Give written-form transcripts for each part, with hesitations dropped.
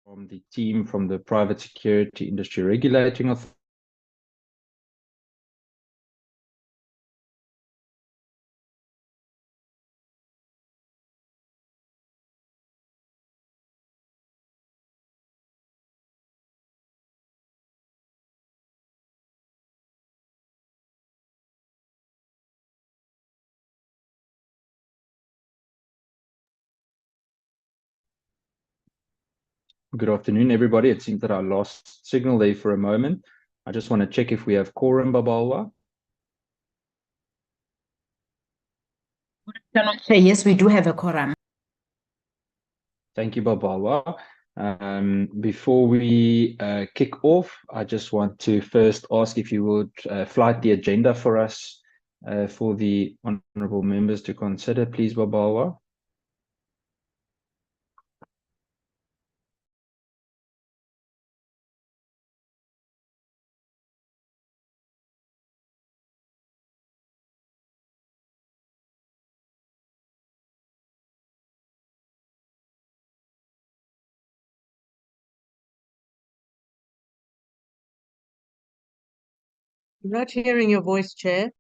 from the team from the Private Security Industry Regulating Authority. Good afternoon, everybody. It seems that I lost signal there for a moment. I just want to check if we have quorum, Babalwa. Yes, we do have a quorum. Thank you, Babalwa. Before we kick off, I just want to first ask if you would flight the agenda for us for the honorable members to consider, please, Babalwa. I'm not hearing your voice, Chair.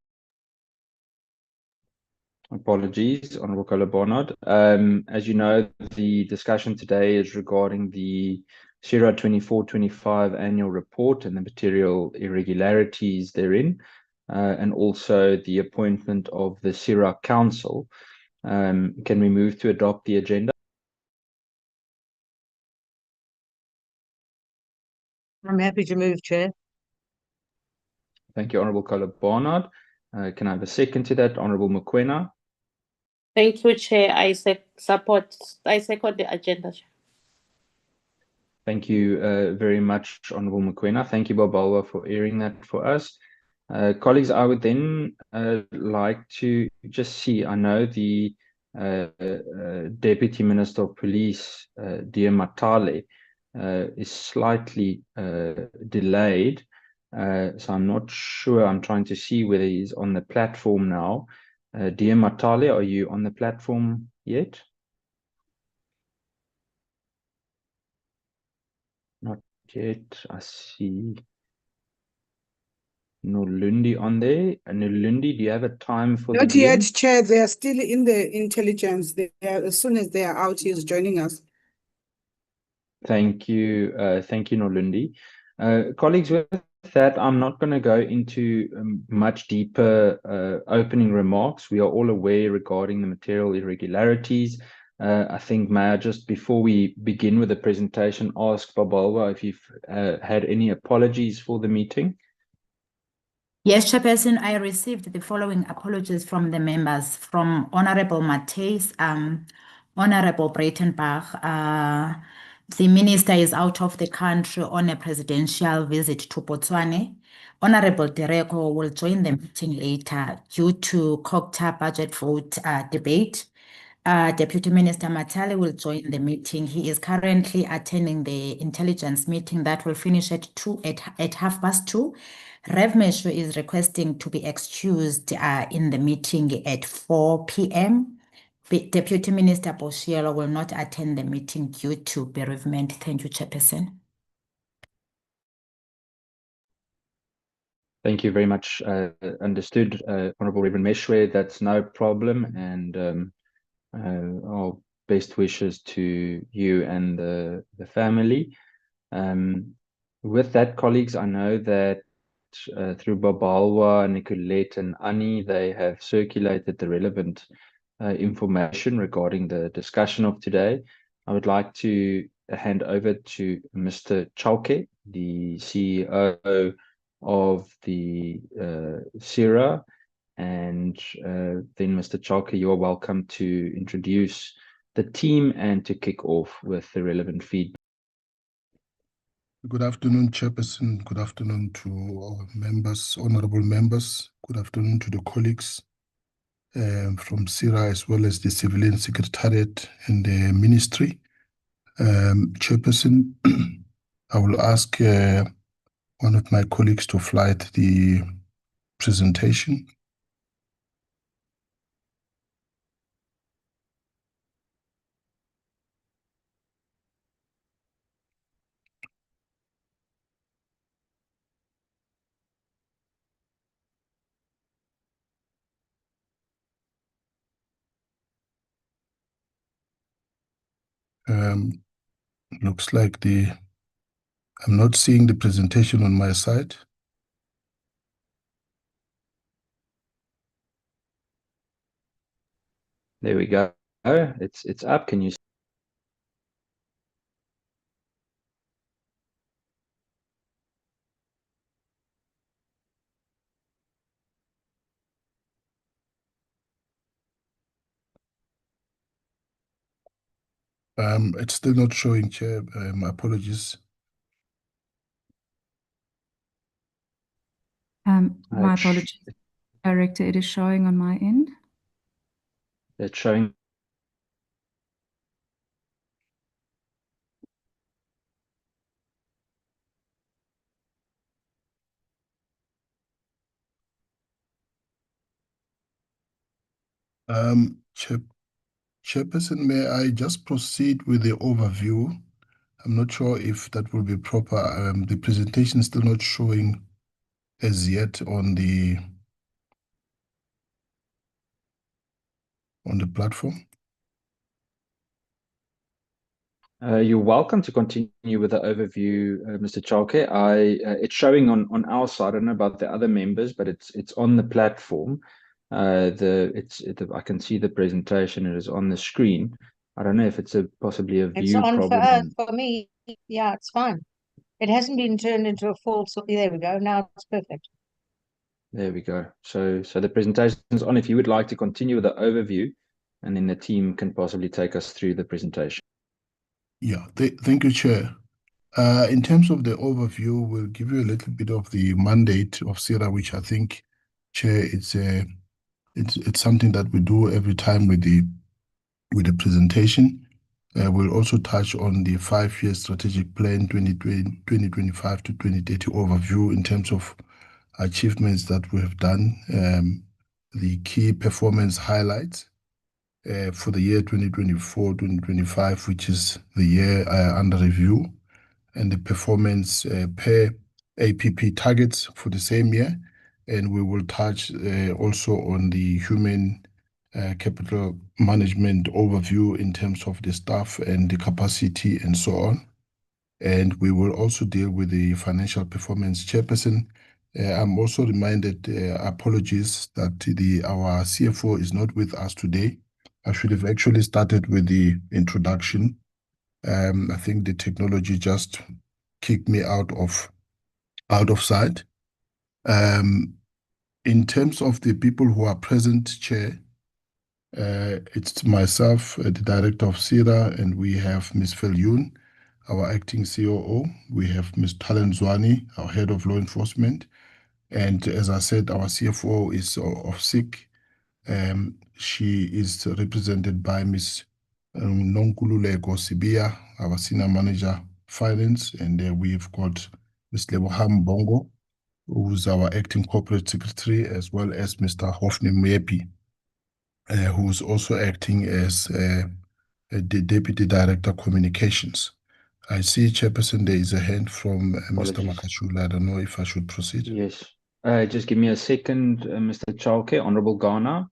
Apologies, Honorable Color Barnard. As you know, the discussion today is regarding the PSIRA 24-25 annual report and the material irregularities therein, and also the appointment of the PSIRA Council. Can we move to adopt the agenda? I'm happy to move, Chair. Thank you, Honorable Color Barnard. Can I have a second to that, Honorable Mokoena? Thank you, Chair. I second the agenda, Chair. Thank you very much, Honorable Mokoena. Thank you, Babalwa, for airing that for us. Colleagues, I would then like to just see, I know the Deputy Minister of Police, Dear Matale, is slightly delayed. So I'm not sure. I'm trying to see whether he's on the platform now. Dear Matale, are you on the platform yet? Not yet. I see Nolundi on there. Nolundi, do you have a time for Not the yet, game? Chair. They are still in the intelligence. As soon as they are out, he is joining us. Thank you, Nolundi. Colleagues, with that, I'm not going to go into much deeper opening remarks. We are all aware regarding the material irregularities. I think, may I just, before we begin with the presentation, ask Babalwa if you've had any apologies for the meeting? Yes, Chairperson, I received the following apologies from the members, from Honorable Matthys, Honorable Breitenbach. The minister is out of the country on a presidential visit to Botswana. Honorable Dereko will join the meeting later due to COGTA budget vote debate. Deputy Minister Matale will join the meeting. He is currently attending the intelligence meeting that will finish at 2:30. Rev Mesho is requesting to be excused in the meeting at 4 p.m. Deputy Minister Boshielo will not attend the meeting due to bereavement. Thank you, Chairperson. Thank you very much. Understood, Honorable Reverend Meshwe. That's no problem, and our best wishes to you and the family. With that, colleagues, I know that through Babalwa, Nicolette, and Annie, they have circulated the relevant information regarding the discussion of today. I would like to hand over to Mr. Chauke, the CEO of the PSIRA, and then Mr. Chauke, you are welcome to introduce the team and to kick off with the relevant feedback. Good afternoon, Chairperson. Good afternoon to our members, honorable members. Good afternoon to the colleagues from PSIRA as well as the Civilian Secretariat and the Ministry. Chairperson, I will ask one of my colleagues to flight the presentation. Looks like I'm not seeing the presentation on my side. There we go. It's up. Can you see? It's still not showing, Chair. My apologies. My apologies, Director. It is showing on my end. It's showing. Chairperson, may I just proceed with the overview? I'm not sure if that will be proper. The presentation is still not showing as yet on the platform. You're welcome to continue with the overview, Mr. Chalke. It's showing on our side. I don't know about the other members, but it's on the platform. I can see the presentation. It is on the screen. I don't know if it's possibly a It's view on for problem. for me. Yeah, it's fine. It hasn't been turned into a false. There we go. Now it's perfect. There we go. So the presentation is on. If you would like to continue with the overview, and then the team can possibly take us through the presentation. Yeah, thank you, Chair. In terms of the overview, we'll give you a little bit of the mandate of PSIRA, which I think, Chair, it's something that we do every time with the presentation. We'll also touch on the 5-year strategic plan 2025 to 2030 overview in terms of achievements that we have done, the key performance highlights for the year 2024-2025, which is the year under review, and the performance per APP targets for the same year. And we will touch also on the human capital management overview in terms of the staff and the capacity and so on. And we will also deal with the financial performance. Chairperson, I'm also reminded, apologies, that our CFO is not with us today. I should have actually started with the introduction. I think the technology just kicked me out of sight. In terms of the people who are present, Chair, it's myself, the Director of PSIRA, and we have Ms. Viljoen, our acting COO. We have Ms. Talen Zwane, our Head of Law Enforcement. And as I said, our CFO is off sick. She is represented by Ms. Nonkululeko Sibia, our Senior Manager, Finance. And we've got Ms. Leboham Bongo, who's our Acting Corporate Secretary, as well as Mr. Hofni Mwepi, who's also acting as the Deputy Director Communications. I see, Chairperson, there is a hand from Mr. Makashula. I don't know if I should proceed. Yes. Just give me a second, Mr. Chalke. Honorable Ghana.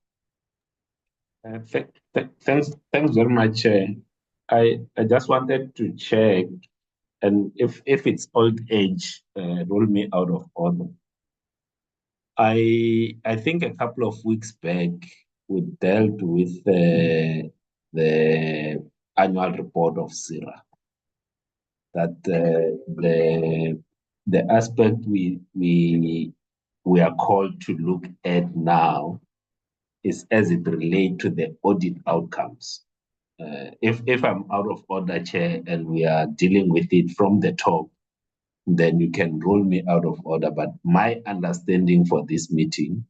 Thanks very much. I just wanted to check, and if it's old age, roll me out of order. I think a couple of weeks back we dealt with the annual report of PSIRA. That the aspect we are called to look at now is as it relates to the audit outcomes. If I'm out of order, Chair, and we are dealing with it from the top, then you can roll me out of order. But my understanding for this meeting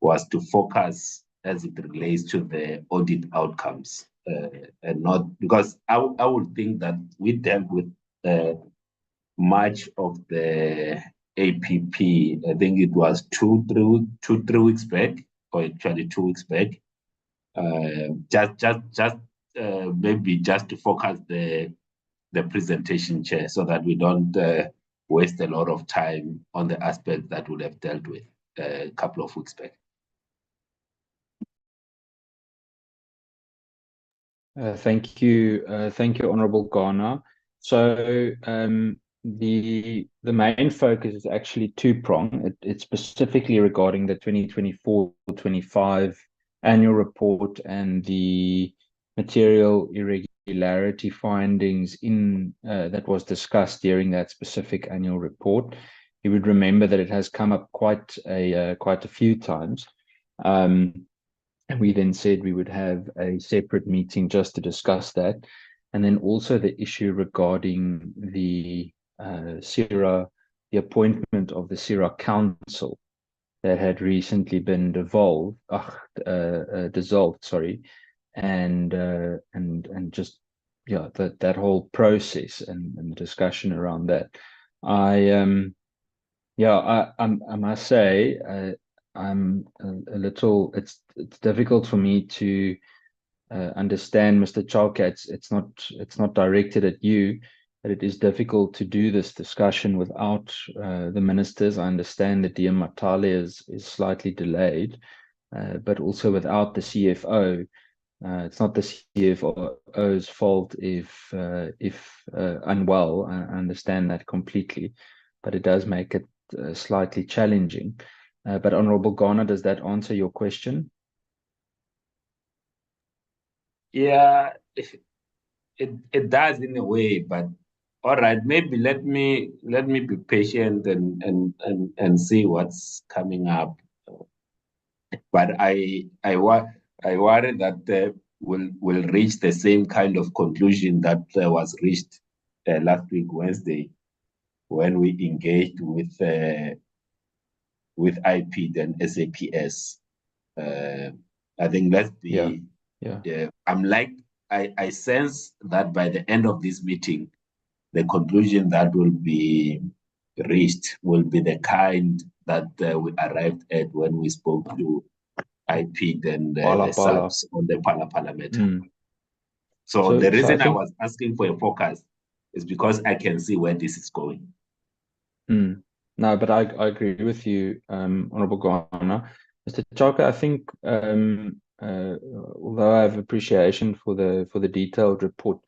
was to focus as it relates to the audit outcomes, and not because I would think that we dealt with much of the APP. I think it was 3 weeks back, or actually 2 weeks back. Maybe just to focus the presentation, Chair, so that we don't waste a lot of time on the aspects that would have dealt with a couple of weeks back. Thank you, Honourable Ghana. So the main focus is actually two-pronged. It's specifically regarding the 2024-25 annual report and the material irregularity findings in that was discussed during that specific annual report. You would remember that it has come up quite a few times. And we then said we would have a separate meeting just to discuss that. And then also the issue regarding the PSIRA, the appointment of the PSIRA Council that had recently been dissolved, sorry, and just that whole process and the discussion around that. I must say, I'm a little. It's difficult for me to understand, Mr. Chalka. It's not directed at you, but it is difficult to do this discussion without the ministers. I understand that DM Matale is slightly delayed, but also without the CFO. It's not the CFO's fault if unwell. I understand that completely, but it does make it slightly challenging. But Honourable Ghana, does that answer your question? Yeah, it does in a way, but all right, maybe let me be patient and see what's coming up. But I worry that we'll reach the same kind of conclusion that was reached last week Wednesday when we engaged with IP then SAPS. I think let's be. Yeah. I sense that by the end of this meeting, the conclusion that will be reached will be the kind that we arrived at when we spoke to IP and the subs on the Pala matter. So the reason I was asking for a focus is because I can see where this is going. No, but I agree with you, Honourable Ghana. Mr. Chalka, I think although I have appreciation for the detailed report,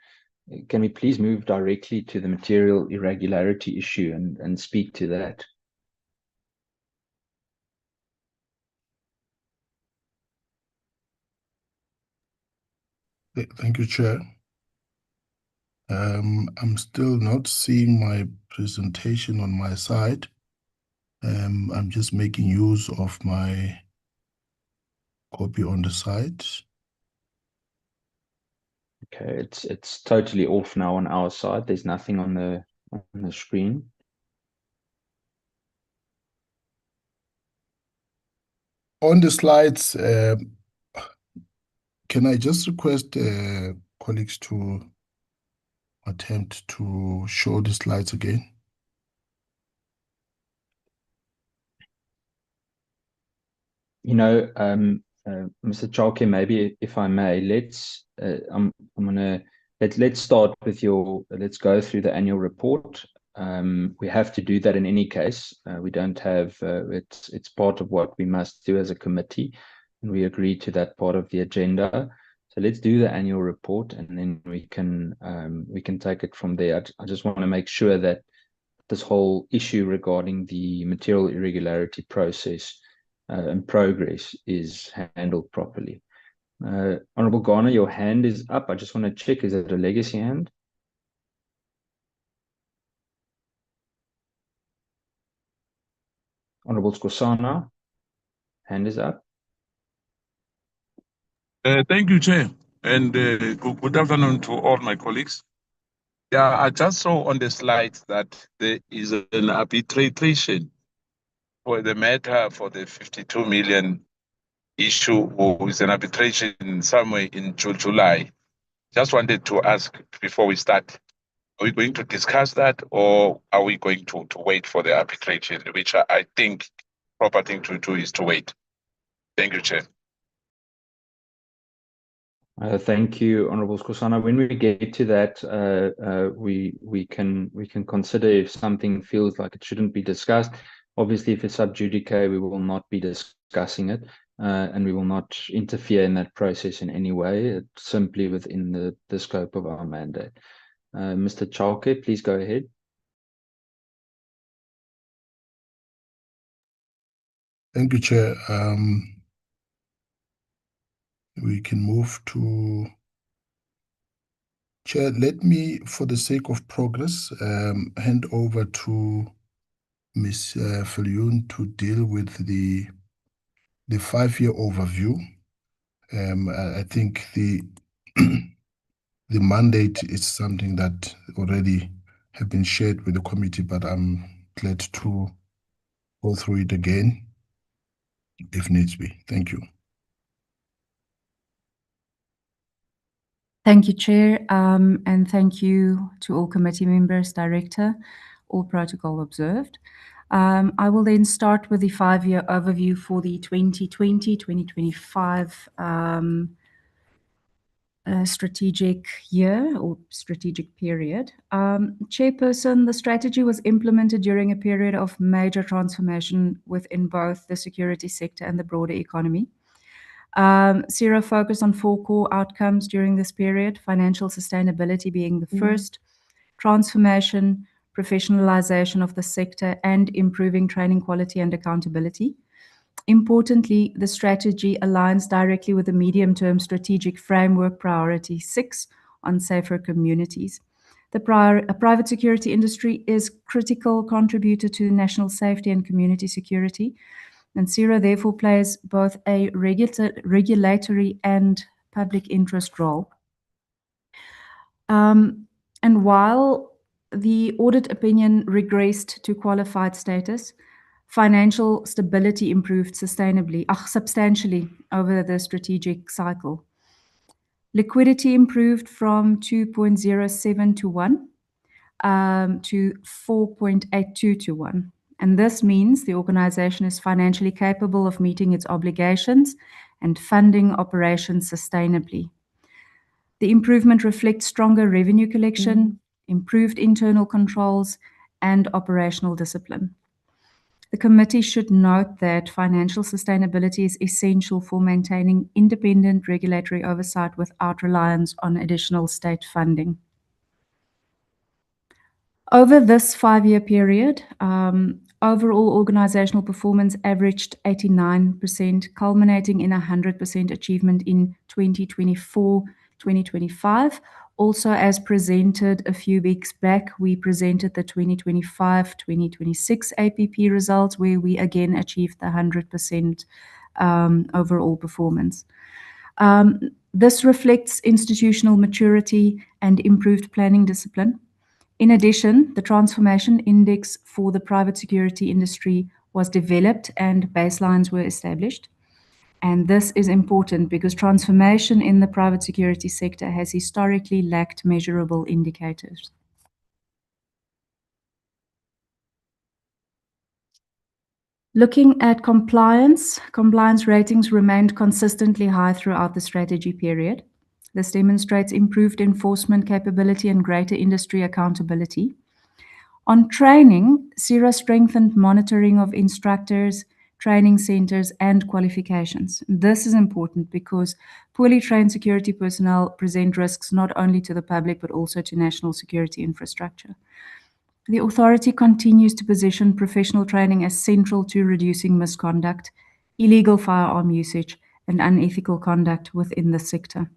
can we please move directly to the material irregularity issue and speak to that? Thank you, Chair. I'm still not seeing my presentation on my side. I'm just making use of my copy on the side. Okay, it's totally off now on our side. There's nothing on the screen. On the slides, can I just request colleagues to attempt to show the slides again? You know, Mr. Chalke, maybe if I may, let's start with let's go through the annual report. We have to do that in any case. We don't have it's part of what we must do as a committee, and we agreed to that part of the agenda. So let's do the annual report, and then we can take it from there. I just want to make sure that this whole issue regarding the material irregularity process and progress is handled properly. Honourable Ghana, your hand is up. I just want to check, is it a legacy hand? Honourable Skosana, hand is up. Thank you, Chair, and good afternoon to all my colleagues. Yeah, I just saw on the slides that there is an arbitration for the matter for the 52 million issue, or is an arbitration somewhere in July. Just wanted to ask before we start, are we going to discuss that, or are we going to wait for the arbitration, which I think proper thing to do is to wait. Thank you, Chair. Thank you, Honourable Skosana. When we get to that, we can consider if something feels like it shouldn't be discussed. Obviously, if it's sub judice, we will not be discussing it. and we will not interfere in that process in any way. It's simply within the scope of our mandate. Mr. Chalke, please go ahead. Thank you, Chair. We can move to Chair. Let me, for the sake of progress, hand over to Ms. Viljoen to deal with the 5-year overview. I think the the mandate is something that already have been shared with the committee, but I'm glad to go through it again if needs be. Thank you. Thank you, Chair, and thank you to all committee members, Director, all protocol observed. I will then start with the 5-year overview for the 2020-2025 strategic year or strategic period. Chairperson, the strategy was implemented during a period of major transformation within both the security sector and the broader economy. PSIRA focused on 4 core outcomes during this period, financial sustainability being the first, transformation, professionalization of the sector, and improving training quality and accountability. Importantly, the strategy aligns directly with the medium-term strategic framework priority 6 on safer communities. The private security industry is critical contributor to national safety and community security, and PSIRA therefore plays both a regulatory and public interest role. And while the audit opinion regressed to qualified status, financial stability improved substantially over the strategic cycle. Liquidity improved from 2.07 to 1 to 4.82 to 1. And this means the organization is financially capable of meeting its obligations and funding operations sustainably. The improvement reflects stronger revenue collection, improved internal controls, and operational discipline. The committee should note that financial sustainability is essential for maintaining independent regulatory oversight without reliance on additional state funding. Over this 5-year period, overall organizational performance averaged 89%, culminating in 100% achievement in 2024-2025. Also, as presented a few weeks back, we presented the 2025-2026 APP results, where we again achieved the 100% overall performance. This reflects institutional maturity and improved planning discipline. In addition, the transformation index for the private security industry was developed and baselines were established. And this is important because transformation in the private security sector has historically lacked measurable indicators. Looking at compliance ratings remained consistently high throughout the strategy period. This demonstrates improved enforcement capability and greater industry accountability. On training, PSIRA strengthened monitoring of instructors, training centers, and qualifications. This is important because poorly trained security personnel present risks not only to the public but also to national security infrastructure. The authority continues to position professional training as central to reducing misconduct, illegal firearm usage, and unethical conduct within the sector.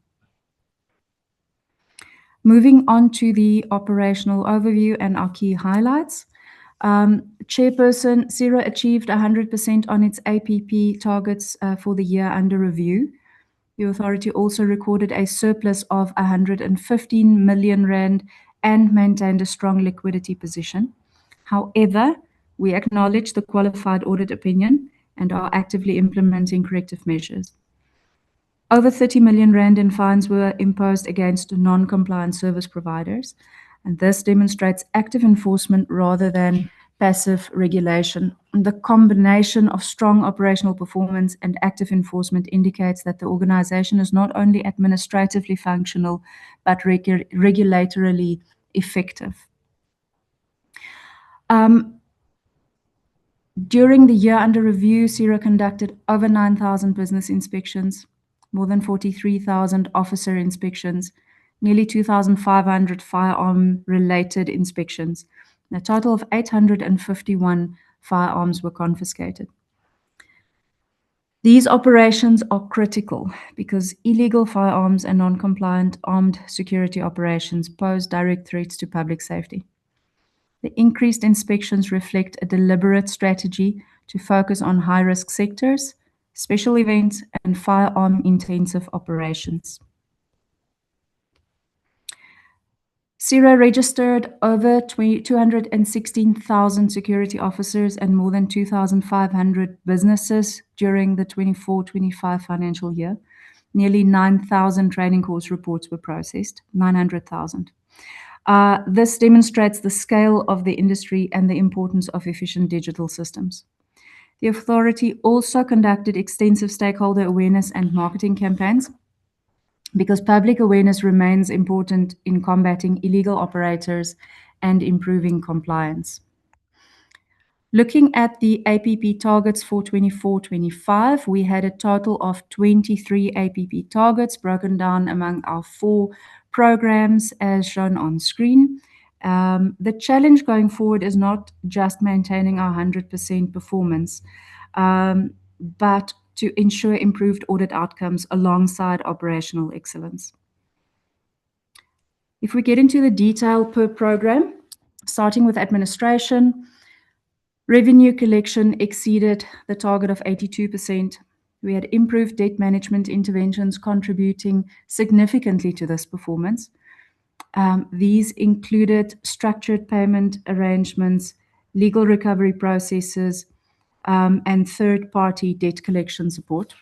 Moving on to the operational overview and our key highlights. Chairperson, PSIRA achieved 100% on its APP targets for the year under review. The authority also recorded a surplus of 115 million rand and maintained a strong liquidity position. However, we acknowledge the qualified audit opinion and are actively implementing corrective measures. Over 30 million rand in fines were imposed against non-compliant service providers, and this demonstrates active enforcement rather than passive regulation. The combination of strong operational performance and active enforcement indicates that the organization is not only administratively functional, but regulatorily effective. During the year under review, PSIRA conducted over 9,000 business inspections, more than 43,000 officer inspections, nearly 2,500 firearm-related inspections. A total of 851 firearms were confiscated. These operations are critical because illegal firearms and non-compliant armed security operations pose direct threats to public safety. The increased inspections reflect a deliberate strategy to focus on high-risk sectors, special events, and firearm-intensive operations. PSIRA registered over 216,000 security officers and more than 2,500 businesses during the 24-25 financial year. Nearly 9,000 training course reports were processed, 900,000. This demonstrates the scale of the industry and the importance of efficient digital systems. The authority also conducted extensive stakeholder awareness and marketing campaigns because public awareness remains important in combating illegal operators and improving compliance. Looking at the APP targets for 24-25, we had a total of 23 APP targets broken down among our 4 programs as shown on screen. The challenge going forward is not just maintaining our 100% performance, but to ensure improved audit outcomes alongside operational excellence. If we get into the detail per program, starting with administration, revenue collection exceeded the target of 82%. We had improved debt management interventions contributing significantly to this performance. These included structured payment arrangements, legal recovery processes, and third-party debt collection support.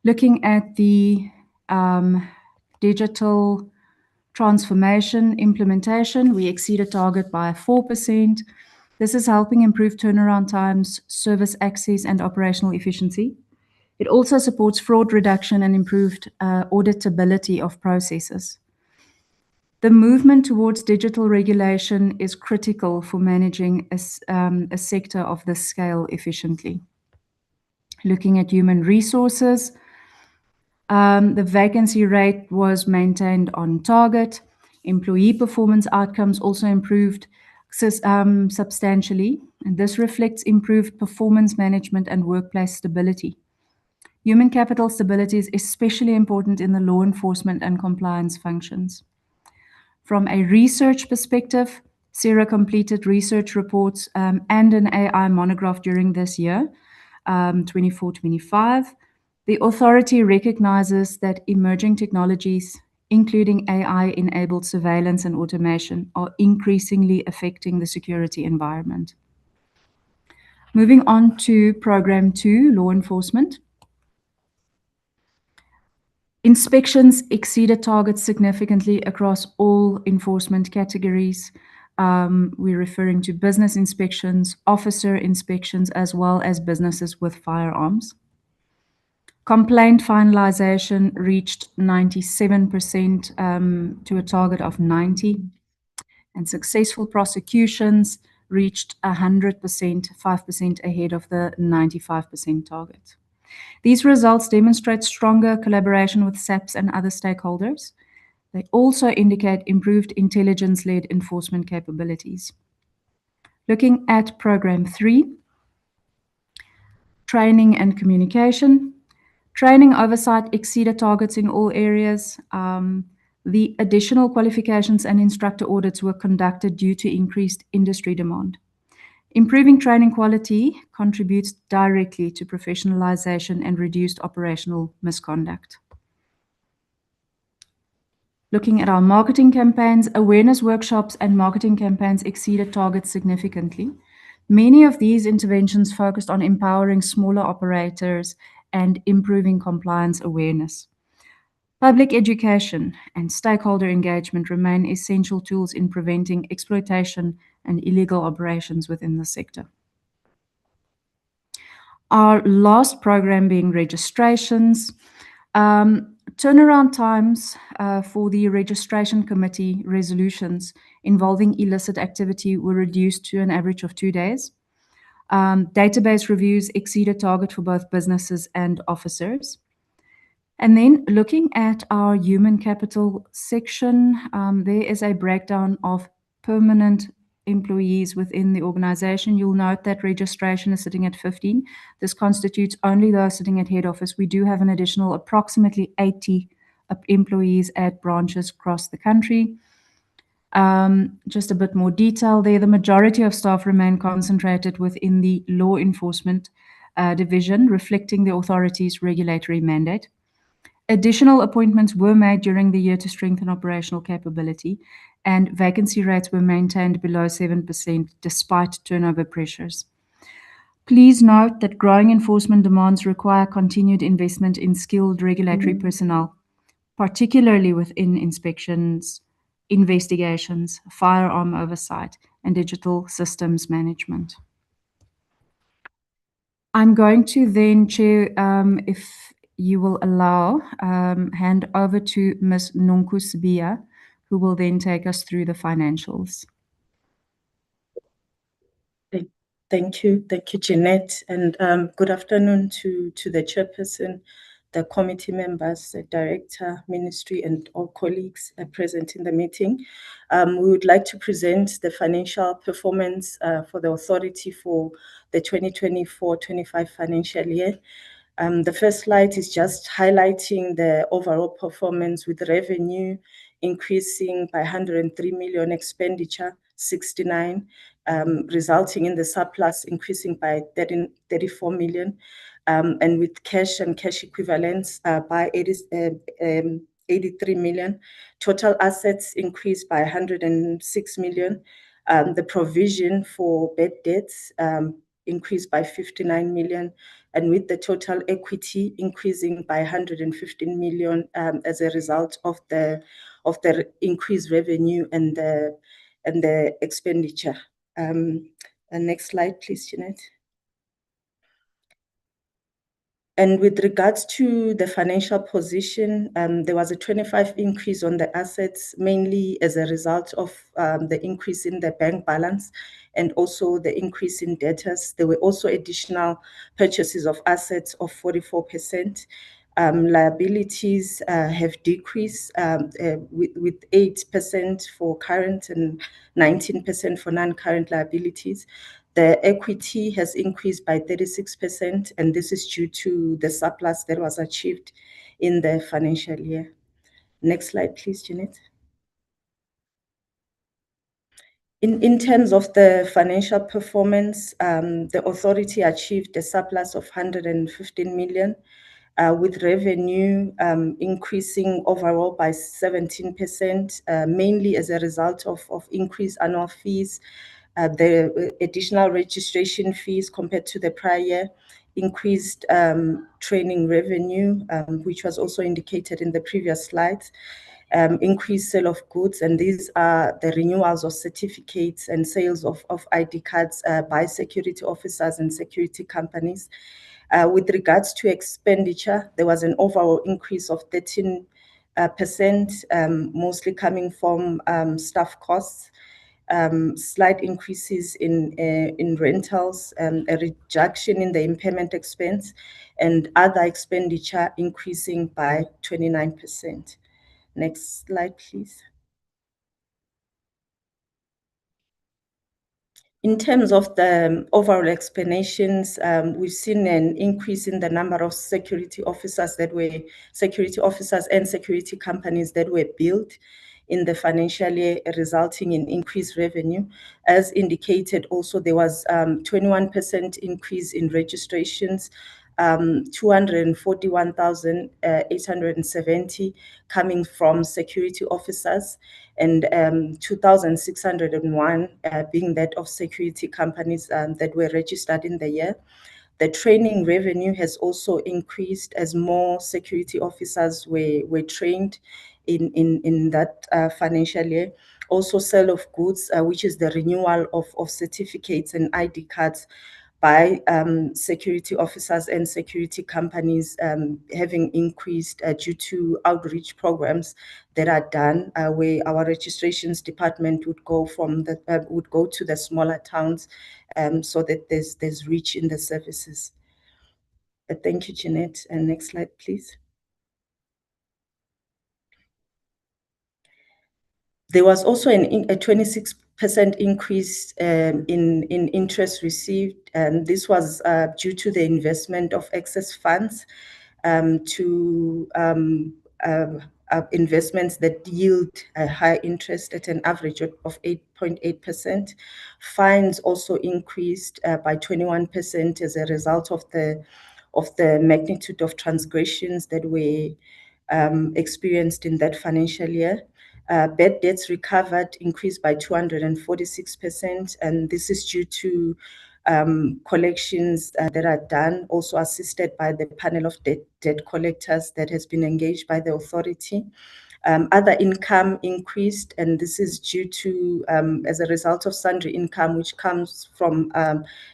Looking at the digital transformation implementation, we exceeded target by 4%. This is helping improve turnaround times, service access, and operational efficiency. It also supports fraud reduction and improved auditability of processes. The movement towards digital regulation is critical for managing a sector of this scale efficiently. Looking at human resources, the vacancy rate was maintained on target. Employee performance outcomes also improved substantially, and this reflects improved performance management and workplace stability. Human capital stability is especially important in the law enforcement and compliance functions. From a research perspective, PSIRA completed research reports and an AI monograph during this year, 24-25. The authority recognizes that emerging technologies, including AI-enabled surveillance and automation, are increasingly affecting the security environment. Moving on to Program 2, Law Enforcement. Inspections exceeded targets significantly across all enforcement categories. We're referring to business inspections, officer inspections, as well as businesses with firearms. Complaint finalization reached 97% to a target of 90%, and successful prosecutions reached 100%, 5% ahead of the 95% target. These results demonstrate stronger collaboration with SAPS and other stakeholders. They also indicate improved intelligence-led enforcement capabilities. Looking at Program 3, Training and Communication. Training oversight exceeded targets in all areas. The additional qualifications and instructor audits were conducted due to increased industry demand. Improving training quality contributes directly to professionalization and reduced operational misconduct. Looking at our marketing campaigns, awareness workshops and marketing campaigns exceeded targets significantly. Many of these interventions focused on empowering smaller operators and improving compliance awareness. Public education and stakeholder engagement remain essential tools in preventing exploitation and illegal operations within the sector. Our last program being registrations. Turnaround times for the registration committee resolutions involving illicit activity were reduced to an average of 2 days. Database reviews exceeded target for both businesses and officers. And then looking at our human capital section, there is a breakdown of permanent employees within the organization. You'll note that registration is sitting at 15. This constitutes only those sitting at head office. We do have an additional approximately 80 employees at branches across the country. Just a bit more detail there. The majority of staff remain concentrated within the law enforcement division, reflecting the authority's regulatory mandate. Additional appointments were made during the year to strengthen operational capability, and vacancy rates were maintained below 7% despite turnover pressures. Please note that growing enforcement demands require continued investment in skilled regulatory personnel, particularly within inspections, investigations, firearm oversight, and digital systems management. I'm going to then, Chair, if you will allow, hand over to Ms. Nonkusibia, who will then take us through the financials. Thank you, Jeanette, and good afternoon to the chairperson, the committee members, the director, ministry, and all colleagues present in the meeting. We would like to present the financial performance for the authority for the 2024-25 financial year. The first slide is just highlighting the overall performance, with revenue increasing by 103 million, expenditure 69, resulting in the surplus increasing by 34 million, and with cash and cash equivalents by 83 million. Total assets increased by 106 million. The provision for bad debts increased by 59 million, and with the total equity increasing by 115 million as a result of the increased revenue and the expenditure. Next slide, please, Jeanette. And with regards to the financial position, there was a 25 increase on the assets, mainly as a result of the increase in the bank balance and also the increase in debtors. There were also additional purchases of assets of 44%. Liabilities have decreased with 8% for current and 19% for non-current liabilities. The equity has increased by 36%, and this is due to the surplus that was achieved in the financial year. Next slide, please, Jeanette. In terms of the financial performance, the authority achieved a surplus of 115 million, with revenue increasing overall by 17%, mainly as a result of increased annual fees. The additional registration fees compared to the prior year, increased training revenue, which was also indicated in the previous slides, increased sale of goods, and these are the renewals of certificates and sales of ID cards by security officers and security companies. With regards to expenditure, there was an overall increase of 13%, mostly coming from staff costs. Slight increases in rentals, a reduction in the impairment expense, and other expenditure increasing by 29%. Next slide, please. In terms of the overall explanations, we've seen an increase in the number of security officers and security companies that were built in the financial year, resulting in increased revenue. As indicated, also there was 21% increase in registrations, 241,870 coming from security officers, and 2,601 being that of security companies that were registered in the year. The training revenue has also increased as more security officers were trained in that financial year. Also, sale of goods, which is the renewal of certificates and ID cards by security officers and security companies, having increased due to outreach programs that are done, where our registrations department would go to the smaller towns so that there's reach in the services. Thank you, Jeanette. And next slide, please. There was also a 26% increase in interest received, and this was due to the investment of excess funds to investments that yield a high interest at an average of 8.8%. Fines also increased by 21% as a result of the magnitude of transgressions that were experienced in that financial year. Bad debts recovered increased by 246%, and this is due to collections that are done, also assisted by the panel of debt collectors that has been engaged by the authority. Other income increased, and this is due to, as a result of sundry income, which comes from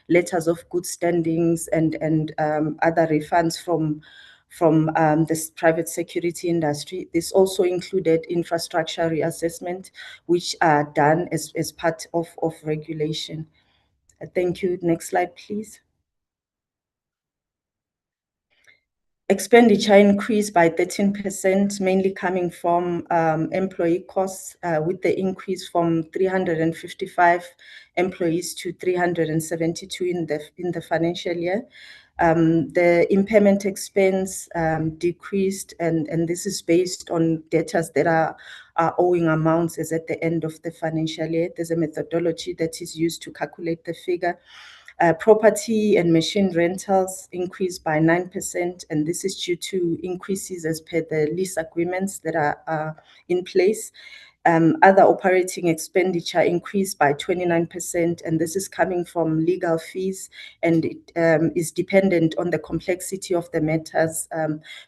letters of good standings and other refunds from this private security industry. This also included infrastructure reassessment, which are done as part of regulation. Thank you. Next slide, please. Expenditure increased by 13%, mainly coming from employee costs, with the increase from 355 employees to 372 in the financial year. The impairment expense decreased, and this is based on debtors that are owing amounts as at the end of the financial year. There's a methodology that is used to calculate the figure. Property and machine rentals increased by 9%, and this is due to increases as per the lease agreements that are in place. Other operating expenditure increased by 29%, and this is coming from legal fees, and it is dependent on the complexity of the matters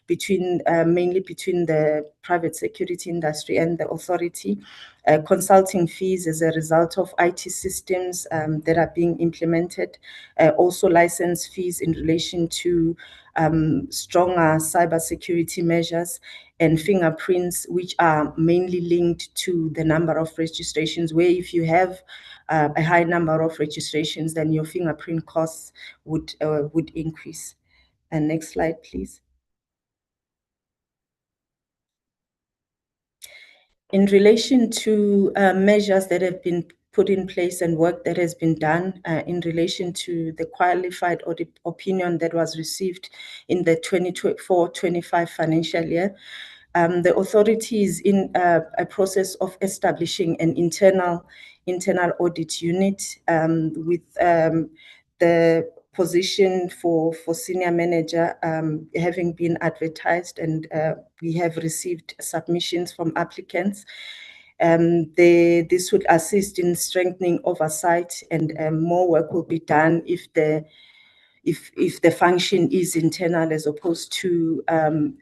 mainly between the private security industry and the authority. Consulting fees as a result of IT systems that are being implemented. Also license fees in relation to stronger cybersecurity measures, and fingerprints, which are mainly linked to the number of registrations, where if you have a high number of registrations, then your fingerprint costs would increase. And next slide, please. In relation to measures that have been put in place and work that has been done in relation to the qualified audit opinion that was received in the 24-25 financial year, the authority is in a process of establishing an internal audit unit with the position for senior manager having been advertised, and we have received submissions from applicants. This would assist in strengthening oversight, and more work will be done if the function is internal as opposed to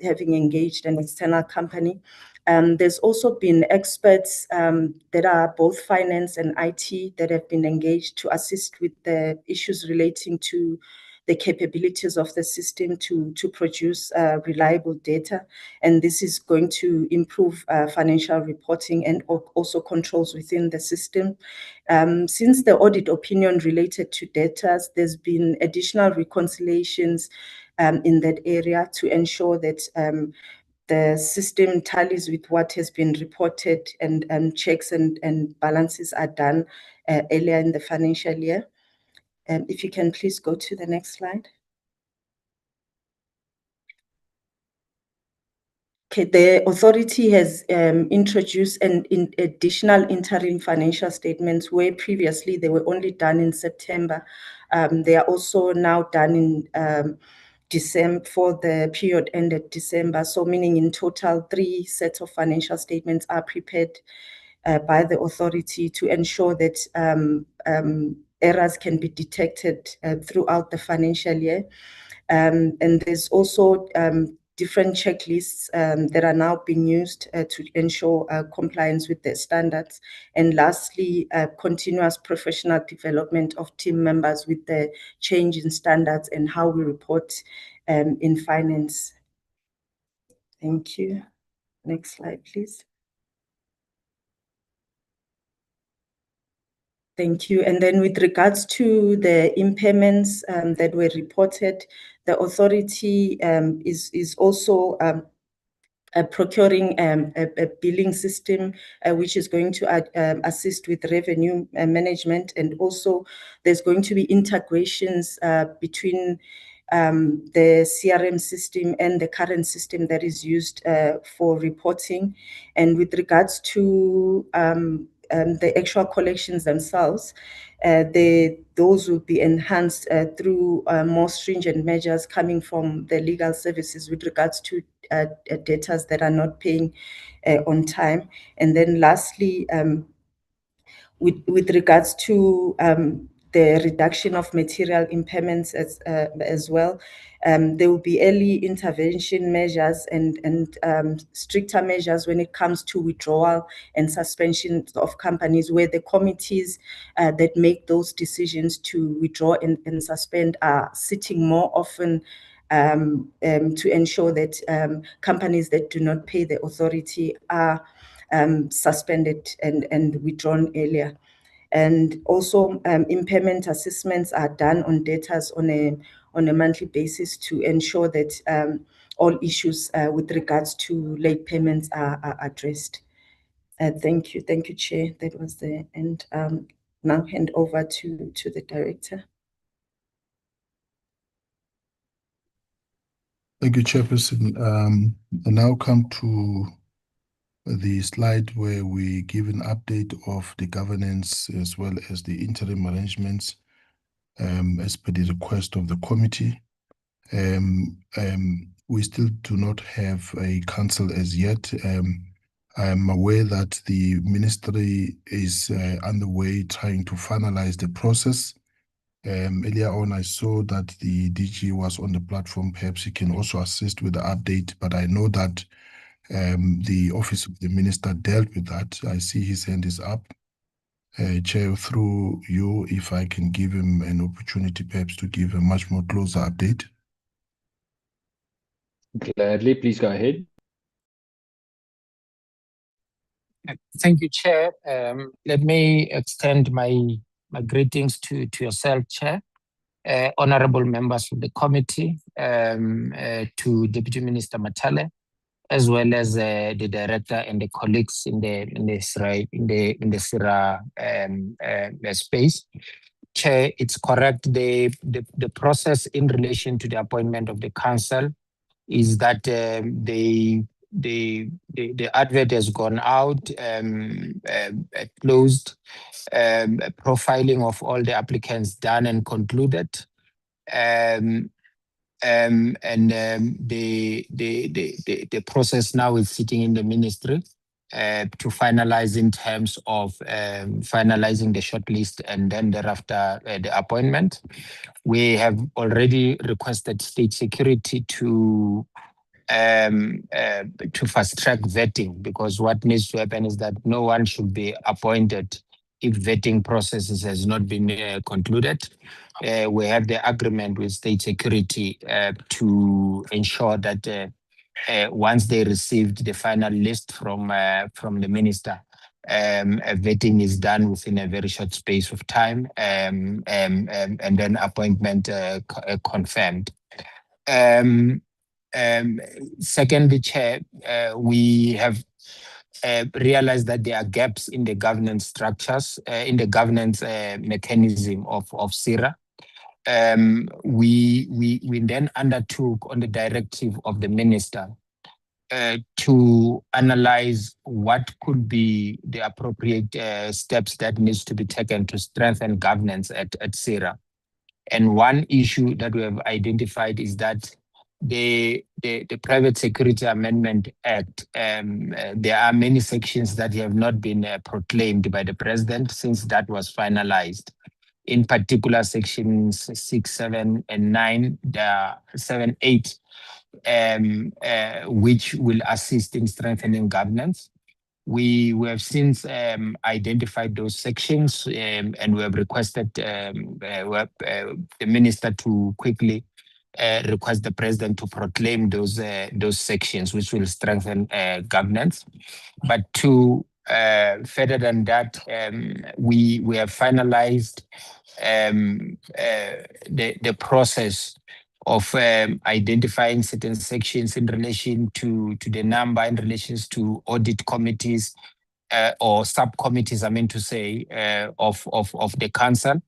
having engaged an external company. There's also been experts that are both finance and IT that have been engaged to assist with the issues relating to the capabilities of the system to produce reliable data. And this is going to improve financial reporting and also controls within the system. Since the audit opinion related to data, there's been additional reconciliations in that area to ensure that the system tallies with what has been reported, and checks and balances are done earlier in the financial year. If you can please go to the next slide. Okay, the authority has introduced an additional interim financial statements where previously they were only done in September. They are also now done in December for the period ended December. So meaning in total 3 sets of financial statements are prepared by the authority to ensure that errors can be detected throughout the financial year. And there's also different checklists that are now being used to ensure compliance with the standards. And lastly, continuous professional development of team members with the change in standards and how we report in finance. Thank you. Next slide, please. Thank you. And then with regards to the impairments that were reported, the authority is also procuring a billing system which is going to assist with revenue management, and also there's going to be integrations between the CRM system and the current system that is used for reporting. And with regards to the actual collections themselves, those will be enhanced through more stringent measures coming from the legal services with regards to debtors that are not paying on time. And then lastly, with regards to the reduction of material impairments as well, there will be early intervention measures and stricter measures when it comes to withdrawal and suspension of companies, where the committees that make those decisions to withdraw and suspend are sitting more often to ensure that companies that do not pay the authority are suspended and withdrawn earlier. And also impairment assessments are done on debtors on a monthly basis to ensure that all issues with regards to late payments are addressed. Thank you, Chair. That was the end. Now hand over to the Director. Thank you, Chairperson. I now come to the slide where we give an update of the governance as well as the interim arrangements as per the request of the committee. We still do not have a council as yet. I am aware that the ministry is underway trying to finalize the process. Earlier on, I saw that the DG was on the platform. Perhaps he can also assist with the update, but I know that the office of the minister dealt with that. I see his hand is up. Chair, through you, if I can give him an opportunity perhaps to give a much more closer update. Gladly, please go ahead. Thank you, Chair. Let me extend my greetings to yourself, Chair, honorable members of the committee, to Deputy Minister Matale, as well as the director and the colleagues in the PSIRA space. Chair, it's correct. The process in relation to the appointment of the council is that the advert has gone out, closed, profiling of all the applicants done and concluded. The process now is sitting in the ministry to finalize in terms of finalizing the shortlist and then thereafter the appointment. We have already requested state security to fast track vetting, because what needs to happen is that no one should be appointed if vetting processes has not been concluded. We have the agreement with state security to ensure that once they received the final list from the minister, vetting is done within a very short space of time, and then appointment confirmed. Secondly, Chair, we have realized that there are gaps in the governance structures, in the governance mechanism of PSIRA. We then undertook, on the directive of the minister, to analyze what could be the appropriate steps that needs to be taken to strengthen governance at PSIRA. And one issue that we have identified is that the Private Security Amendment Act, there are many sections that have not been proclaimed by the president since that was finalized. In particular, sections 6, 7, and 9, 7, 8, which will assist in strengthening governance. We have since identified those sections, and we have requested the minister to quickly request the president to proclaim those sections, which will strengthen governance. But to Further than that, we have finalized the process of identifying certain sections in relation to the number, in relations to audit committees or subcommittees, I mean to say, of the council.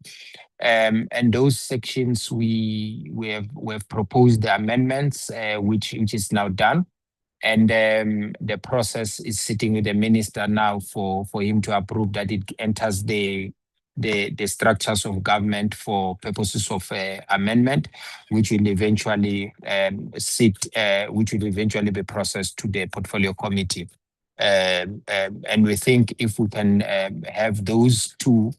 And those sections we have proposed the amendments, which is now done. And the process is sitting with the minister now for him to approve that it enters the structures of government for purposes of amendment, which will eventually which will eventually be processed to the portfolio committee. And we think if we can have those two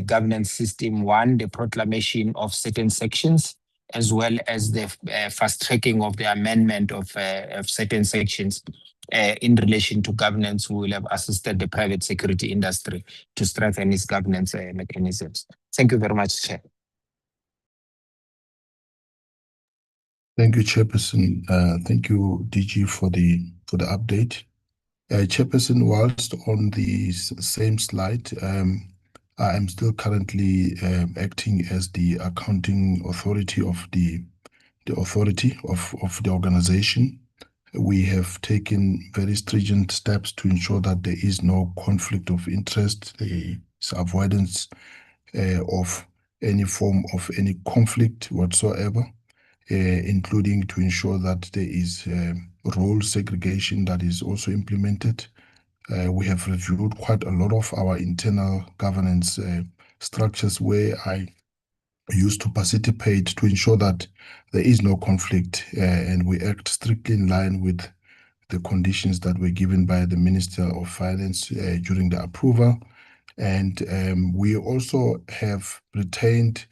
governance system, one, the proclamation of certain sections, as well as the fast tracking of the amendment of certain sections in relation to governance, we will have assisted the private security industry to strengthen its governance mechanisms. Thank you very much, Chair. Thank you, Chairperson. Thank you, DG, for the update. Chairperson, whilst on the same slide, I am still currently acting as the accounting authority of the authority of the organization. We have taken very stringent steps to ensure that there is no conflict of interest, there is avoidance of any form of any conflict whatsoever, including to ensure that there is role segregation that is also implemented. We have reviewed quite a lot of our internal governance structures where I used to participate to ensure that there is no conflict and we act strictly in line with the conditions that were given by the Minister of Finance during the approval. And we also have retained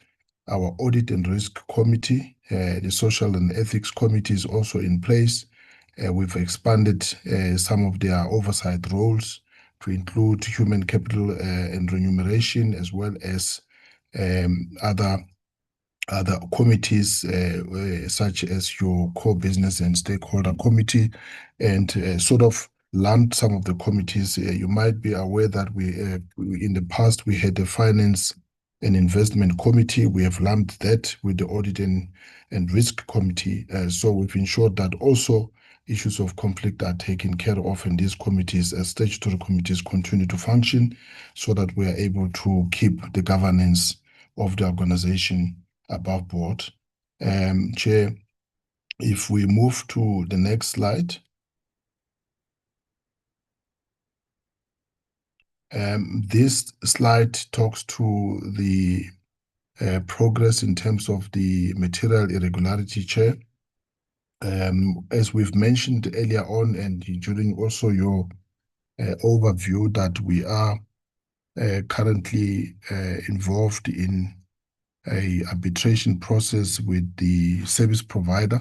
our Audit and Risk Committee. The Social and Ethics Committee is also in place. We've expanded some of their oversight roles to include human capital and remuneration, as well as other committees such as your core business and stakeholder committee, and sort of lumped some of the committees. You might be aware that we in the past we had a finance and investment committee. We have lumped that with the audit and risk committee. So we've ensured that also issues of conflict are taken care of, and these committees, as statutory committees, continue to function so that we are able to keep the governance of the organization above board. Chair, if we move to the next slide. This slide talks to the progress in terms of the material irregularity, Chair. As we've mentioned earlier on and during also your overview, that we are currently involved in a arbitration process with the service provider,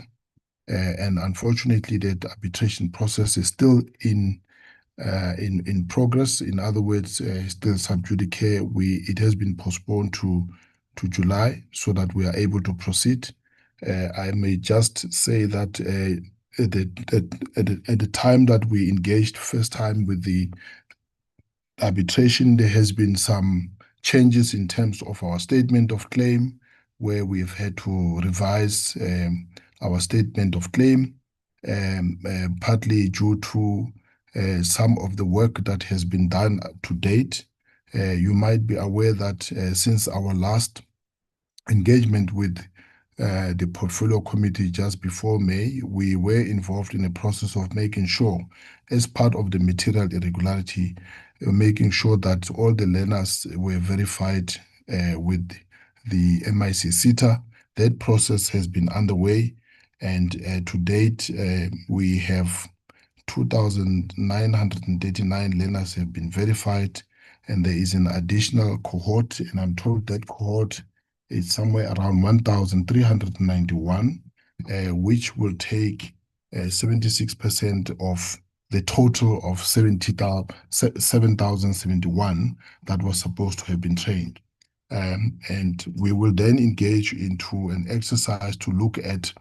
and unfortunately that arbitration process is still in progress. In other words, still sub judice. It has been postponed to July so that we are able to proceed. I may just say that at the time that we engaged first time with the arbitration, there has been some changes in terms of our statement of claim, where we've had to revise our statement of claim, partly due to some of the work that has been done to date. You might be aware that since our last engagement with the portfolio committee just before May, we were involved in a process of making sure, as part of the material irregularity, making sure that all the learners were verified with the MIC SITA. That process has been underway, and to date, we have 2,939 learners have been verified, and there is an additional cohort, and I'm told that cohort is somewhere around 1,391, which will take 76% of the total of 7,071 that was supposed to have been trained. And we will then engage into an exercise to look at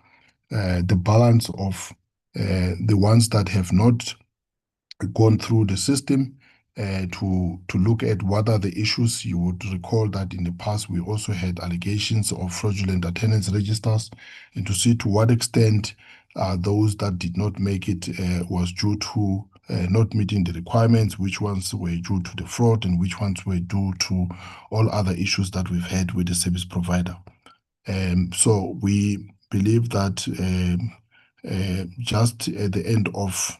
the balance of the ones that have not gone through the system, to look at what are the issues. You would recall that in the past we also had allegations of fraudulent attendance registers, and to see to what extent those that did not make it was due to not meeting the requirements, which ones were due to the fraud, and which ones were due to all other issues that we've had with the service provider. So we believe that just at the end of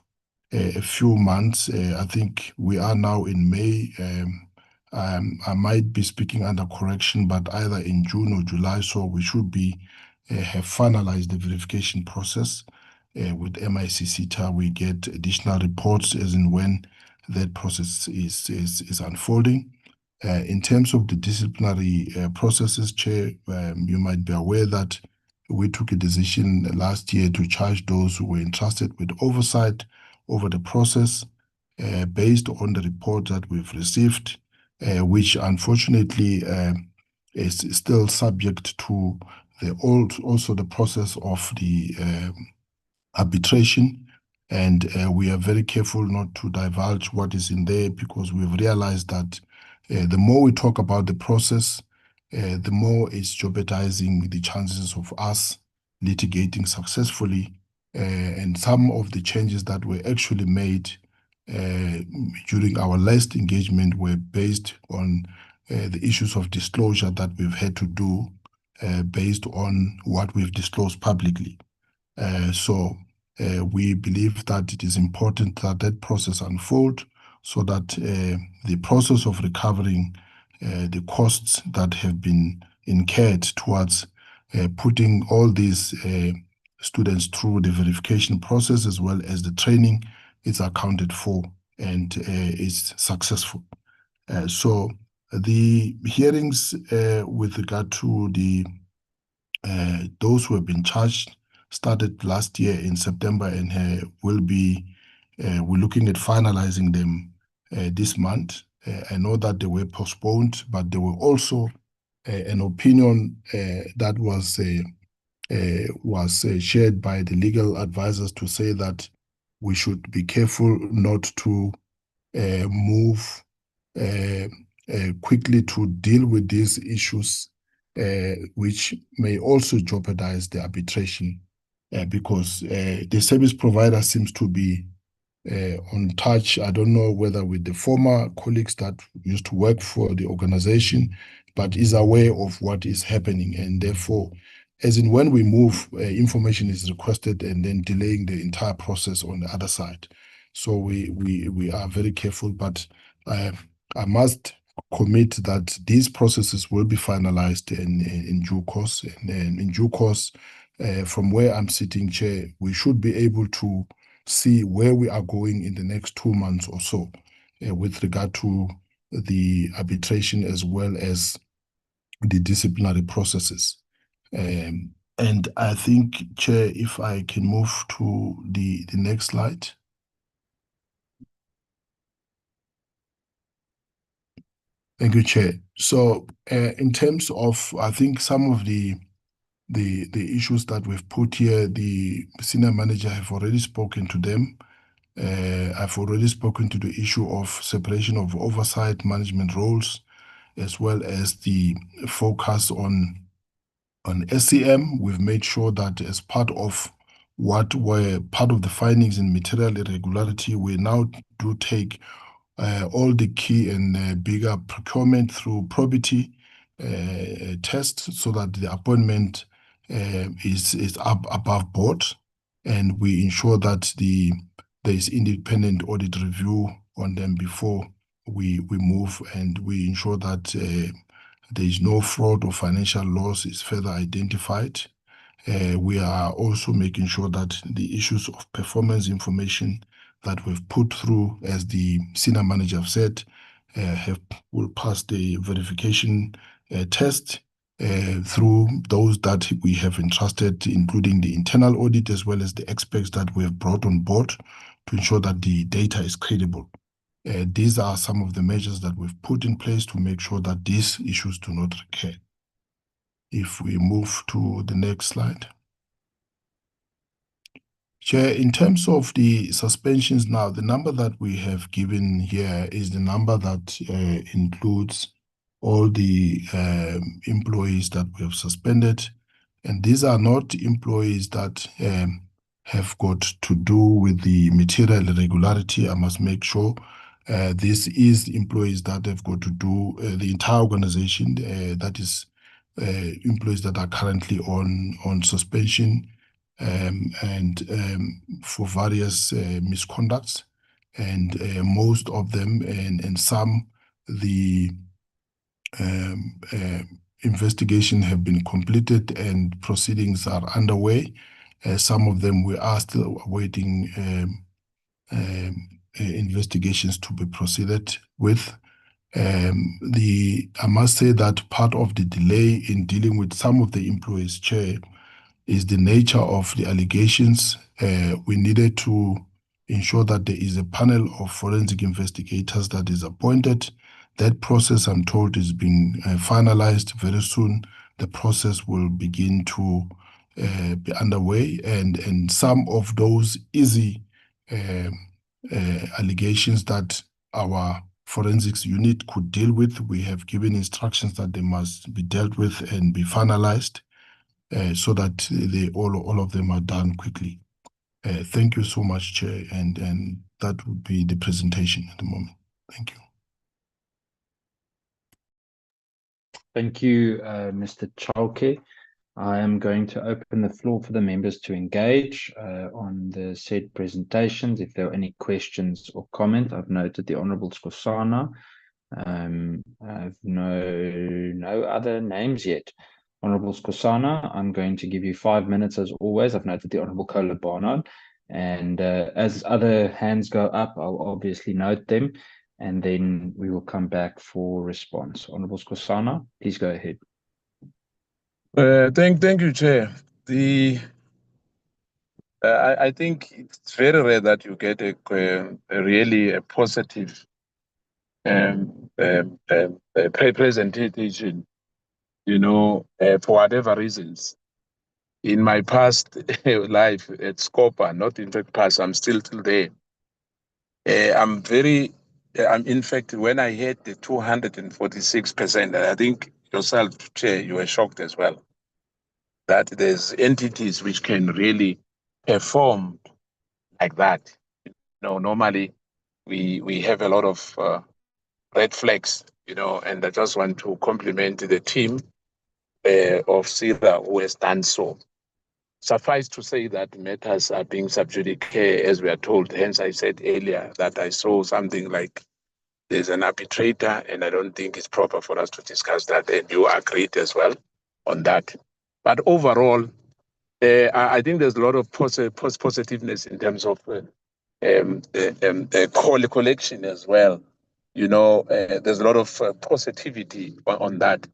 a few months, I think we are now in May. I might be speaking under correction, but either in June or July, so we should be have finalized the verification process. With MICCTA, we get additional reports as and when that process is unfolding. In terms of the disciplinary processes, Chair, you might be aware that we took a decision last year to charge those who were entrusted with oversight over the process based on the report that we've received, which unfortunately is still subject to also the process of the arbitration. And we are very careful not to divulge what is in there, because we've realized that the more we talk about the process, the more it's jeopardizing the chances of us litigating successfully. And some of the changes that were actually made during our last engagement were based on the issues of disclosure that we've had to do based on what we've disclosed publicly. So we believe that it is important that that process unfold, so that the process of recovering the costs that have been incurred towards putting all these students through the verification process as well as the training is accounted for and is successful. So the hearings with regard to the those who have been charged started last year in September, and will be we're looking at finalizing them this month. I know that they were postponed, but there were also an opinion that was shared by the legal advisors to say that we should be careful not to move quickly to deal with these issues, which may also jeopardize the arbitration, because the service provider seems to be on touch. I don't know whether with the former colleagues that used to work for the organization, but is aware of what is happening. And therefore, as in when we move, information is requested and then delaying the entire process on the other side. So we are very careful, but I must commit that these processes will be finalized in due course. And in due course, from where I'm sitting, Chair, we should be able to see where we are going in the next 2 months or so with regard to the arbitration as well as the disciplinary processes. And I think, Chair, if I can move to the next slide. Thank you, Chair. So in terms of, I think some of the issues that we've put here, the senior manager have already spoken to them. I've already spoken to the issue of separation of oversight management roles, as well as the focus on SCM. We've made sure that as part of what were part of the findings in material irregularity, we now do take all the key and bigger procurement through probity tests, so that the appointment is up above board, and we ensure that there is independent audit review on them before we move, and we ensure that there is no fraud or financial loss is further identified. We are also making sure that the issues of performance information that we've put through, as the senior manager have said, will pass the verification test through those that we have entrusted, including the internal audit as well as the experts that we have brought on board to ensure that the data is credible. These are some of the measures that we've put in place to make sure that these issues do not recur. If we move to the next slide. Chair, in terms of the suspensions now, the number that we have given here is the number that includes all the employees that we have suspended. And these are not employees that have got to do with the material irregularity. I must make sure this is employees that have got to do the entire organization, that is employees that are currently on suspension and for various misconducts, and most of them and some the investigation have been completed and proceedings are underway. Some of them we are still awaiting investigations to be proceeded with. I must say that part of the delay in dealing with some of the employees, Chair, is the nature of the allegations. We needed to ensure that there is a panel of forensic investigators that is appointed. That process, I'm told, is being finalized very soon. The process will begin to be underway, and some of those easy allegations that our forensics unit could deal with, we have given instructions that they must be dealt with and be finalized so that all of them are done quickly. Thank you so much, Chair, and that would be the presentation at the moment. Thank you. Thank you, Mr. Chalke. I am going to open the floor for the members to engage on the said presentations. If there are any questions or comment, I've noted the Honourable Skosana. I've no other names yet. Honourable Skosana, I'm going to give you 5 minutes as always. I've noted the Honourable Kola Barnard. And as other hands go up, I'll obviously note them, and then we will come back for response. Honourable Skosana, please go ahead. Thank you, Chair. I think it's very rare that you get a really positive presentation, for whatever reasons. In my past life at Scopa, not in fact past, I'm still there. I'm in fact, when I heard the 246%, I think yourself, Chair, you were shocked as well, that there's entities which can really perform like that. Normally we have a lot of red flags, and I just want to compliment the team of PSIRA who has done so. Suffice to say that matters are being sub judice, as we are told. Hence, I said earlier that I saw something like there's an arbitrator, and I don't think it's proper for us to discuss that, and you agreed as well on that. But overall, I think there's a lot of positiveness in terms of collection as well. There's a lot of positivity on that.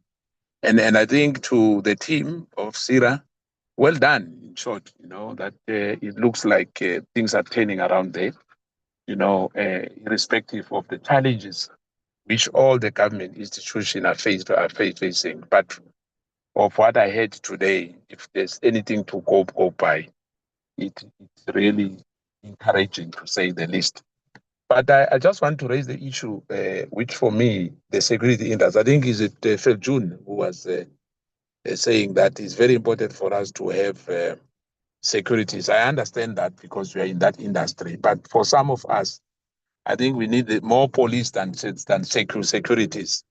And I think to the team of PSIRA, well done, in short, that it looks like things are turning around there, irrespective of the challenges which all the government institutions are facing. But of what I heard today, if there's anything to go by, it's really encouraging, to say the least. But I just want to raise the issue, which for me, the security industry, I think is it Phil June who was saying that it's very important for us to have securities. I understand that because we are in that industry. But for some of us, I think we need more police than securities.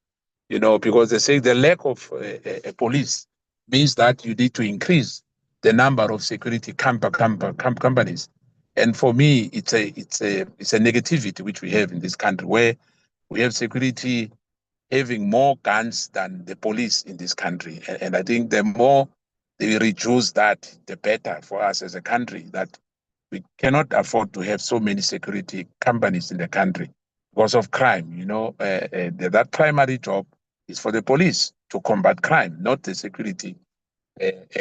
Because they say the lack of police means that you need to increase the number of security companies. And for me, it's a negativity which we have in this country, where we have security having more guns than the police in this country. And I think the more they reduce that, the better for us as a country, that we cannot afford to have so many security companies in the country because of crime. That primary job is for the police to combat crime, not the security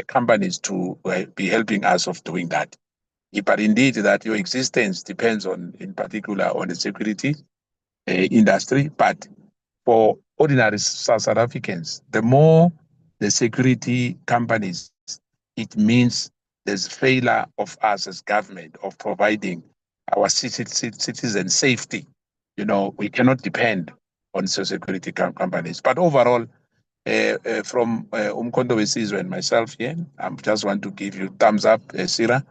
companies to be helping us of doing that. But indeed, that your existence depends on, in particular, on the security industry. But for ordinary South Africans, the more the security companies, it means there's failure of us as government of providing our citizens safety. You know, we cannot depend on security companies. But overall, from Umkhonto weSizwe and myself here, I just want to give you thumbs up, PSIRA,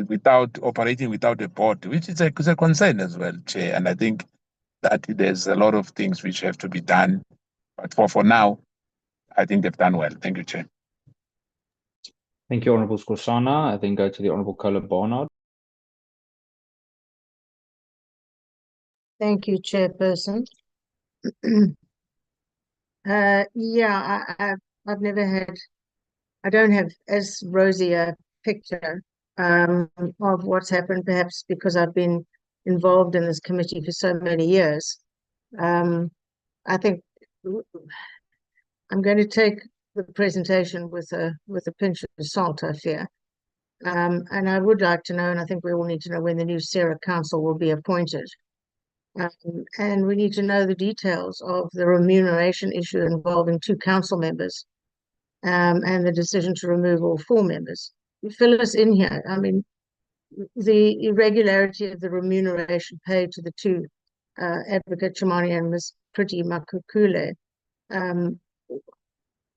without operating without a board, which is a concern as well, Chair. And I think that there's a lot of things which have to be done. But for now, I think they've done well. Thank you, Chair. Thank you, Honourable Skhosana. I then go to the Honourable Kola Barnard. Thank you, Chairperson. I've never had, I don't have as rosy a picture of what's happened, perhaps because I've been involved in this committee for so many years. I think I'm going to take the presentation with a pinch of salt, I fear. And I would like to know, and I think we all need to know, when the new PSIRA Council will be appointed. And we need to know the details of the remuneration issue involving 2 council members, and the decision to remove all 4 members. Fill us in here. I mean, the irregularity of the remuneration paid to the 2, Advocate Chimani and Ms. Pretty Makukule,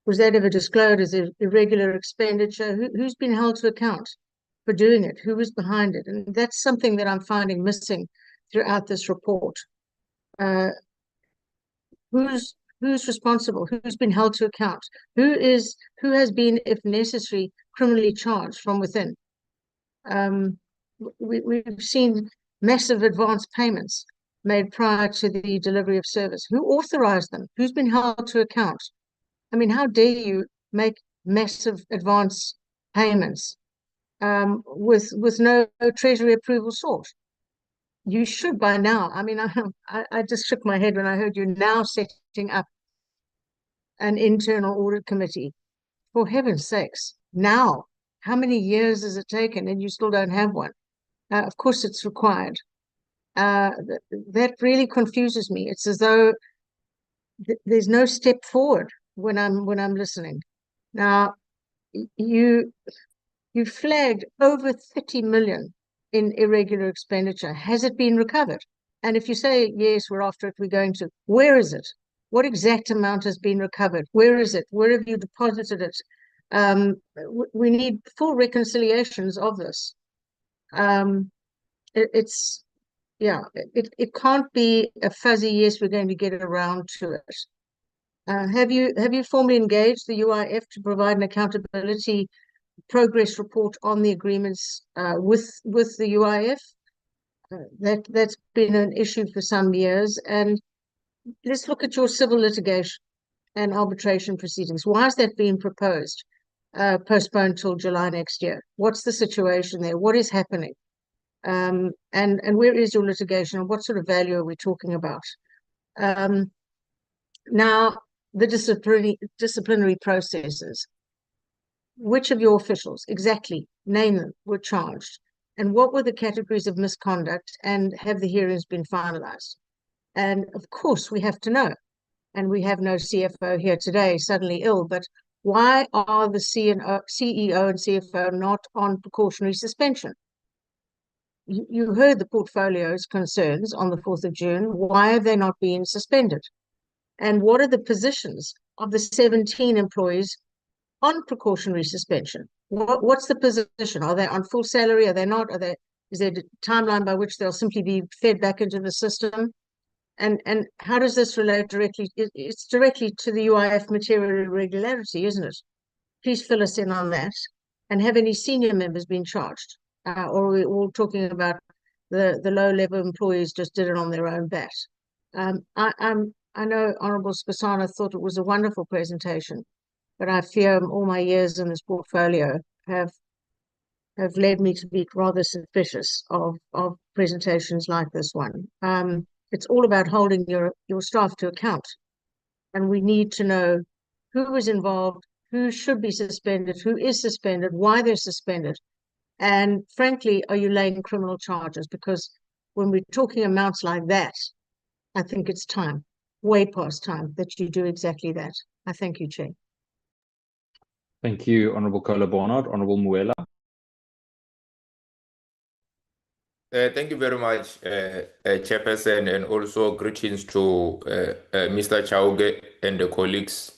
was that ever disclosed as irregular expenditure? Who's been held to account for doing it? Who was behind it? And that's something that I'm finding missing throughout this report. Who's responsible? Who's been held to account? Who has been, if necessary, criminally charged from within? We've seen massive advance payments made prior to the delivery of service. Who authorized them? Who's been held to account? I mean, how dare you make massive advance payments with no treasury approval sought? You should by now. I mean, I just shook my head when I heard you now setting up an internal audit committee. For heaven's sakes, now, how many years has it taken and you still don't have one? Of course it's required. That really confuses me. It's as though there's no step forward when I'm listening. Now, you flagged over 30 million in irregular expenditure. Has it been recovered? And if you say, yes, we're after it, we're going to, where is it? What exact amount has been recovered? Where is it? Where have you deposited it? We need full reconciliations of this. It can't be a fuzzy, yes, we're going to get around to it. Have you formally engaged the UIF to provide an accountability progress report on the agreements with the UIF? That's been an issue for some years. And let's look at your civil litigation and arbitration proceedings. Why is that being proposed, postponed till July next year? What's the situation there? What is happening? And where is your litigation, and what sort of value are we talking about? Now, the disciplinary processes. Which of your officials, exactly, name them, were charged? And what were the categories of misconduct, and have the hearings been finalized? And of course, we have to know, and we have no CFO here today, suddenly ill, but why are the CEO and CFO not on precautionary suspension? You heard the portfolio's concerns on the 4th of June. Why have they not been suspended? And what are the positions of the 17 employees on precautionary suspension? What's the position? Are they on full salary? Are they not? Is there a timeline by which they'll simply be fed back into the system? And how does this relate directly? It's directly to the UIF material irregularity, isn't it? Please fill us in on that. And have any senior members been charged? Or are we all talking about the low-level employees just did it on their own bat? I know Honourable Skhosana thought it was a wonderful presentation, but I fear all my years in this portfolio have led me to be rather suspicious of presentations like this one. It's all about holding your staff to account, and we need to know who was involved, who should be suspended, who is suspended, why they're suspended, and frankly, are you laying criminal charges? Because when we're talking amounts like that, I think it's time, way past time, that you do exactly that. I thank you, Chair. Thank you, Honorable Kola Barnard. Honorable Muela. Thank you very much, Chairperson, and also greetings to Mr. Chauge and the colleagues.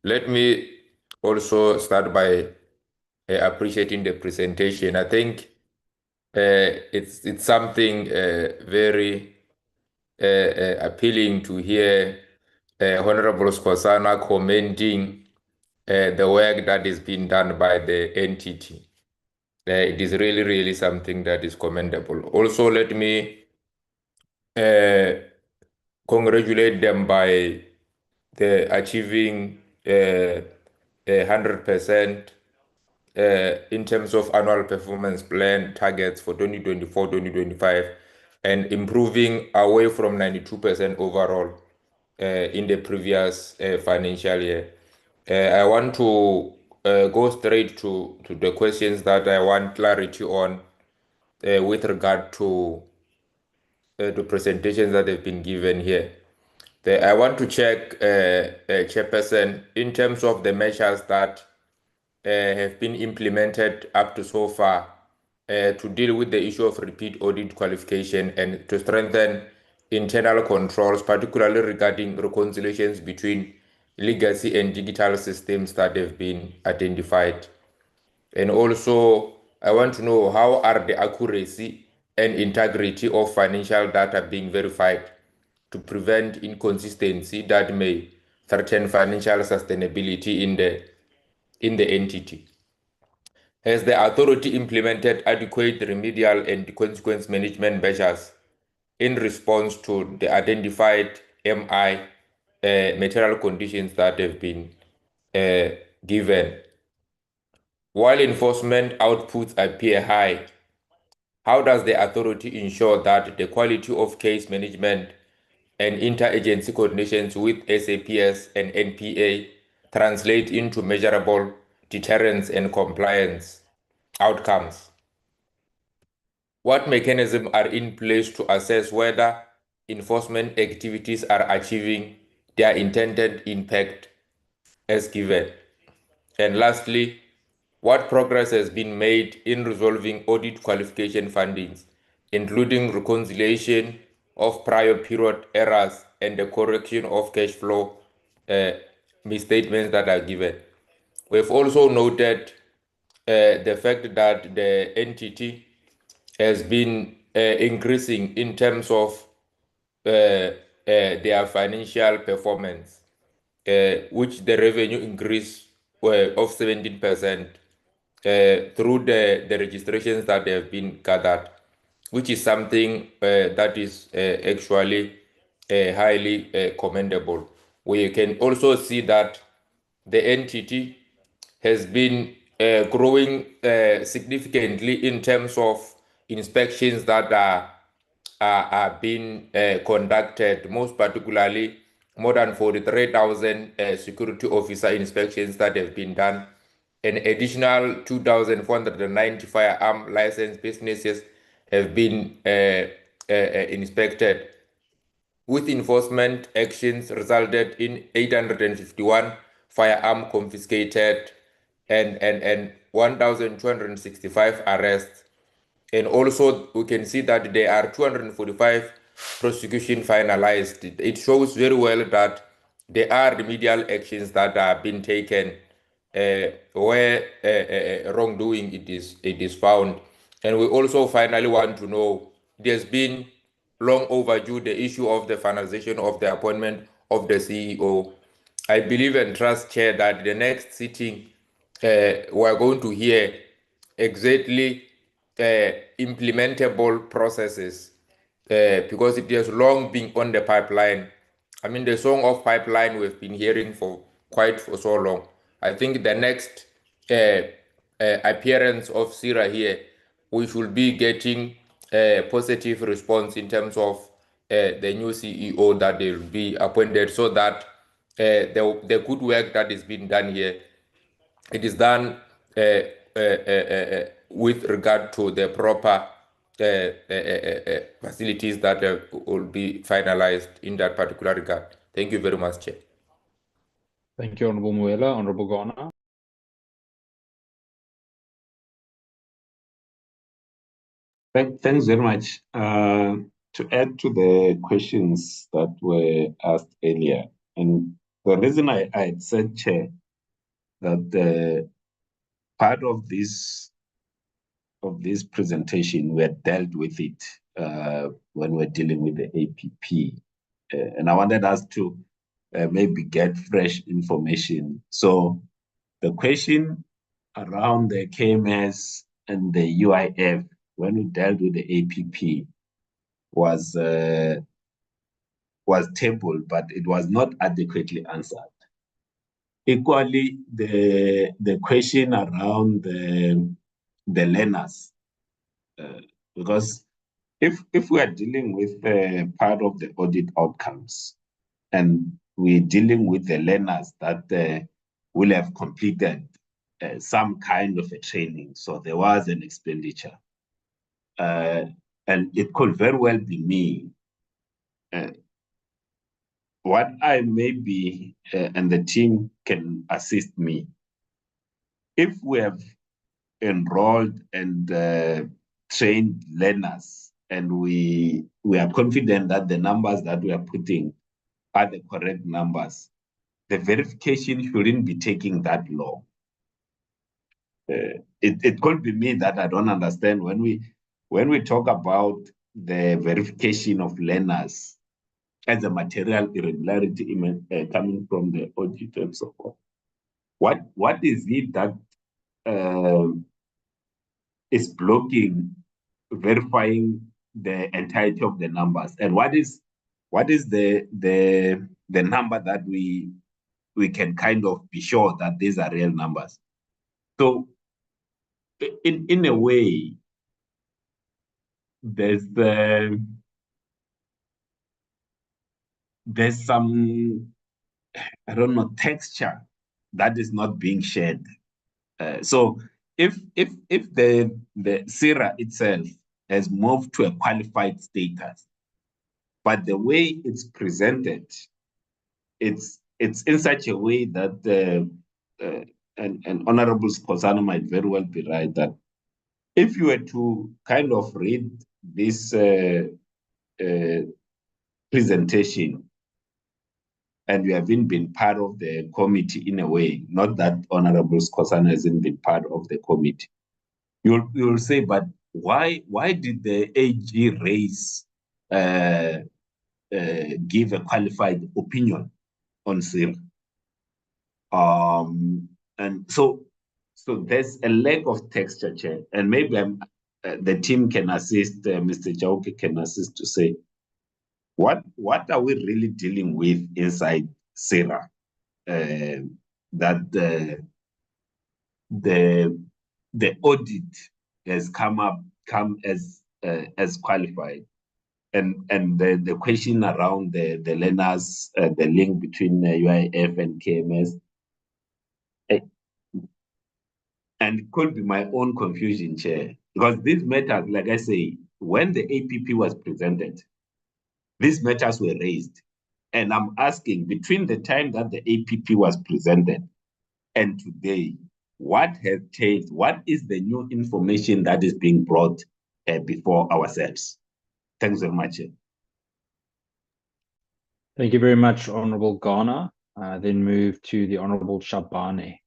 Let me also start by appreciating the presentation. I think it's something very appealing to hear Honorable Skosana commending the work that is being done by the entity. It is really, really something that is commendable. Also, let me congratulate them by achieving 100% in terms of annual performance plan targets for 2024-2025 and improving away from 92% overall in the previous financial year. I want to go straight to the questions that I want clarity on with regard to the presentations that have been given here. I want to check, Chairperson, in terms of the measures that have been implemented up to so far to deal with the issue of repeat audit qualification and to strengthen internal controls, particularly regarding reconciliations between legacy and digital systems that have been identified. And also, I want to know how are the accuracy and integrity of financial data being verified to prevent inconsistency that may threaten financial sustainability in the entity. Has the authority implemented adequate remedial and consequence management measures in response to the identified MI material conditions that have been given? While enforcement outputs appear high, how does the authority ensure that the quality of case management and interagency coordinations with SAPS and NPA translate into measurable deterrence and compliance outcomes? What mechanisms are in place to assess whether enforcement activities are achieving their intended impact as given? And lastly, what progress has been made in resolving audit qualification findings, including reconciliation of prior period errors and the correction of cash flow misstatements that are given? We've also noted the fact that the entity has been increasing in terms of their financial performance, which the revenue increase of 17% through the registrations that have been gathered, which is something that is actually highly commendable. We can also see that the entity has been growing significantly in terms of inspections that are being conducted, most particularly more than 43,000 security officer inspections that have been done. An additional 2,490 firearm licensed businesses have been inspected, with enforcement actions resulted in 851 firearm confiscated and 1,265 arrests. And also we can see that there are 245 prosecution finalized. It shows very well that there are remedial actions that are being taken where wrongdoing it is found. And we also finally want to know, there's been long overdue the issue of the finalization of the appointment of the CEO. I believe and trust, Chair, that the next sitting we're going to hear exactly implementable processes because it has long been on the pipeline. I mean, the song of pipeline we've been hearing for so long. I think the next appearance of PSIRA here, we should be getting a positive response in terms of the new CEO that will be appointed, so that the good work that is being done here, it is done with regard to the proper facilities that will be finalized in that particular regard. Thank you very much, Chair. Thank you, Honorable Muela. Honorable Ghana. Thanks very much. To add to the questions that were asked earlier, and the reason I had said, Chair, that part of this presentation, we had dealt with it when we're dealing with the APP. And I wanted us to maybe get fresh information. So the question around the KMS and the UIF, when we dealt with the APP, was tabled, but it was not adequately answered. Equally, the question around the learners, because if we are dealing with part of the audit outcomes, and we're dealing with the learners that will have completed some kind of a training, so there was an expenditure, and it could very well be me. What I may be, and the team can assist me, if we have enrolled and trained learners, and we are confident that the numbers that we are putting are the correct numbers, the verification shouldn't be taking that long. It could be me that I don't understand when we talk about the verification of learners as a material irregularity coming from the audit and so forth. What is it that is blocking verifying the entirety of the numbers, and what is the number that we can kind of be sure that these are real numbers? So in a way, there's some, I don't know, texture that is not being shared. So if the PSIRA itself has moved to a qualified status, but the way it's presented, it's in such a way that and Honorable Skosana might very well be right, that if you were to kind of read this presentation, and you haven't been part of the committee in a way, not that Honorable Skosana hasn't been part of the committee, you'll say, but why did the AG raise give a qualified opinion on PSIRA? And so there's a lack of texture, Chair, and maybe the team can assist, Mr. Chauke can assist to say, what are we really dealing with inside PSIRA? That the audit has come as qualified, and the question around the learners, the link between UIF and KMS, and it could be my own confusion, Chair, because these matters, like I say, when the APP was presented, these matters were raised. And I'm asking, between the time that the APP was presented and today, what has changed? What is the new information that is being brought before ourselves? Thanks very much. Thank you very much, Honorable Ghana. Then move to the Honorable Shabane.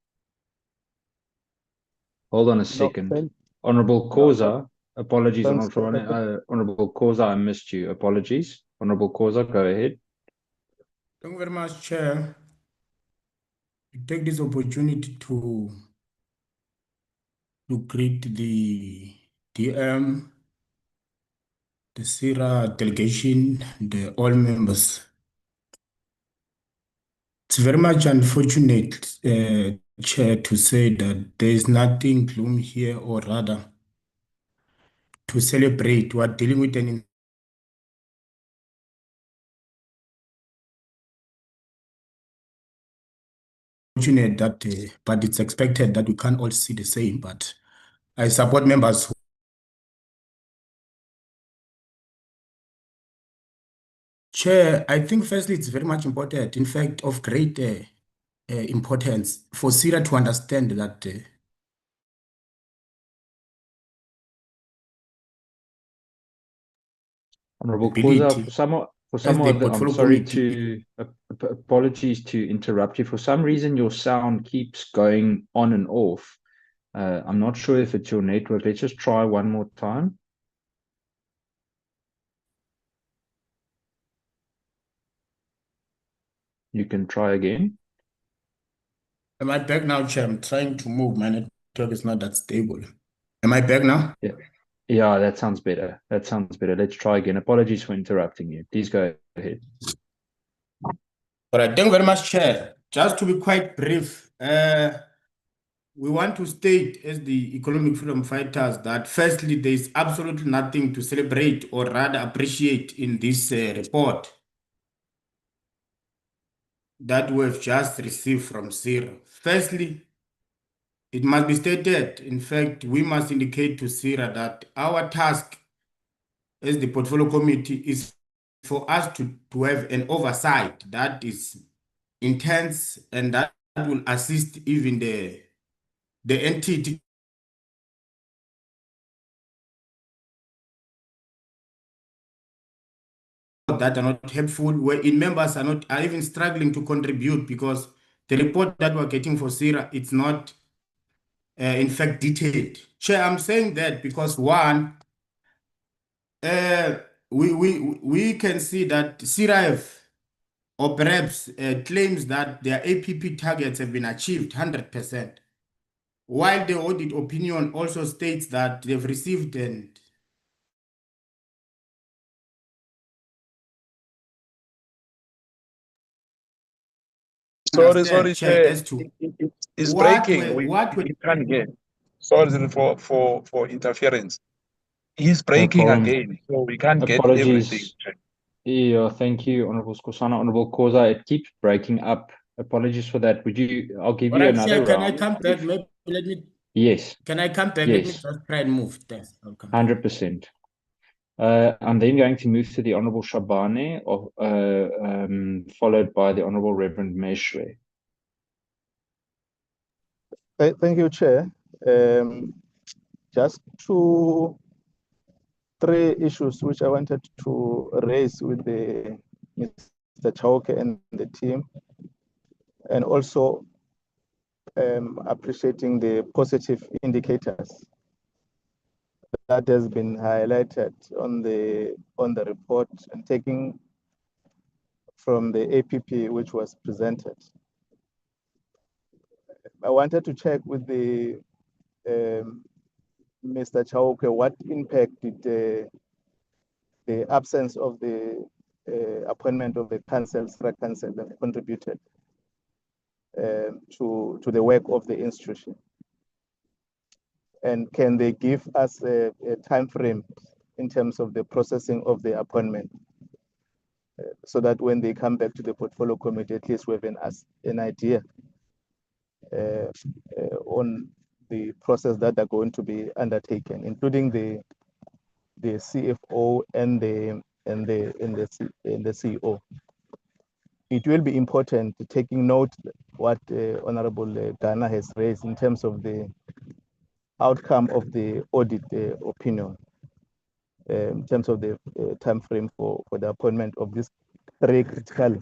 Hold on a second. Honorable Koza, apologies, Honorable Koza, I missed you. Apologies. Honorable Koza, go ahead. Thank you very much, Chair. I take this opportunity to greet the DM, the PSIRA delegation, all members. It's very much unfortunate, Chair, to say that there is nothing gloom here, or rather, to celebrate. We are dealing with an unfortunate that, but it's expected that we can't all see the same. But I support members. Chair, I think firstly it's very much important, in fact, of great importance for PSIRA to understand that Honorable Khoza, ability for some as the of the, I'm portfolio sorry committee. to apologies to interrupt you. For some reason, your sound keeps going on and off. I'm not sure if it's your network. Let's just try one more time. You can try again. Am I back now, Chair? I'm trying to move. My network is not that stable. Am I back now? Yeah. Yeah, that sounds better. That sounds better. Let's try again. Apologies for interrupting you. Please go ahead. All right, thank you very much, Chair. Just to be quite brief, we want to state as the economic freedom fighters that firstly, there is absolutely nothing to celebrate or rather appreciate in this report that we've just received from PSIRA. Firstly, it must be stated, in fact, we must indicate to PSIRA that our task as the portfolio committee is for us to have an oversight that is intense and that will assist even the entity that are not helpful, wherein members are even struggling to contribute because the report that we're getting for PSIRA, it's not in fact detailed. Chair, I'm saying that because one, we can see that PSIRA or perhaps claims that their APP targets have been achieved 100%, while the audit opinion also states that they've received and Sorry, Chair, as to it's what breaking. we Can't get. Sorry for interference. He's breaking problem. again, so we can't get Apologies. everything. Yeah, thank you, Honorable Skosana. Honorable Khoza, it keeps breaking up. Apologies for that. I'll give all you right, another Chair, can I round. come back? Maybe let me. Yes. Can I come back? Let me Yes. just try and move. Thanks. I'll come back. 100%. I'm then going to move to the Honorable Shabane, followed by the Honorable Reverend Meshwe. Thank you, Chair. Just three issues which I wanted to raise with Mr. Chauke and the team, and also appreciating the positive indicators that has been highlighted on the report and taking from the APP which was presented. I wanted to check with the Mr. Chauke, what impact did the absence of the appointment of the SIRA council have contributed to the work of the institution? And can they give us a time frame in terms of the processing of the appointment, so that when they come back to the portfolio committee, at least we have an idea on the process that are going to be undertaken, including the CFO and the CEO. It will be important, taking note what Honorable Ghana has raised in terms of the outcome of the audit opinion, in terms of the time frame for the appointment of these three critical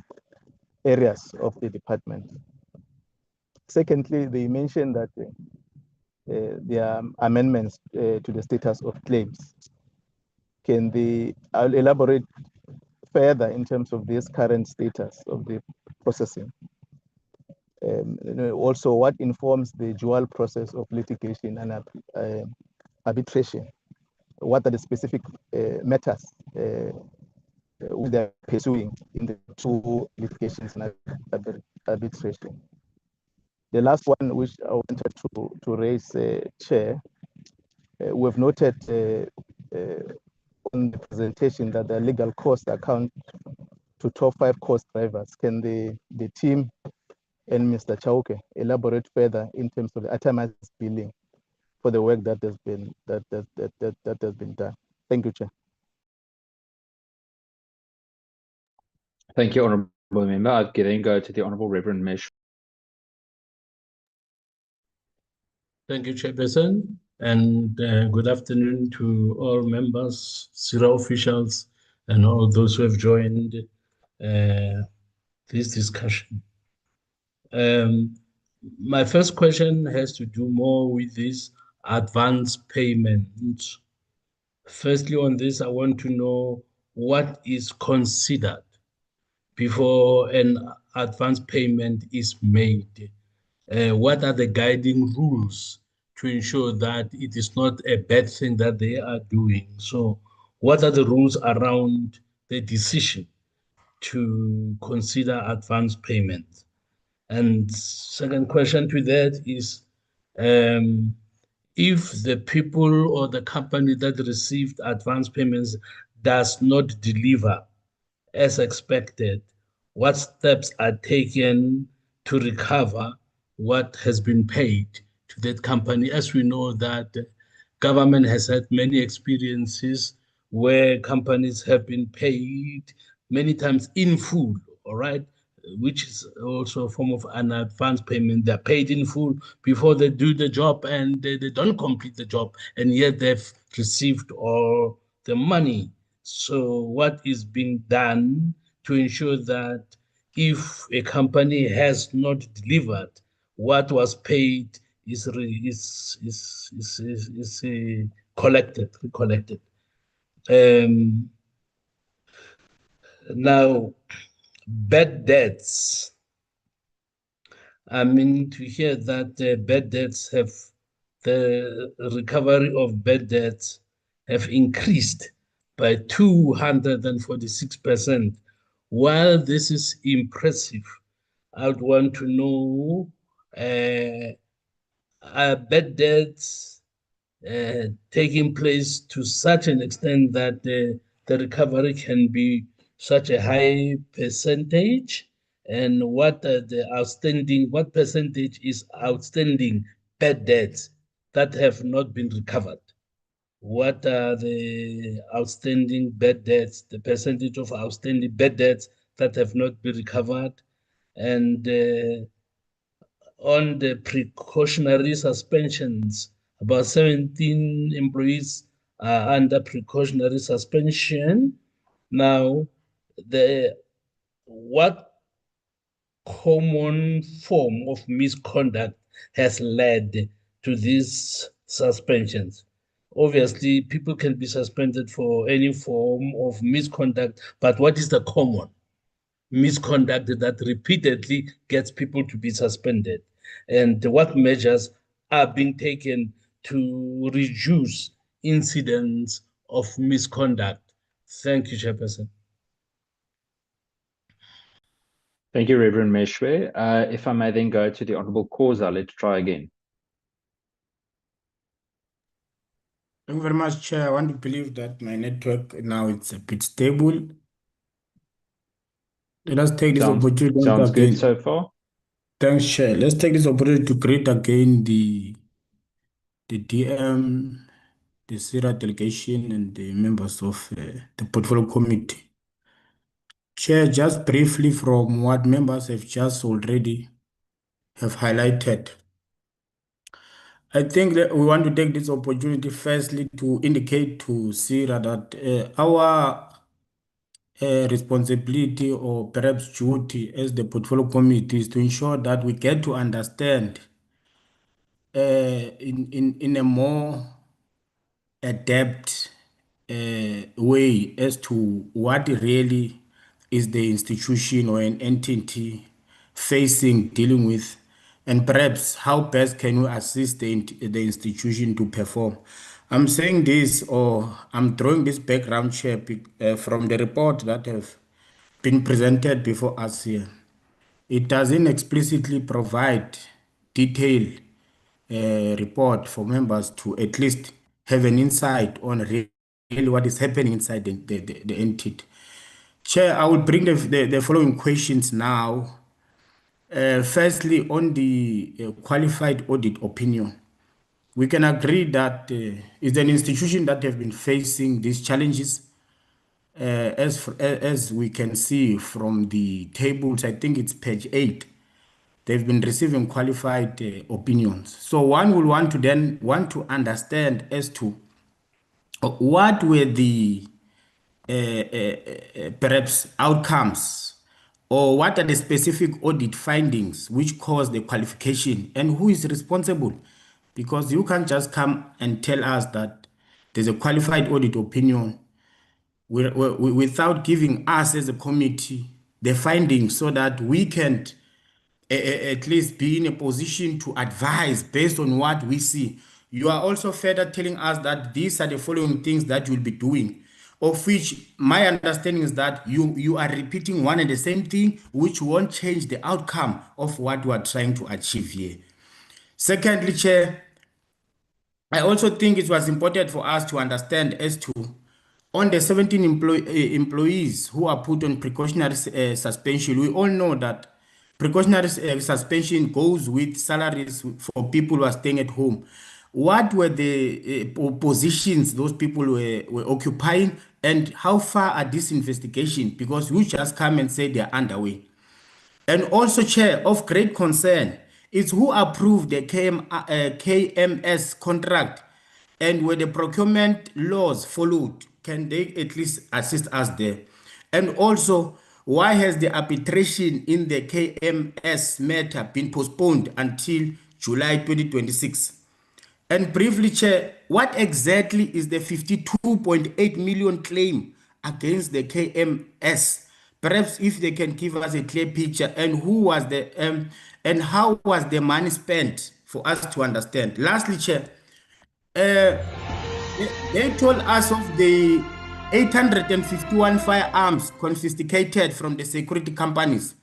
areas of the department. Secondly, they mentioned that there are amendments to the status of claims. Can they elaborate further in terms of this current status of the processing? Also, what informs the dual process of litigation and arbitration? What are the specific matters they're pursuing in the two litigations and arbitration? The last one, which I wanted to raise, Chair, we've noted on the presentation that the legal costs account to top 5 cost drivers. Can the team and Mr. Chauke elaborate further in terms of the itemized billing for the work that has been done? Thank you, Chair. Thank you, Honorable Member. I'll then go to the Honorable Reverend Mesh. Thank you, Chairperson, and good afternoon to all members, PSIRA officials, and all those who have joined this discussion. My first question has to do more with this advance payment. Firstly, on this, I want to know what is considered before an advance payment is made. What are the guiding rules to ensure that it is not a bad thing that they are doing? So, what are the rules around the decision to consider advance payment? And second question to that is, if the people or the company that received advance payments does not deliver as expected, what steps are taken to recover what has been paid to that company? As we know that government has had many experiences where companies have been paid many times in full, all right, which is also a form of an advance payment. They're paid in full before they do the job and they don't complete the job, and yet they've received all the money. So what is being done to ensure that if a company has not delivered what was paid is collected? Now, bad debts. I mean, to hear that bad debts have, the recovery of bad debts have increased by 246%. While this is impressive, I would want to know, are bad debts taking place to such an extent that the recovery can be such a high percentage? And what percentage is outstanding bad debts that have not been recovered? What are the outstanding bad debts, the percentage of outstanding bad debts that have not been recovered? And on the precautionary suspensions, about 17 employees are under precautionary suspension. Now, what common form of misconduct has led to these suspensions? Obviously, people can be suspended for any form of misconduct, but what is the common misconduct that repeatedly gets people to be suspended? And what measures are being taken to reduce incidents of misconduct? Thank you, Chairperson. Thank you, Reverend Meshwe. If I may then go to the Honorable Causa, let's try again. Thank you very much, Chair. I want to believe that my network now it's a bit stable. Let us take this opportunity Sounds again. good so far. Thanks, Chair. Let's take this opportunity to greet again the DM, the PSIRA delegation, and the members of the Portfolio Committee. Chair, just briefly from what members have just already have highlighted, I think that we want to take this opportunity firstly to indicate to PSIRA that our responsibility or perhaps duty as the Portfolio Committee is to ensure that we get to understand in a more adept way as to what really is the institution or an entity facing, dealing with, and perhaps how best can we assist the institution to perform. I'm saying this, or I'm drawing this background check from the report that have been presented before us here. It doesn't explicitly provide detailed report for members to at least have an insight on really what is happening inside the entity. Chair, I will bring the following questions now. Firstly, on the qualified audit opinion, we can agree that it's an institution that have been facing these challenges. As we can see from the tables, I think it's page 8. they've been receiving qualified opinions. So one will want to understand as to what were the perhaps outcomes, or what are the specific audit findings which caused the qualification, and who is responsible? Because you can't just come and tell us that there's a qualified audit opinion without giving us as a committee the findings so that we can at least be in a position to advise based on what we see. You are also further telling us that these are the following things that you'll be doing, of which my understanding is that you are repeating one and the same thing, which won't change the outcome of what we are trying to achieve here. Secondly, Chair, I also think it was important for us to understand as to on the 17 employees who are put on precautionary suspension. We all know that precautionary suspension goes with salaries for people who are staying at home. What were the positions those people were occupying, and how far are this investigation? Because you just come and say they're underway. And also, Chair, of great concern is who approved the KMS contract, and were the procurement laws followed? Can they at least assist us there? And also, why has the arbitration in the KMS matter been postponed until July 2026? And briefly, Chair, what exactly is the 52.8 million claim against the KMS? Perhaps if they can give us a clear picture, and who was the and how was the money spent for us to understand. Lastly, Chair, they told us of the 851 firearms confiscated from the security companies.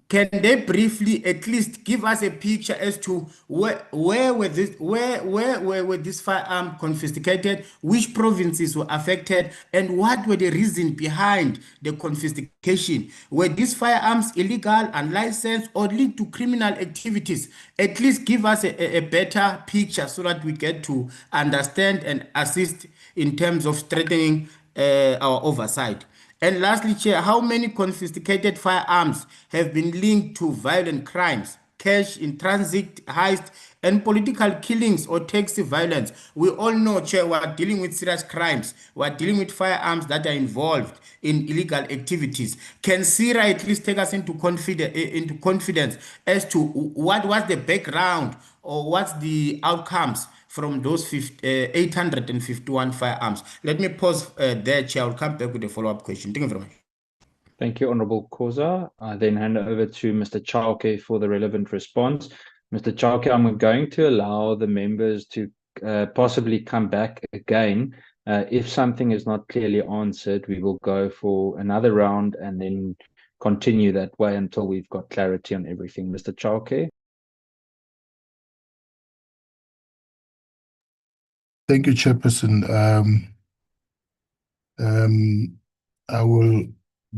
Can they briefly at least give us a picture as to where were these firearms confiscated, which provinces were affected, and what were the reasons behind the confiscation? Were these firearms illegal, unlicensed, or linked to criminal activities? At least give us a better picture so that we get to understand and assist in terms of strengthening our oversight. And lastly, Chair, how many confiscated firearms have been linked to violent crimes, cash in transit, heist, and political killings or taxi violence? We all know, Chair, we are dealing with serious crimes. We are dealing with firearms that are involved in illegal activities. Can PSIRA at least take us into confidence as to what was the background or what's the outcomes from those 851 firearms? Let me pause there, Chair. I'll come back with a follow-up question. Thank you very much. Thank you, Honorable Khoza. I then hand over to Mr. Chauke for the relevant response. Mr. Chauke, I'm going to allow the members to possibly come back again. If something is not clearly answered, we will go for another round and then continue that way until we've got clarity on everything. Mr. Chauke. Thank you, Chairperson. I will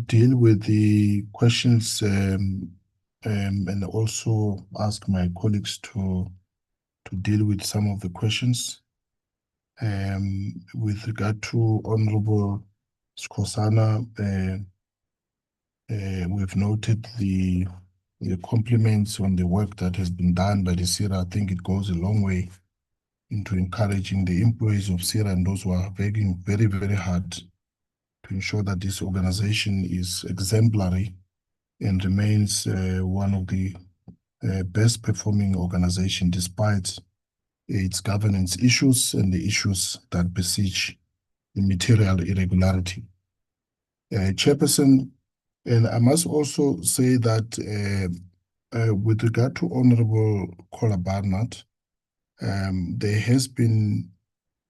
deal with the questions and also ask my colleagues to deal with some of the questions. With regard to Honorable Skosana, we've noted the compliments on the work that has been done by the PSIRA. I think it goes a long way into encouraging the employees of PSIRA and those who are working very, very hard to ensure that this organization is exemplary and remains one of the best performing organizations despite its governance issues and the issues that besiege the material irregularity. Chairperson, and I must also say that with regard to Honorable Kola Barnard, there has been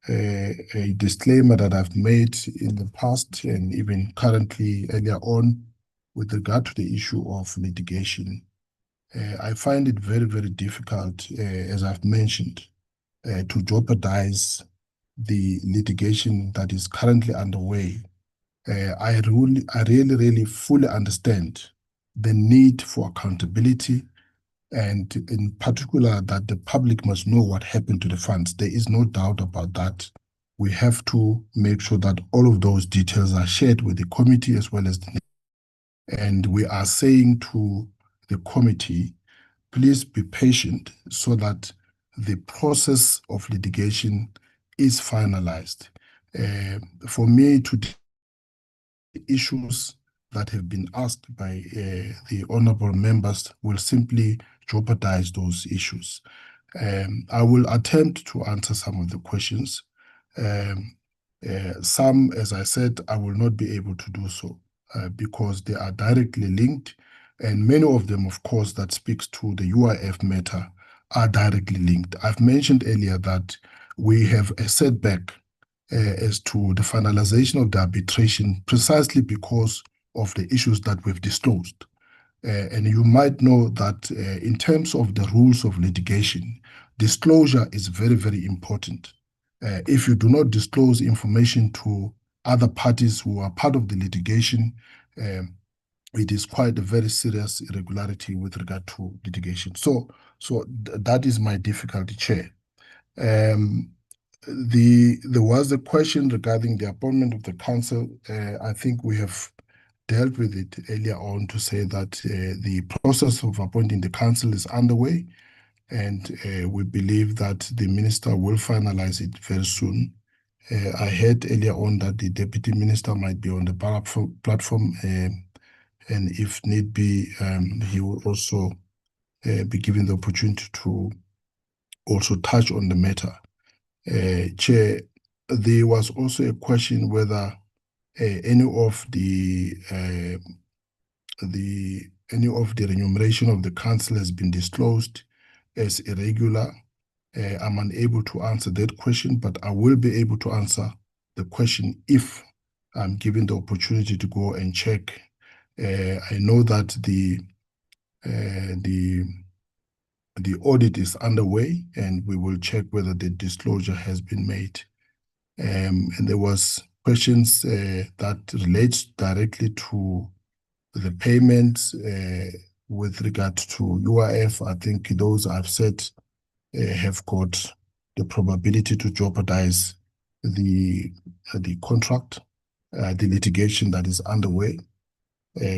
a disclaimer that I've made in the past and even currently earlier on with regard to the issue of litigation. I find it very, very difficult, as I've mentioned, to jeopardize the litigation that is currently underway. I really fully understand the need for accountability, and in particular that the public must know what happened to the funds. There is no doubt about that. We have to make sure that all of those details are shared with the committee as well as the. And we are saying to the committee please be patient so that the process of litigation is finalized. For me to issues that have been asked by the honorable members will simply jeopardize those issues. I will attempt to answer some of the questions. Some, as I said, I will not be able to do so because they are directly linked, and many of them, of course, that speaks to the UIF matter are directly linked. I've mentioned earlier that we have a setback as to the finalization of the arbitration precisely because of the issues that we've disclosed. And you might know that in terms of the rules of litigation, disclosure is very, very important. If you do not disclose information to other parties who are part of the litigation, it is quite a very serious irregularity with regard to litigation. So that is my difficulty, Chair. There was a question regarding the appointment of the council. I think we have dealt with it earlier on to say that the process of appointing the council is underway, and we believe that the minister will finalize it very soon. I heard earlier on that the deputy minister might be on the platform, and if need be, he will also be given the opportunity to also touch on the matter. Chair, there was also a question whether any of the remuneration of the council has been disclosed as irregular. I'm unable to answer that question, but I will be able to answer the question if I'm given the opportunity to go and check. I know that the audit is underway, and we will check whether the disclosure has been made. And there was questions that relates directly to the payments with regard to UIF. I think those I've said have got the probability to jeopardize the contract, the litigation that is underway,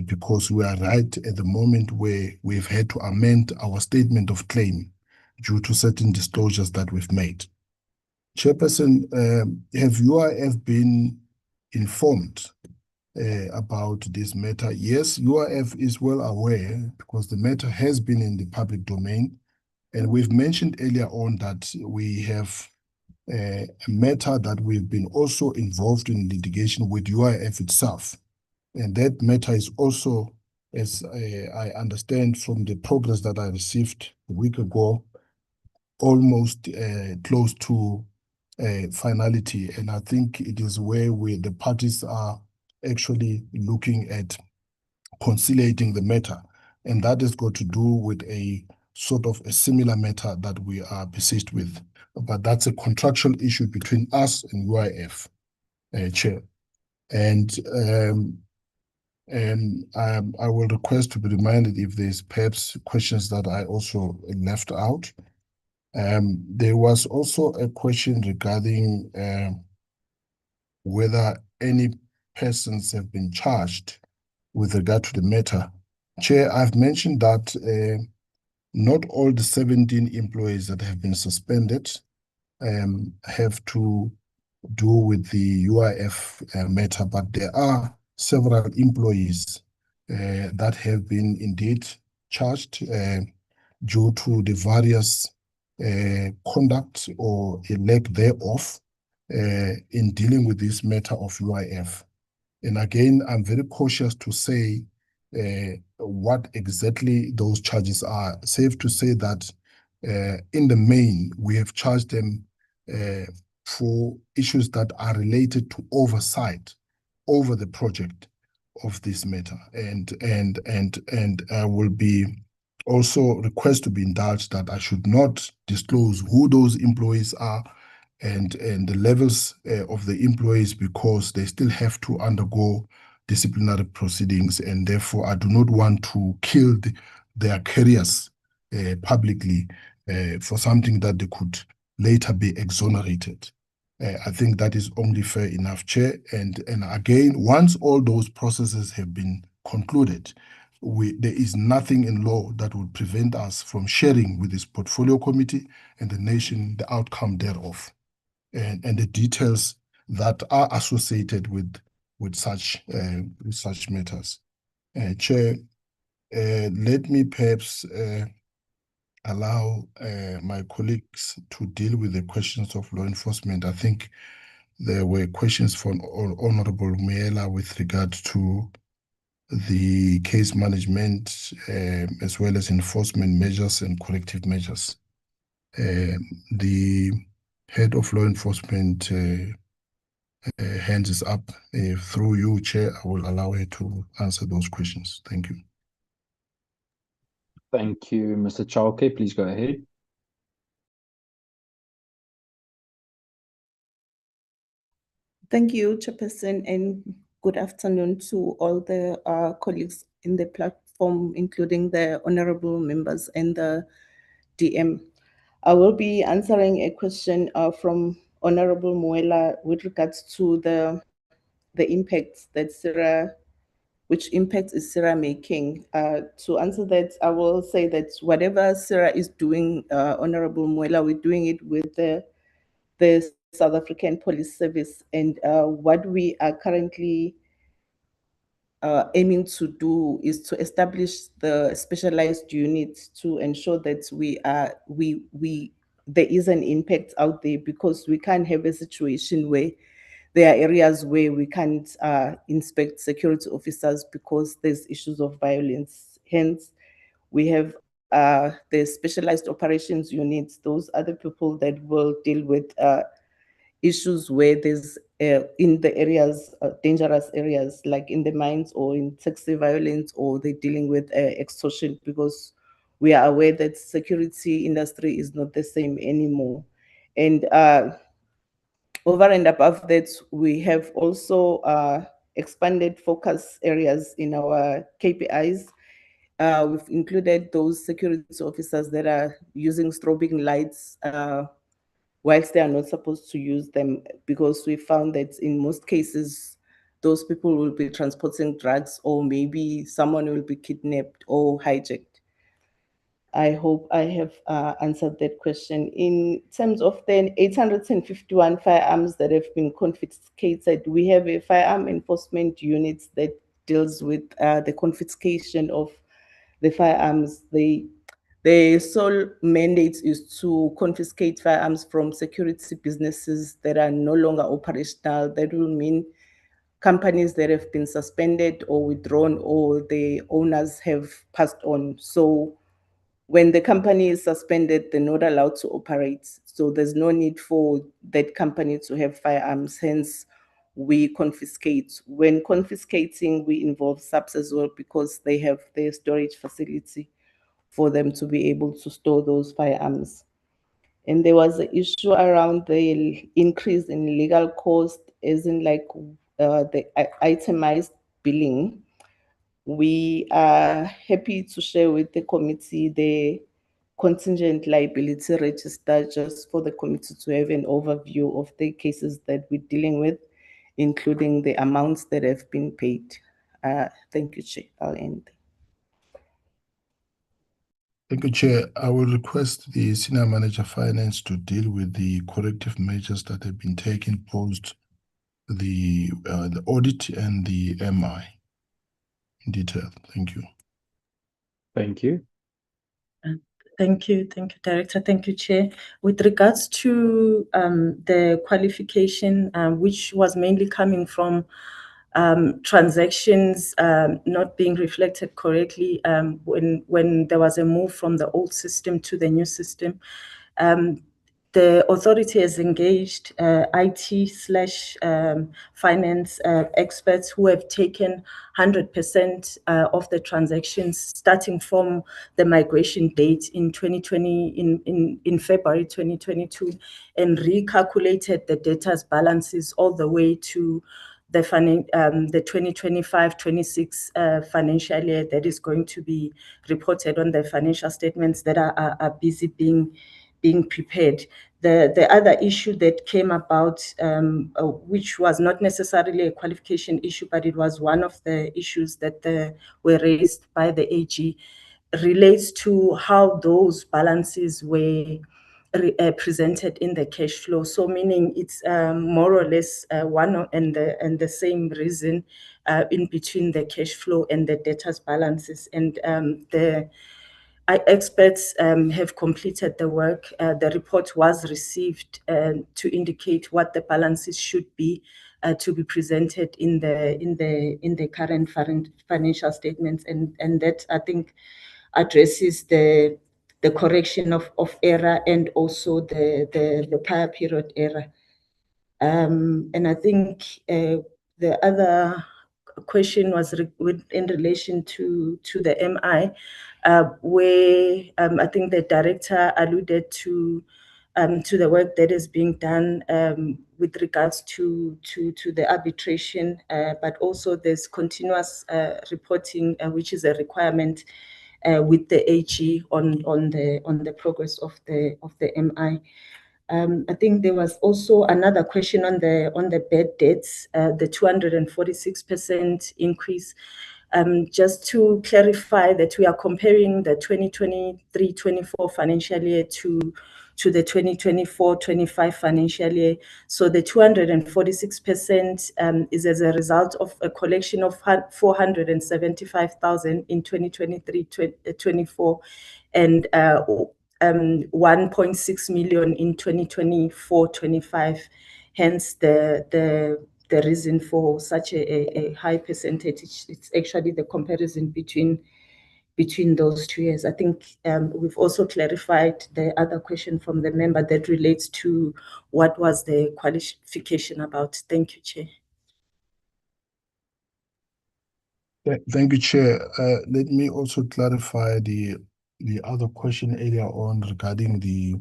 because we are right at the moment where we've had to amend our statement of claim due to certain disclosures that we've made. Chairperson, have UIF been informed about this matter? Yes, UIF is well aware because the matter has been in the public domain. And we've mentioned earlier on that we have a matter that we've been also involved in litigation with UIF itself. And that matter is also, as I understand from the progress that I received a week ago, almost close to finality. And I think it is where the parties are actually looking at conciliating the matter. And that has got to do with a sort of a similar matter that we are besieged with. But that's a contractual issue between us and UIF, Chair. And I will request to be reminded if there's perhaps questions that I also left out. There was also a question regarding whether any persons have been charged with regard to the matter. Chair, I've mentioned that not all the 17 employees that have been suspended have to do with the UIF matter, but there are several employees that have been indeed charged due to the various conduct or a lack thereof in dealing with this matter of UIF. And again, I'm very cautious to say what exactly those charges are. Safe to say that in the main, we have charged them for issues that are related to oversight over the project of this matter. And I will be also request to be indulged that I should not disclose who those employees are and the levels of the employees, because they still have to undergo disciplinary proceedings, and therefore I do not want to kill their careers publicly for something that they could later be exonerated. I think that is only fair enough, Chair. And again, once all those processes have been concluded, there is nothing in law that would prevent us from sharing with this portfolio committee and the nation the outcome thereof and the details that are associated with such matters. Chair, let me perhaps allow my colleagues to deal with the questions of law enforcement. I think there were questions from Honorable Muela with regard to the case management as well as enforcement measures and corrective measures. The head of law enforcement hands is up. Through you, Chair, I will allow her to answer those questions. Thank you. Thank you, Mr. Chalke. Please go ahead. Thank you, Chairperson, and good afternoon to all the colleagues in the platform, including the honorable members and the DM. I will be answering a question from Honorable Muela with regards to the impacts that PSIRA, which impacts is PSIRA making. To answer that, I will say that whatever PSIRA is doing, Honorable Muela, we're doing it with the South African Police Service, and what we are currently aiming to do is to establish the specialized units to ensure that there is an impact out there, because we can't have a situation where there are areas where we can't inspect security officers because there's issues of violence. Hence, we have the specialized operations units. Those are the people that will deal with issues where there's in the areas, dangerous areas, like in the mines or in taxi violence, or they're dealing with extortion, because we are aware that security industry is not the same anymore. And over and above that, we have also expanded focus areas in our KPIs. We've included those security officers that are using strobing lights whilst they are not supposed to use them, because we found that in most cases, those people will be transporting drugs, or maybe someone will be kidnapped or hijacked. I hope I have answered that question. In terms of the 851 firearms that have been confiscated, we have a firearm enforcement unit that deals with the confiscation of the firearms. The sole mandate is to confiscate firearms from security businesses that are no longer operational. That will mean companies that have been suspended or withdrawn, or the owners have passed on. So when the company is suspended, they're not allowed to operate. So there's no need for that company to have firearms. Hence, we confiscate. When confiscating, we involve SAPS as well, because they have their storage facility for them to be able to store those firearms. And there was an issue around the increase in legal cost, as in like the itemized billing. We are happy to share with the committee the contingent liability register, just for the committee to have an overview of the cases that we're dealing with, including the amounts that have been paid. Thank you, Chair. I'll end. Thank you, Chair. I will request the Senior Manager Finance to deal with the corrective measures that have been taken post the audit and the MI in detail. Thank you. Thank you. Thank you, Director. Thank you, Chair. With regards to the qualification, which was mainly coming from transactions not being reflected correctly when there was a move from the old system to the new system, the authority has engaged IT/finance experts who have taken 100% of the transactions starting from the migration date in 2020, in February 2022, and recalculated the data's balances all the way to the 2025-26 financial year that is going to be reported on the financial statements that are busy being prepared. The other issue that came about, which was not necessarily a qualification issue, but it was one of the issues that were raised by the AG, relates to how those balances were presented in the cash flow. So meaning it's more or less one and the same reason in between the cash flow and the debtors balances. And the experts have completed the work. The report was received to indicate what the balances should be to be presented in the current financial statements, and that, I think, addresses the correction of error and also the prior period error. And I think the other question was in relation to the MI, where I think the director alluded to the work that is being done with regards to the arbitration, but also there's continuous reporting, which is a requirement with the AG on the progress of the MI. I think there was also another question on the bad debts, the 246% increase. Just to clarify that we are comparing the 2023-24 financial year to the 2024-25 financial year. So the 246% is as a result of a collection of 475,000 in 2023-24 and 1.6 million in 2024-25. Hence the reason for such a high percentage. It's actually the comparison between those 2 years. I think we've also clarified the other question from the member that relates to what was the qualification about. Thank you, Chair. Thank you, Chair. Let me also clarify the other question earlier on regarding the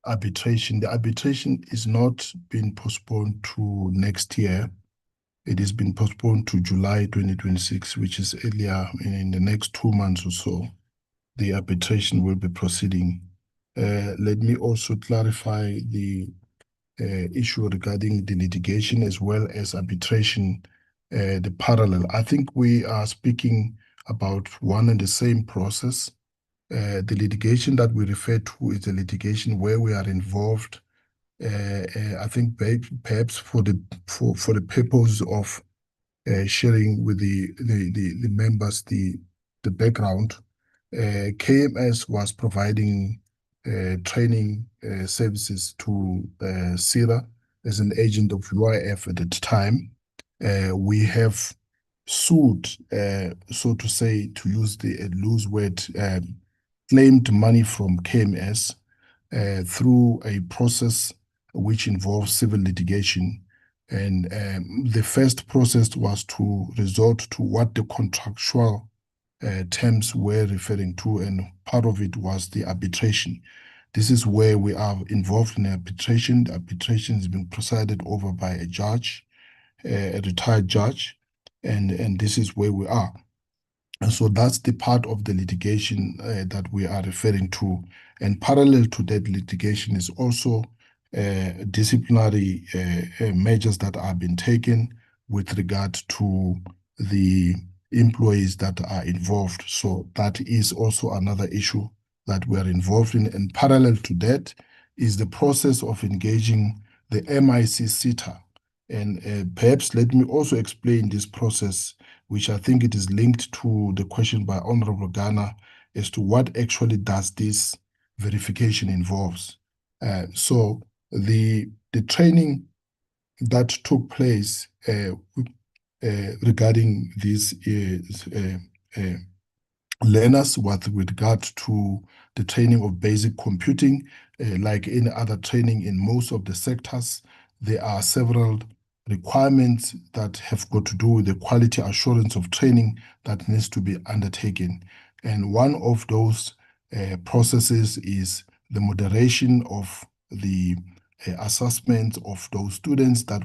arbitration. The arbitration is not being postponed to next year. It has been postponed to July 2026, which is earlier. In the next 2 months or so, the arbitration will be proceeding. Let me also clarify the issue regarding the litigation as well as arbitration, the parallel. I think we are speaking about one and the same process. The litigation that we refer to is the litigation where we are involved. I think perhaps for the purpose of sharing with the members the background, KMS was providing training services to PSIRA as an agent of UIF at the time. We have sued, so to say, to use the loose word, claimed money from KMS through a process which involves civil litigation. And the first process was to resort to what the contractual terms were referring to, and part of it was the arbitration. This is where we are involved in arbitration. The arbitration has been presided over by a judge, a retired judge, and this is where we are. And so that's the part of the litigation that we are referring to. And parallel to that litigation is also disciplinary measures that are being taken with regard to the employees that are involved. So that is also another issue that we are involved in. And parallel to that is the process of engaging the MIC SITA. And perhaps let me also explain this process, which I think it is linked to the question by Honorable Ghana as to what actually does this verification involves. So the training that took place regarding these learners with regard to the training of basic computing, like any other training in most of the sectors, there are several requirements that have got to do with the quality assurance of training that needs to be undertaken. And one of those processes is the moderation of the assessment of those students that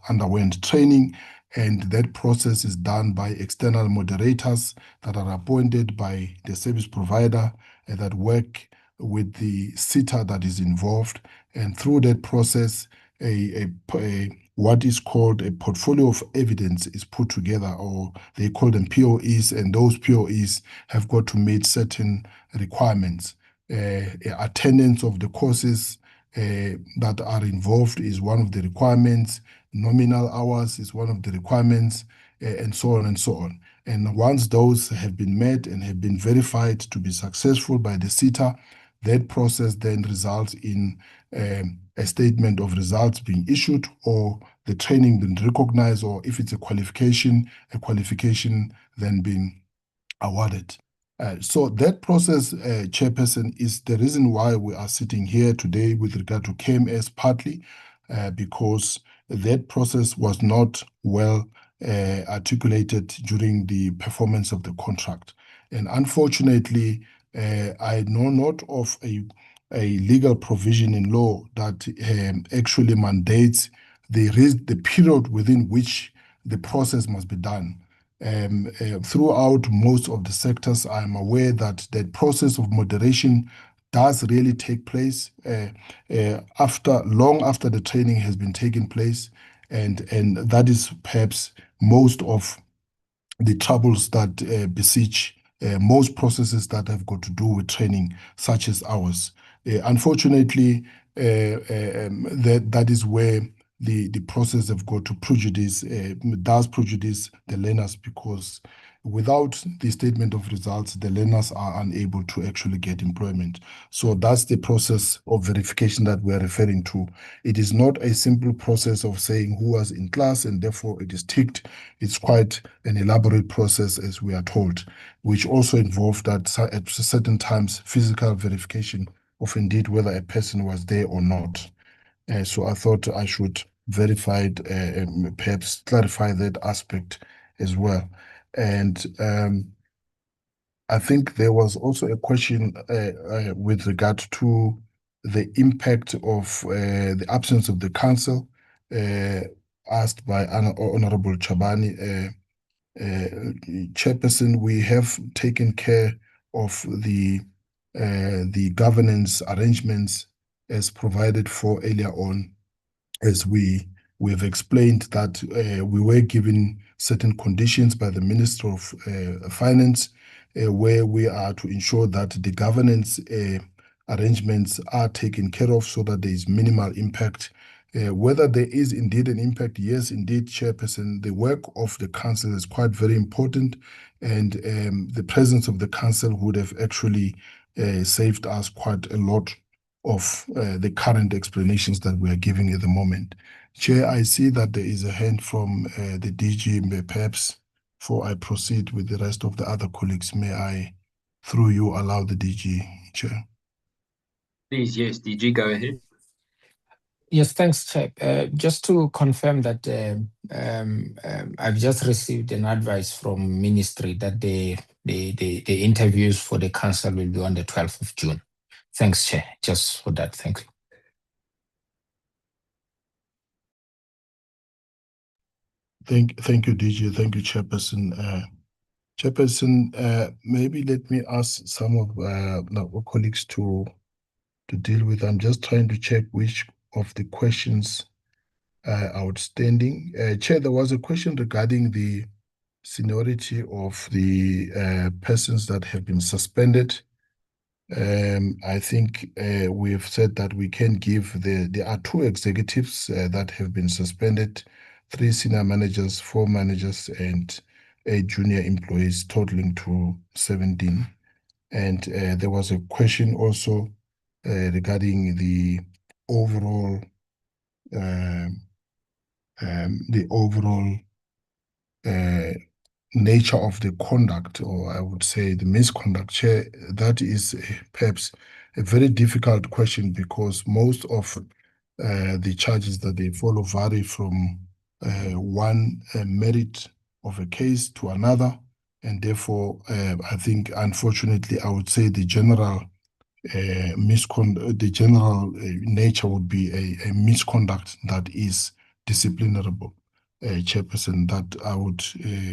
underwent training. And that process is done by external moderators that are appointed by the service provider that work with the SITA that is involved, and through that process, what is called a portfolio of evidence is put together, or they call them POEs, and those POEs have got to meet certain requirements. Attendance of the courses that are involved is one of the requirements. Nominal hours is one of the requirements, and so on and so on. And once those have been met and have been verified to be successful by the SITA, that process then results in a statement of results being issued, or the training being recognized, or if it's a qualification then being awarded. So that process, Chairperson, is the reason why we are sitting here today with regard to KMS, partly because that process was not well articulated during the performance of the contract. And unfortunately, I know not of a legal provision in law that actually mandates the period within which the process must be done. Throughout most of the sectors, I'm aware that the process of moderation does really take place long after the training has been taken place, and that is perhaps most of the troubles that beseech most processes that have got to do with training, such as ours. Unfortunately, that is where the process have got to does prejudice the learners, because without the statement of results, the learners are unable to actually get employment. So that's the process of verification that we're referring to. It is not a simple process of saying who was in class and therefore it is ticked. It's quite an elaborate process, as we are told, which also involved that at certain times physical verification of indeed whether a person was there or not. So I thought I should verify and perhaps clarify that aspect as well. And I think there was also a question with regard to the impact of the absence of the council, asked by Honorable Chabani. Chairperson, we have taken care of the governance arrangements as provided for earlier on, as we have explained that we were given certain conditions by the Minister of Finance, where we are to ensure that the governance arrangements are taken care of so that there is minimal impact. Whether there is indeed an impact, yes, indeed, Chairperson, the work of the council is quite very important, and the presence of the council would have actually saved us quite a lot of the current explanations that we are giving at the moment. Chair, I see that there is a hand from the DG. Perhaps before I proceed with the rest of the other colleagues, may I, through you, allow the DG, Chair? Please, yes, DG, go ahead. Yes, thanks, Chair. Just to confirm that I've just received an advice from Ministry that the interviews for the council will be on the 12th of June. Thanks, Chair. Just for that, thank you. Thank you, DG. Thank you, Chairperson. Chairperson, maybe let me ask some of our colleagues to deal with. I'm just trying to check which of the questions are outstanding. Chair, there was a question regarding the seniority of the persons that have been suspended. I think we have said that we can give there are 2 executives that have been suspended, 3 senior managers, 4 managers, and 8 junior employees, totaling to 17. And there was a question also regarding the overall nature of the conduct, or I would say the misconduct. Chair, that is perhaps a very difficult question, because most of the charges that they follow vary from one merit of a case to another, and therefore I think, unfortunately, I would say the general nature would be a misconduct that is disciplinarable. Chairperson, that I would,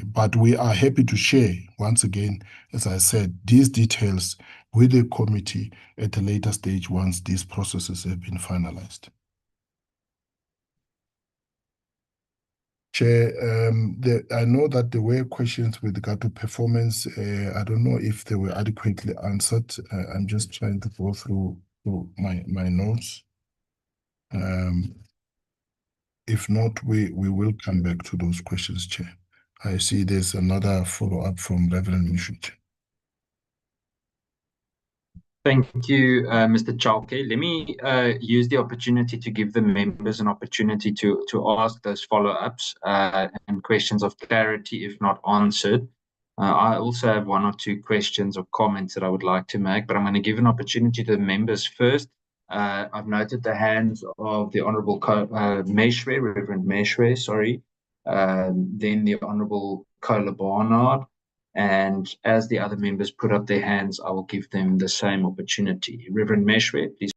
but we are happy to share, once again, as I said, these details with the committee at a later stage once these processes have been finalized. Chair, I know that there were questions with regard to performance. I don't know if they were adequately answered. I'm just trying to go through my notes. If not, we will come back to those questions, Chair. I see there's another follow-up from Reverend Mishuch. Thank you, Mr. Chalke. Let me use the opportunity to give the members an opportunity to ask those follow-ups and questions of clarity, if not answered. I also have one or two questions or comments that I would like to make, but I'm going to give an opportunity to the members first. I've noted the hands of the Honourable Meshwe, Reverend Meshwe, sorry, then the Honourable Kola Barnard. And as the other members put up their hands, I will give them the same opportunity. Reverend Meshwe, please.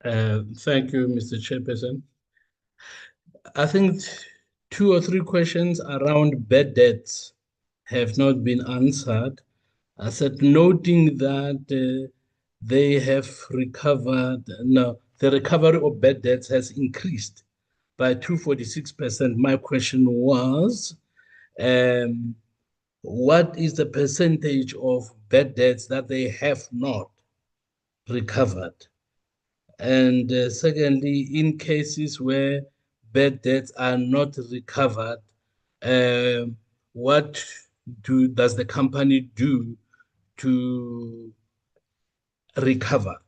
Thank you, Mr. Chairperson. I think 2 or 3 questions around bad debts have not been answered. I said, noting that they have recovered, no, the recovery of bad debts has increased by 246%. My question was, what is the percentage of bad debts that they have not recovered? And secondly, in cases where bad debts are not recovered, what does the company do to recover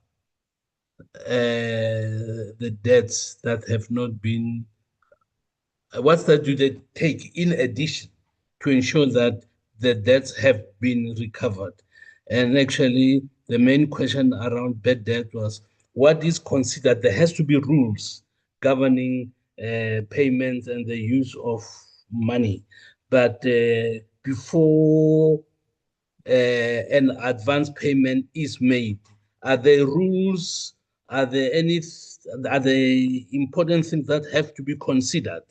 the debts that have not been, what steps do they take in addition to ensure that the debts have been recovered? And actually, the main question around bad debt was, what is considered, there has to be rules governing payments and the use of money. But before an advance payment is made, are there rules? Are there important things that have to be considered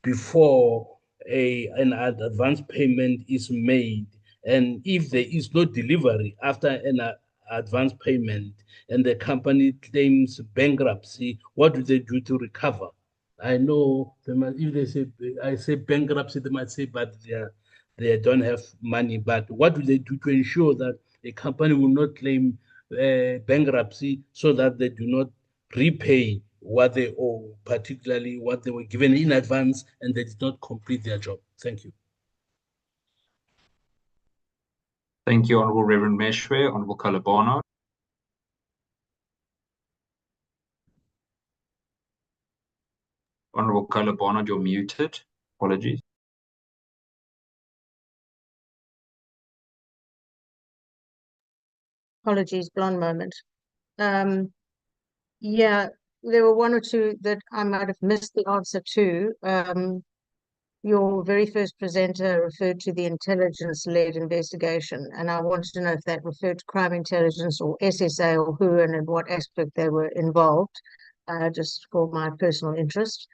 before an advance payment is made? And if there is no delivery after an advance payment and the company claims bankruptcy, what do they do to recover? I know if they say, I say bankruptcy, they might say, but they don't have money. But what do they do to ensure that a company will not claim bankruptcy so that they do not repay what they owe, particularly what they were given in advance and they did not complete their job? Thank you. Thank you, Honourable Reverend Meshwe. Honourable Kola Barnard. Honourable Kola Barnard, you're muted. Apologies. Apologies, blonde moment. Yeah, there were 1 or 2 that I might have missed the answer to. Your very first presenter referred to the intelligence-led investigation, and I wanted to know if that referred to crime intelligence or SSA or who and in what aspect they were involved, just for my personal interest.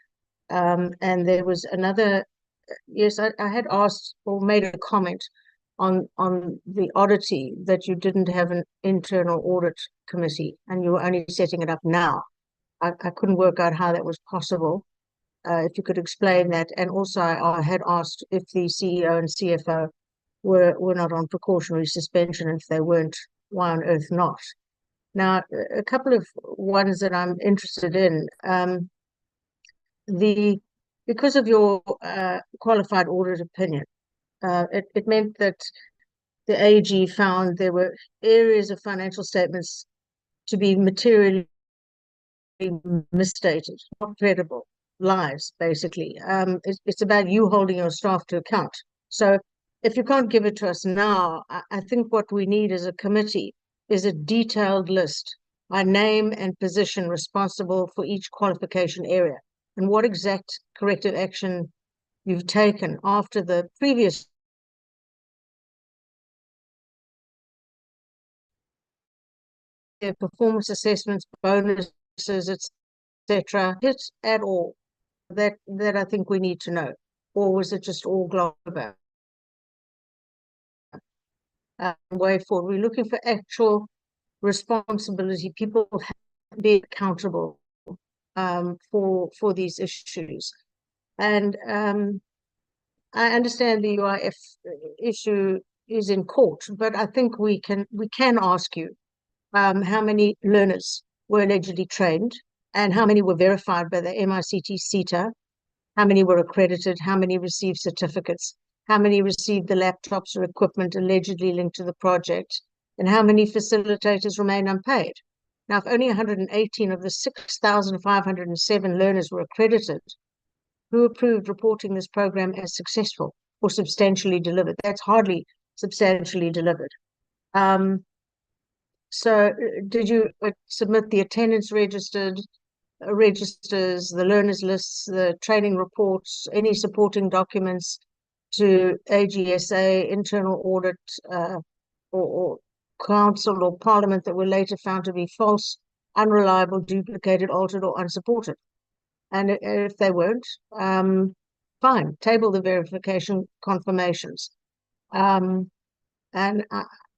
And there was another, yes, I had asked or made a comment on the oddity that you didn't have an internal audit committee and you were only setting it up now. I couldn't work out how that was possible. If you could explain that. And also I had asked if the CEO and CFO were not on precautionary suspension. If they weren't, why on earth not? Now, a couple of ones that I'm interested in. Because of your qualified audit opinion, it meant that the AG found there were areas of financial statements to be materially misstated, not credible, lies, basically. It's about you holding your staff to account. So if you can't give it to us now, I think what we need as a committee is a detailed list by name and position responsible for each qualification area and what exact corrective action you've taken after the previous performance assessments, bonuses, etc. hit at all. That I think we need to know. Or was it just all global? way forward. We're looking for actual responsibility. People have to be accountable for these issues. And I understand the UIF issue is in court, but I think we can ask you how many learners were allegedly trained and how many were verified by the MICT CETA, how many were accredited, how many received certificates, how many received the laptops or equipment allegedly linked to the project, and how many facilitators remain unpaid. Now, if only 118 of the 6,507 learners were accredited, who approved reporting this program as successful or substantially delivered? That's hardly substantially delivered. So did you submit the attendance registers, the learners lists, the training reports, any supporting documents to AGSA, internal audit, or council or parliament that were later found to be false, unreliable, duplicated, altered, or unsupported? And if they weren't, fine, table the verification confirmations. And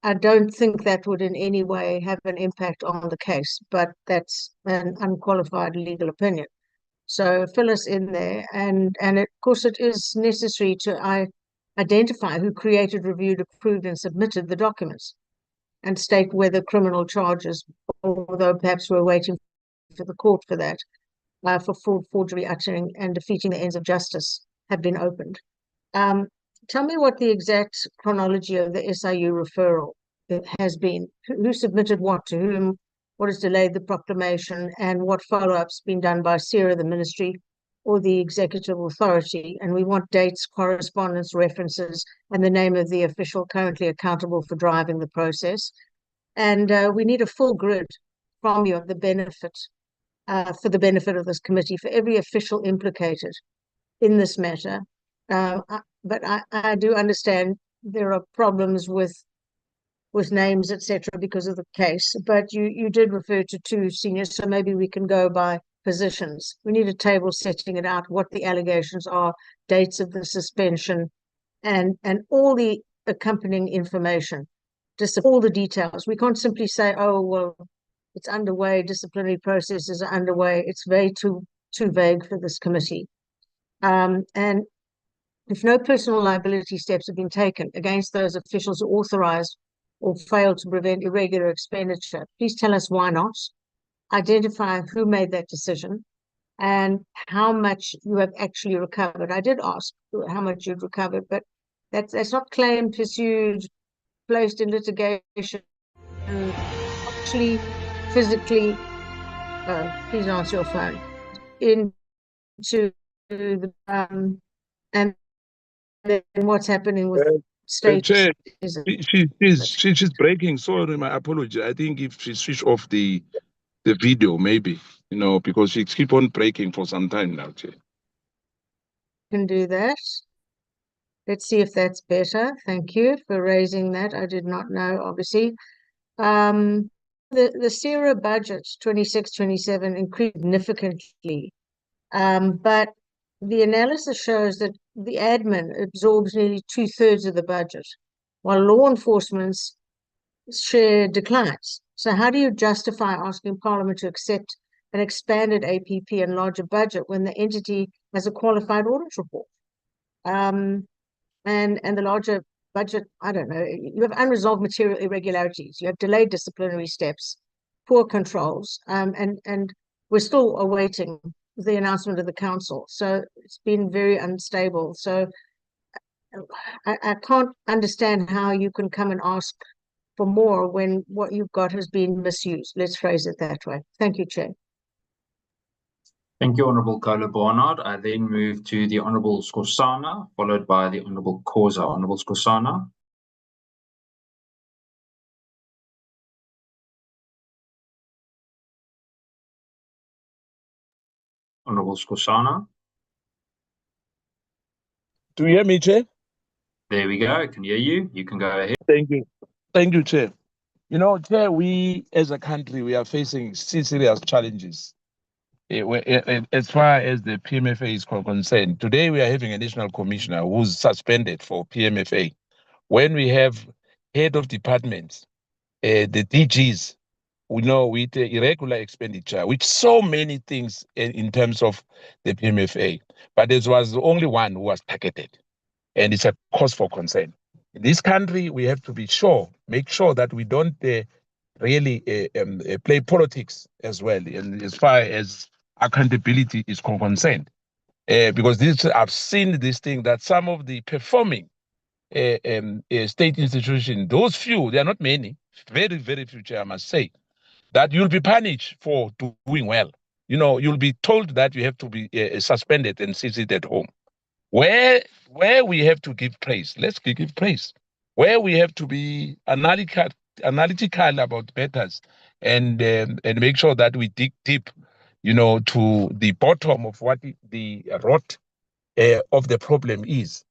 I don't think that would in any way have an impact on the case, but that's an unqualified legal opinion. So fill us in there. And of course, it is necessary to identify who created, reviewed, approved, and submitted the documents and state whether criminal charges, although perhaps we're waiting for the court for that, for forgery, uttering, and defeating the ends of justice have been opened. Tell me what the exact chronology of the SIU referral has been. Who submitted what to whom, what has delayed the proclamation, and what follow-up's been done by PSIRA, the ministry, or the executive authority. And we want dates, correspondence, references, and the name of the official currently accountable for driving the process. And we need a full grid from you of the benefit, for the benefit of this committee, for every official implicated in this matter. But I do understand there are problems with names, etc., because of the case. But you did refer to two seniors, so maybe we can go by positions. We need a table setting it out, what the allegations are, dates of the suspension, and all the accompanying information, just all the details. We can't simply say, oh, well, it's underway, disciplinary processes are underway. It's way too vague for this committee. And if no personal liability steps have been taken against those officials who authorized or failed to prevent irregular expenditure, please tell us why not. Identify who made that decision and how much you have actually recovered. I did ask how much you'd recovered, but that's not claimed, pursued, placed in litigation, actually, physically, please answer your phone, into the, and then what's happening with state. Chair, she's breaking. Sorry, my apology. I think if she switch off the video, maybe, because she keep on breaking for some time now, Chair. Can do that. Let's see if that's better. Thank you for raising that. I did not know, obviously. The PSIRA budget 26-27 increased significantly, but the analysis shows that the admin absorbs nearly 2/3 of the budget, while law enforcement's share declines. So how do you justify asking Parliament to accept an expanded APP and larger budget when the entity has a qualified audit report? And the larger budget, I don't know, you have unresolved material irregularities, you have delayed disciplinary steps, poor controls, and we're still awaiting the announcement of the council. So it's been very unstable. So I can't understand how you can come and ask for more when what you've got has been misused. Let's phrase it that way. Thank you, Chair. Thank you, Honourable Kola Barnard. I then move to the Honourable Skhosana, followed by the Honourable Khoza. Honourable Skhosana. Honourable Skhosana. Do you hear me, Chair? There we go. I can hear you. You can go ahead. Thank you. Thank you, Chair. Chair, we as a country, we are facing serious challenges. As far as the PMFA is concerned, today we are having a national commissioner who's suspended for PMFA. When we have head of departments, the DGs, we know with irregular expenditure, with so many things in terms of the PMFA, but there was only one who was targeted, and it's a cause for concern. In this country, we have to be sure, make sure that we don't really play politics as well, and as far as accountability is concerned. Because I've seen this thing that some of the performing state institutions, those few, they are not many, very, very few, I must say, that you'll be punished for doing well. You know, you'll be told that you have to be suspended and sit at home. Where we have to give praise, let's give praise. Where we have to be analytical about matters and make sure that we dig deep, you know, to the bottom of what the rot of the problem is.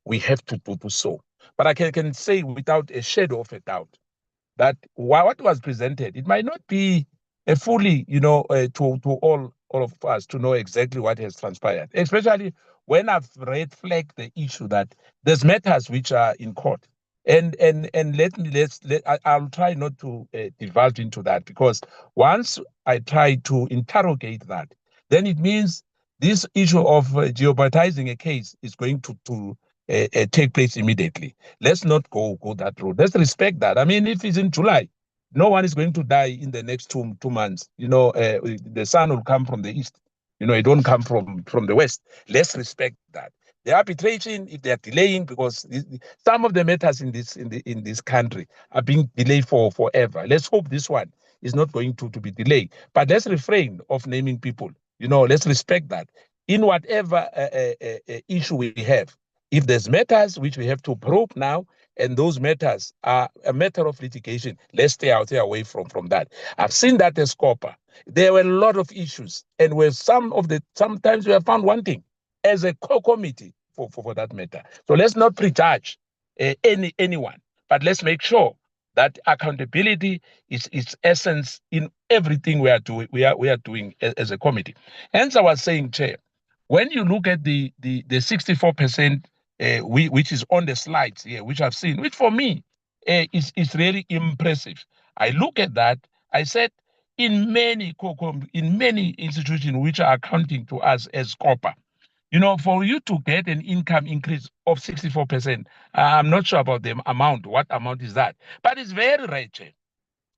We have to do so. But I can say without a shadow of a doubt that what was presented, it might not be fully, you know, to all of us to know exactly what has transpired, especially when I've flagged the issue that there's matters which are in court. And I'll try not to divulge into that, because once I try to interrogate that, then it means this issue of jeopardizing a case is going to take place immediately. Let's not go that road. Let's respect that. I mean, if it's in July, no one is going to die in the next two months. You know, the sun will come from the east. You know, it don't come from the west. Let's respect that. The arbitration, if they are delaying, because some of the matters in this country are being delayed for forever. Let's hope this one is not going to be delayed. But let's refrain of naming people. You know, let's respect that. In whatever issue we have, if there's matters which we have to probe now, and those matters are a matter of litigation, let's stay away from that. I've seen that as COPA. There were a lot of issues, and where sometimes we have found one thing as a core committee for that matter. So let's not prejudge anyone, but let's make sure that accountability is essence in everything we are doing as a committee. Hence, I was saying, Chair, when you look at the 64%, which is on the slides here, which I've seen, which for me is really impressive. I look at that, I said, in many institutions which are accounting to us as COPA, you know, for you to get an income increase of 64%, I'm not sure about the amount. What amount is that? But it's very rare, Chair.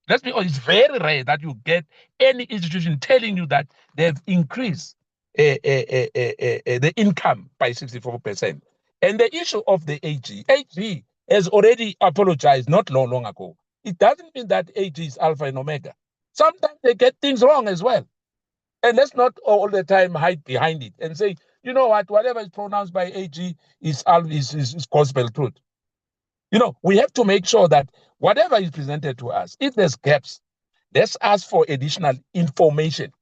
Let's be honest, it's very rare that you get any institution telling you that they've increased the income by 64%. And the issue of the AG has already apologized not long ago. It doesn't mean that AG is alpha and omega. Sometimes they get things wrong as well. And let's not all the time hide behind it and say, you know what, whatever is pronounced by AG is gospel truth. You know, we have to make sure that whatever is presented to us, if there's gaps, let's ask for additional information.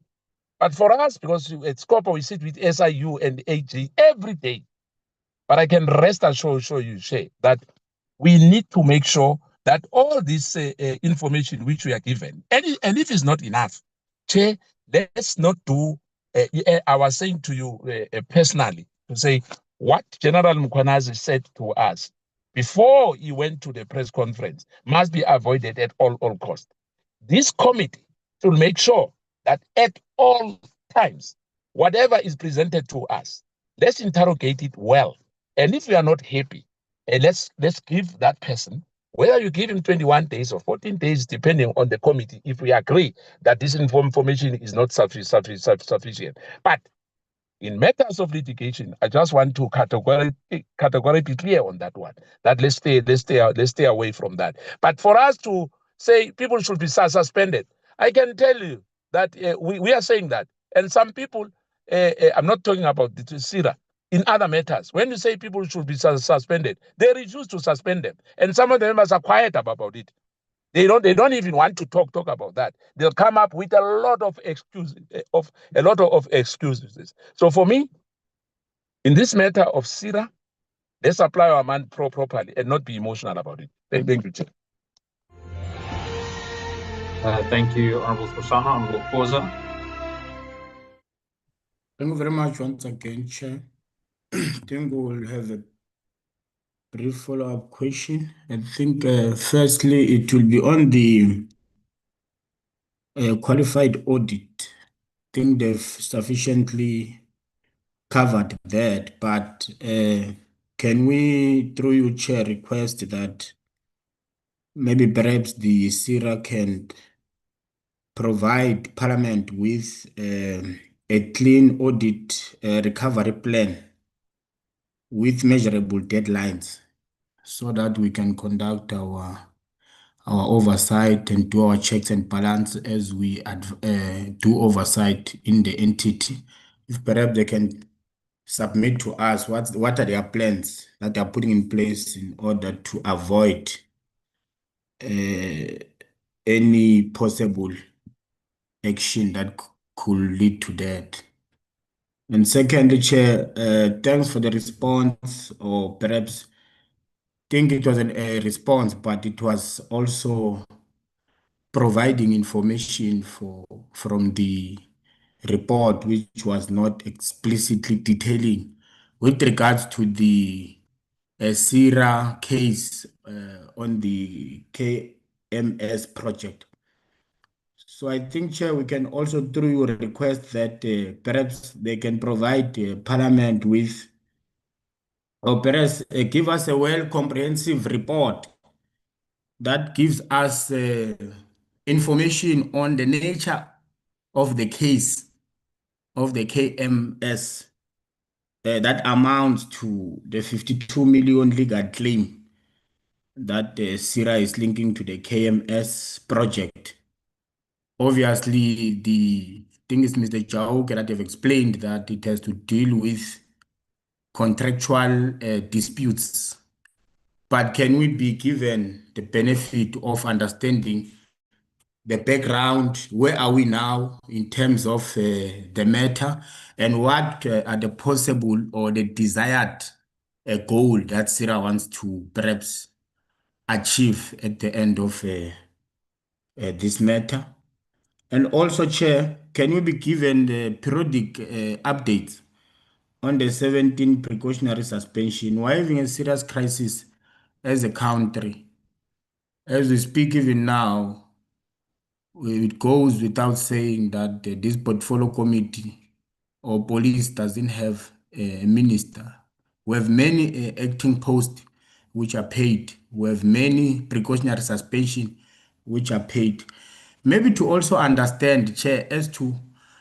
But for us, because at Scopa, we sit with SIU and AG every day. But I can rest assured you, Shay, that we need to make sure that all this information which we are given, and if it's not enough, Shay, let's not do, I was saying to you personally, to say what General Mkhwanazi said to us before he went to the press conference must be avoided at all costs. This committee should make sure that at all times, whatever is presented to us, let's interrogate it well. And if we are not happy, let's give that person, whether you give him 21 days or 14 days, depending on the committee, if we agree that this information is not sufficient. But in matters of litigation, I just want to categorically be clear on that one. That let's stay away from that. But for us to say people should be suspended, I can tell you that we are saying that. And some people, I'm not talking about the PSIRA, in other matters, when you say people should be suspended, they refuse to suspend them. And some of the members are quiet about it. They don't even want to talk about that. They'll come up with a lot of excuses. So for me, in this matter of PSIRA, let's apply our mind properly and not be emotional about it. Thank you, Chair. Thank you, Honorable Sosana. Honorable Khoza. Thank you very much once again, Chair. I think we will have brief follow-up question. I think firstly, it will be on the qualified audit. I think they've sufficiently covered that, but can we, through you, Chair, request that maybe perhaps the PSIRA can provide Parliament with a clean audit recovery plan with measurable deadlines so that we can conduct our oversight and do our checks and balance as we do oversight in the entity. If perhaps they can submit to us what are their plans that they are putting in place in order to avoid any possible action that could lead to that. And secondly, Chair, thanks for the response, or perhaps think it was a response, but it was also providing information from the report, which was not explicitly detailing with regards to the PSIRA case on the KMS project. So I think, Chair, we can also through you request that perhaps they can provide Parliament with, or perhaps give us a well comprehensive report that gives us information on the nature of the case of the KMS that amounts to the 52 million legal claim that PSIRA is linking to the KMS project. Obviously, the thing is, Mr. Chao that have explained that it has to deal with contractual disputes. But can we be given the benefit of understanding the background? Where are we now in terms of the matter, and what are the possible or the desired goal that PSIRA wants to perhaps achieve at the end of this matter? And also, Chair, can we be given the periodic updates on the 17 precautionary suspension? We're having a serious crisis as a country. As we speak, even now, it goes without saying that this portfolio committee or police doesn't have a minister. We have many acting posts which are paid. We have many precautionary suspension which are paid. Maybe to also understand, Chair, as to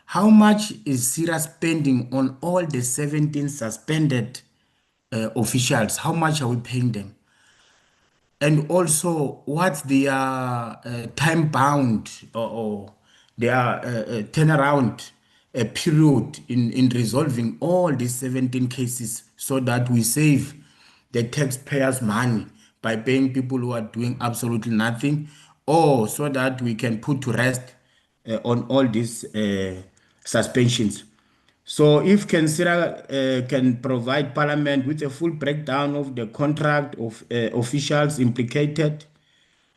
how much is PSIRA spending on all the 17 suspended officials? How much are we paying them? And also, what's their time bound or their turnaround period in resolving all these 17 cases so that we save the taxpayers' money by paying people who are doing absolutely nothing, or so that we can put to rest on all these suspensions? So if PSIRA can provide Parliament with a full breakdown of the contract of officials implicated,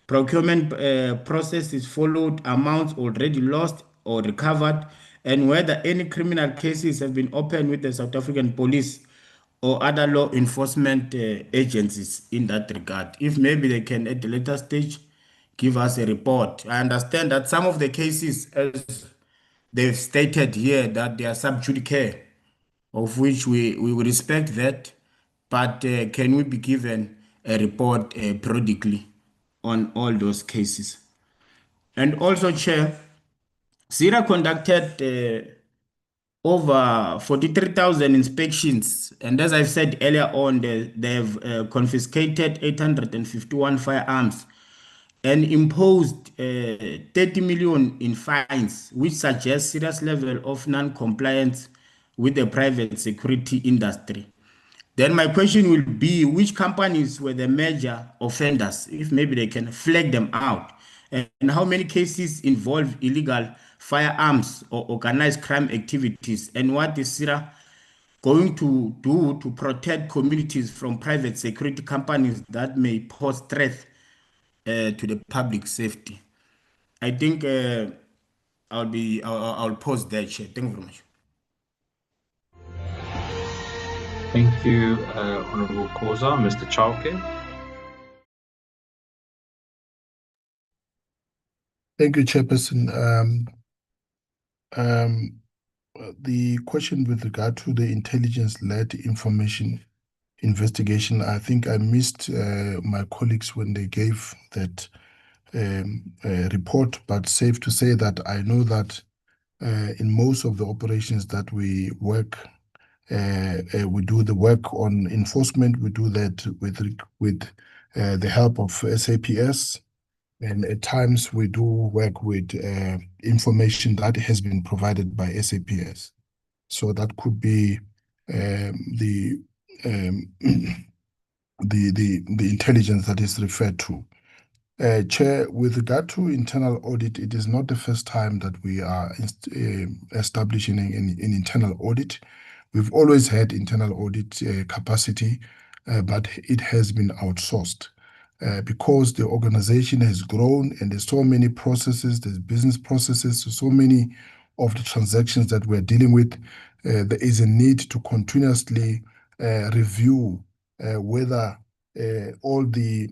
procurement process is followed, amounts already lost or recovered, and whether any criminal cases have been opened with the South African police or other law enforcement agencies in that regard. If maybe they can at the later stage give us a report. I understand that some of the cases, as they've stated here, that they are sub judice, of which we will respect that, but can we be given a report periodically on all those cases? And also, Chair, PSIRA conducted over 43,000 inspections, and as I've said earlier on, they've confiscated 851 firearms and imposed 30 million in fines, which suggests serious level of non-compliance with the private security industry. Then my question will be, which companies were the major offenders, if maybe they can flag them out, and how many cases involve illegal firearms or organized crime activities, and what is PSIRA going to do to protect communities from private security companies that may pose threat to the public safety? I think I'll pause there, Chair. Thank you very much. Thank you, Honorable Khoza. Mr. Chauke. Thank you, Chairperson. The question with regard to the intelligence-led information investigation, I think I missed my colleagues when they gave that report, but safe to say that I know that in most of the operations that we work, we do the work on enforcement. We do that with the help of SAPS, and at times we do work with information that has been provided by SAPS. So that could be the intelligence that is referred to. Chair, with regard to internal audit, it is not the first time that we are establishing an internal audit. We've always had internal audit capacity, but it has been outsourced because the organization has grown and there's so many processes, there's business processes, so many of the transactions that we're dealing with. There is a need to continuously review whether all the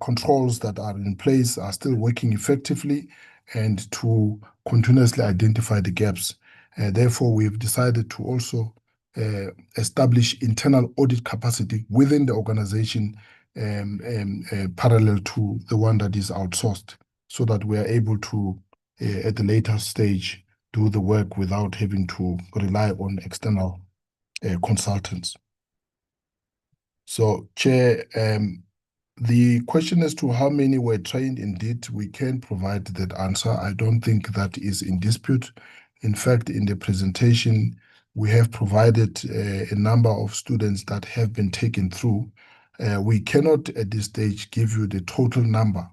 controls that are in place are still working effectively and to continuously identify the gaps. Therefore, we've decided to also establish internal audit capacity within the organization parallel to the one that is outsourced, so that we are able to, at the later stage, do the work without having to rely on external consultants. So, Chair, the question as to how many were trained, indeed, we can provide that answer. I don't think that is in dispute. In fact, in the presentation, we have provided a number of students that have been taken through. We cannot at this stage give you the total number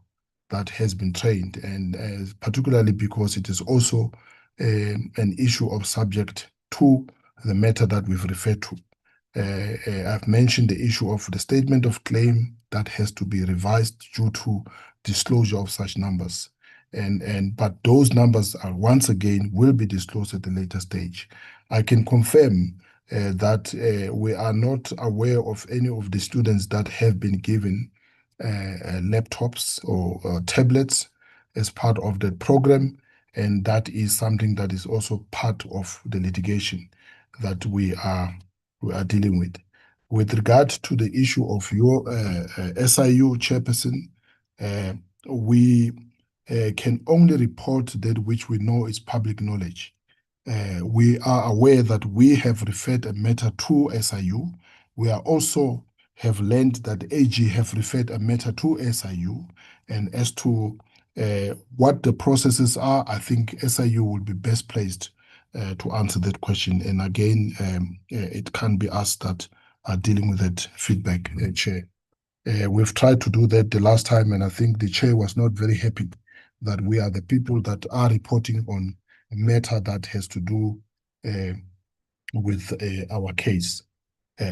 that has been trained, and particularly because it is also an issue of subject to the matter that we've referred to. I've mentioned the issue of the statement of claim that has to be revised due to disclosure of such numbers. But those numbers are once again will be disclosed at a later stage. I can confirm that we are not aware of any of the students that have been given laptops or tablets as part of the program, and that is something that is also part of the litigation that we are dealing with. With regard to the issue of your SIU chairperson, we can only report that which we know is public knowledge. We are aware that we have referred a matter to SIU. We are also have learned that AG have referred a matter to SIU, and as to what the processes are, I think SIU will be best placed to answer that question. And again, it can be us that are dealing with that feedback, Chair. We've tried to do that the last time, and I think the Chair was not very happy that we are the people that are reporting on a matter that has to do with our case.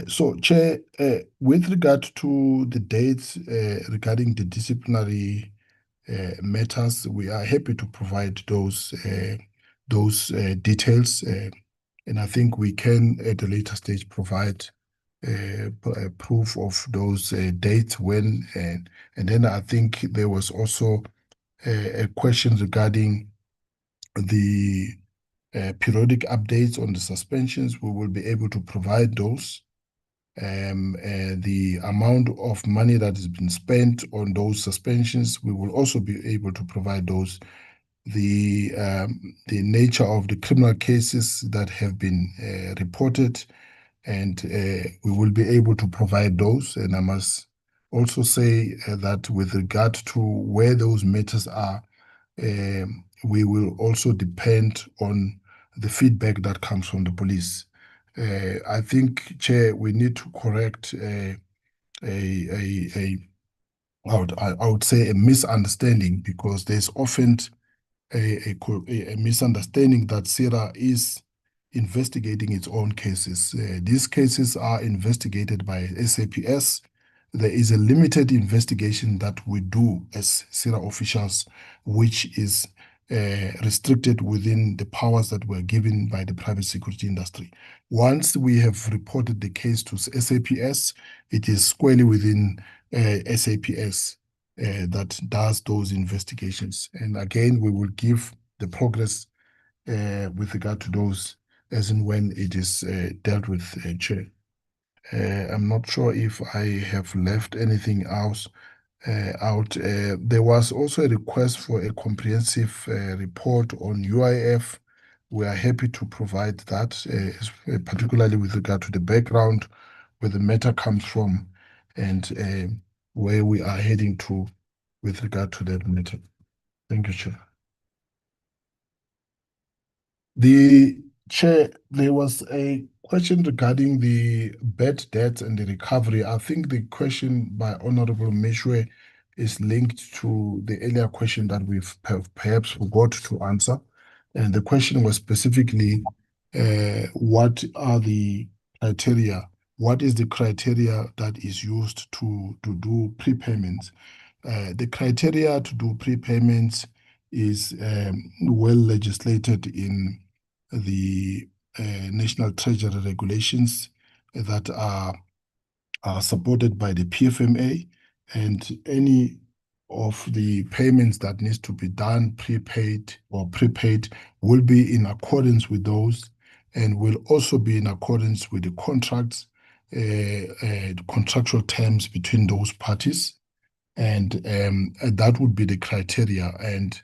So, Chair, with regard to the dates regarding the disciplinary matters, we are happy to provide those details, and I think we can at a later stage provide proof of those dates when, and then I think there was also a question regarding the periodic updates on the suspensions. We will be able to provide those. The amount of money that has been spent on those suspensions, we will also be able to provide those. The nature of the criminal cases that have been reported, and we will be able to provide those. And I must also say that with regard to where those matters are, we will also depend on the feedback that comes from the police. I think, Chair, we need to correct I would say a misunderstanding, because there's often a misunderstanding that PSIRA is investigating its own cases. These cases are investigated by SAPS. There is a limited investigation that we do as PSIRA officials, which is restricted within the powers that were given by the private security industry. Once we have reported the case to SAPS, it is squarely within SAPS that does those investigations. And again, we will give the progress with regard to those as and when it is dealt with, Chair. I'm not sure if I have left anything else out. There was also a request for a comprehensive report on UIF. We are happy to provide that, particularly with regard to the background, where the matter comes from, and where we are heading to with regard to that matter. Thank you, Chair. The Chair, there was a question regarding the bad debt and the recovery. I think the question by Honorable Meshwe is linked to the earlier question that we've perhaps forgot to answer. And the question was specifically, what are the criteria? What is the criteria that is used to do prepayments? The criteria to do prepayments is well legislated in the National Treasury regulations that are supported by the PFMA, and any of the payments that needs to be done prepaid or prepaid will be in accordance with those, and will also be in accordance with the contracts, contractual terms between those parties, and that would be the criteria, and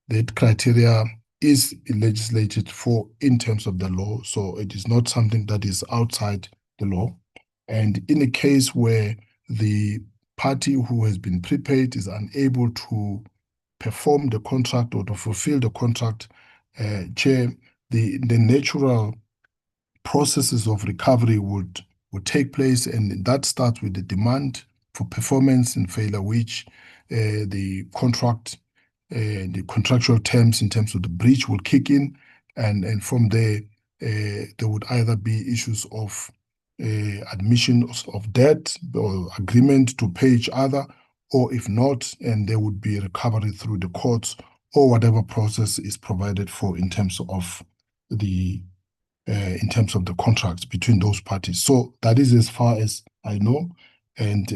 that criteria is legislated for in terms of the law, so it is not something that is outside the law. And in a case where the party who has been prepaid is unable to perform the contract or to fulfill the contract, Chair, the natural processes of recovery would take place, and that starts with the demand for performance and failure, which the contractual terms in terms of the breach will kick in, and from there there would either be issues of admission of debt or agreement to pay each other, or if not, and there would be recovery through the courts or whatever process is provided for in terms of the contracts between those parties. So that is as far as I know, and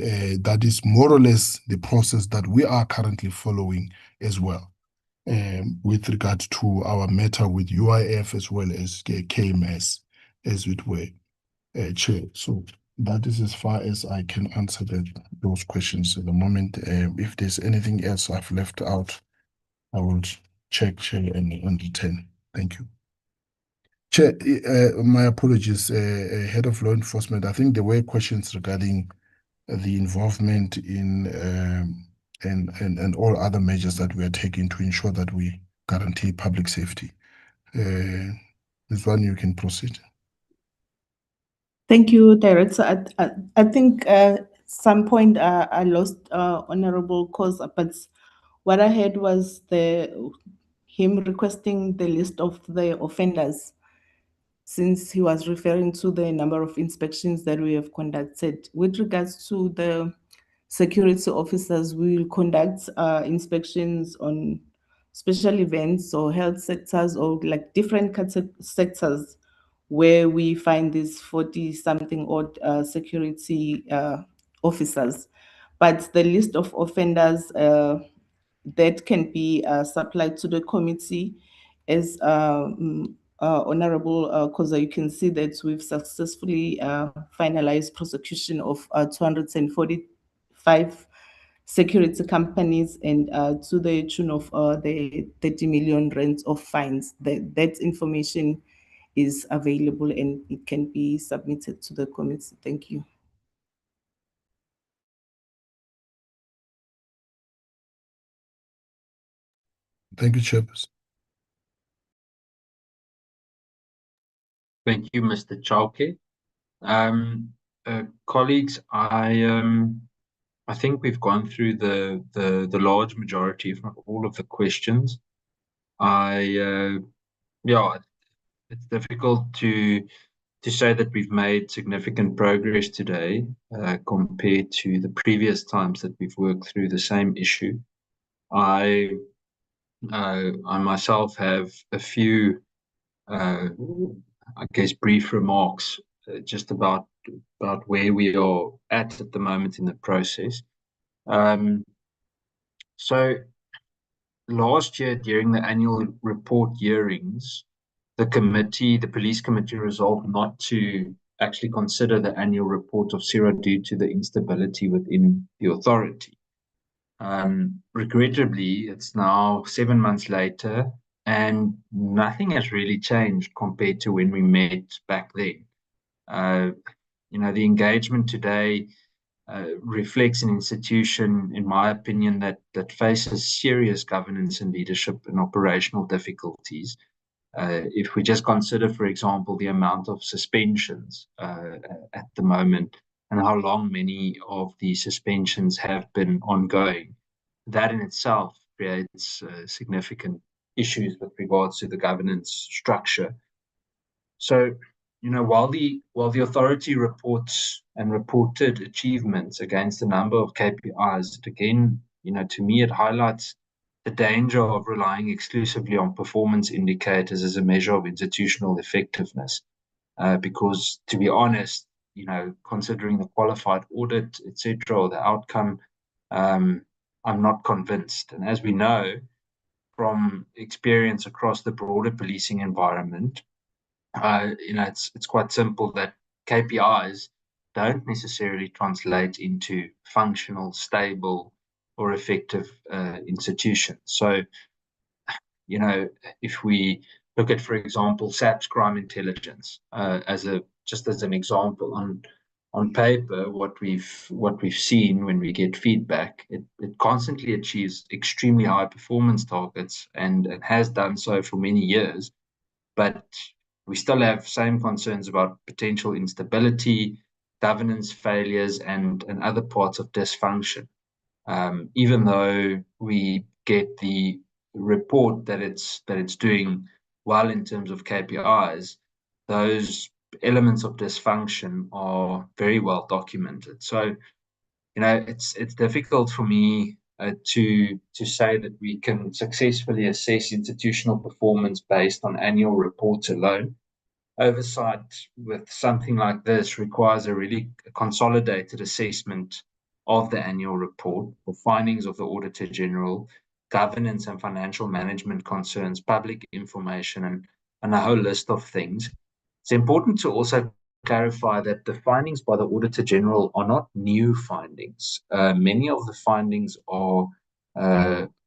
that is more or less the process that we are currently following as well, with regard to our matter with UIF as well as KMS, as it were, Chair. So that is as far as I can answer those questions at the moment. If there's anything else I've left out, I will check, Chair, and return. Thank you. Chair, my apologies, Head of Law Enforcement. I think there were questions regarding the involvement in and all other measures that we are taking to ensure that we guarantee public safety. This one, you can proceed. Thank you, Director. I think some point I lost Honorable Khoza, but what I heard was him requesting the list of the offenders, since he was referring to the number of inspections that we have conducted. With regards to the security officers, we will conduct inspections on special events or health sectors or like different sectors where we find these 40-something odd security officers. But the list of offenders that can be supplied to the committee as Honorable Khoza, you can see that we've successfully finalized prosecution of 245 security companies, and to the tune of the 30 million rand of fines. That information is available and it can be submitted to the committee. Thank you. Thank you, Chairperson. Thank you, Mr. Chauke. Colleagues, I think we've gone through the large majority, if not all, of the questions. Yeah, it's difficult to say that we've made significant progress today compared to the previous times that we've worked through the same issue. I I myself have a few, I guess, brief remarks just about where we are at the moment in the process. So last year, during the annual report hearings, the police committee resolved not to actually consider the annual report of PSIRA due to the instability within the authority. Regrettably, it's now 7 months later, and nothing has really changed compared to when we met back then. The engagement today reflects an institution, in my opinion, that faces serious governance and leadership and operational difficulties. If we just consider, for example, the amount of suspensions at the moment and how long many of these suspensions have been ongoing, that in itself creates significant issues with regards to the governance structure. So, while the authority reports and reported achievements against a number of KPIs, again, to me, it highlights the danger of relying exclusively on performance indicators as a measure of institutional effectiveness. Because, to be honest, considering the qualified audit, etc., or the outcome, I'm not convinced. And as we know from experience across the broader policing environment, it's quite simple that KPIs don't necessarily translate into functional, stable, or effective institutions. So, if we look at, for example, SAP's crime intelligence just as an example, on paper, what we've seen when we get feedback, it constantly achieves extremely high performance targets and has done so for many years, but we still have same concerns about potential instability, governance failures, and other parts of dysfunction. Even though we get the report that it's doing well in terms of KPIs, those elements of dysfunction are very well documented. So, it's difficult for me to say that we can successfully assess institutional performance based on annual reports alone. Oversight with something like this requires a really consolidated assessment of the annual report, the findings of the Auditor General, governance and financial management concerns, public information, and a whole list of things. It's important to also clarify that the findings by the Auditor General are not new findings. Many of the findings are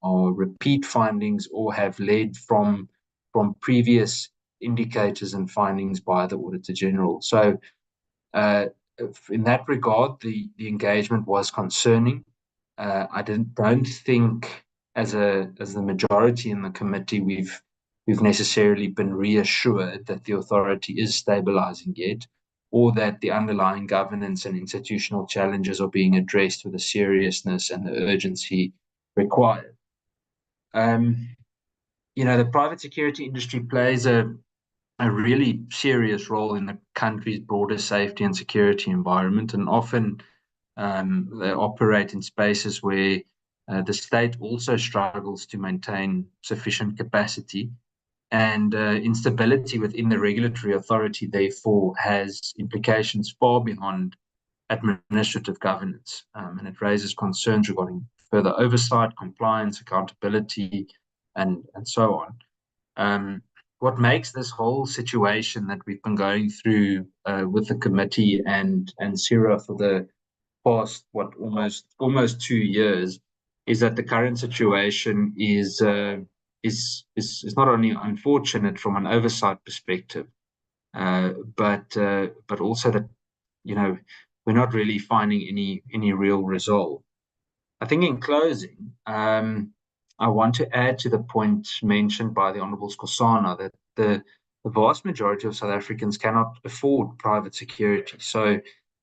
repeat findings or have led from previous indicators and findings by the Auditor General. So in that regard, the engagement was concerning. I don't think as the majority in the committee we've necessarily been reassured that the authority is stabilizing yet, or that the underlying governance and institutional challenges are being addressed with the seriousness and the urgency required. The private security industry plays a really serious role in the country's broader safety and security environment, and often they operate in spaces where the state also struggles to maintain sufficient capacity, and instability within the regulatory authority therefore has implications far beyond administrative governance, and it raises concerns regarding further oversight, compliance, accountability, and so on. What makes this whole situation that we've been going through with the committee and PSIRA for the past almost 2 years is that the current situation is not only unfortunate from an oversight perspective, but also that we're not really finding any real resolve. I think in closing, I want to add to the point mentioned by the Honourable Skosana that the vast majority of South Africans cannot afford private security. So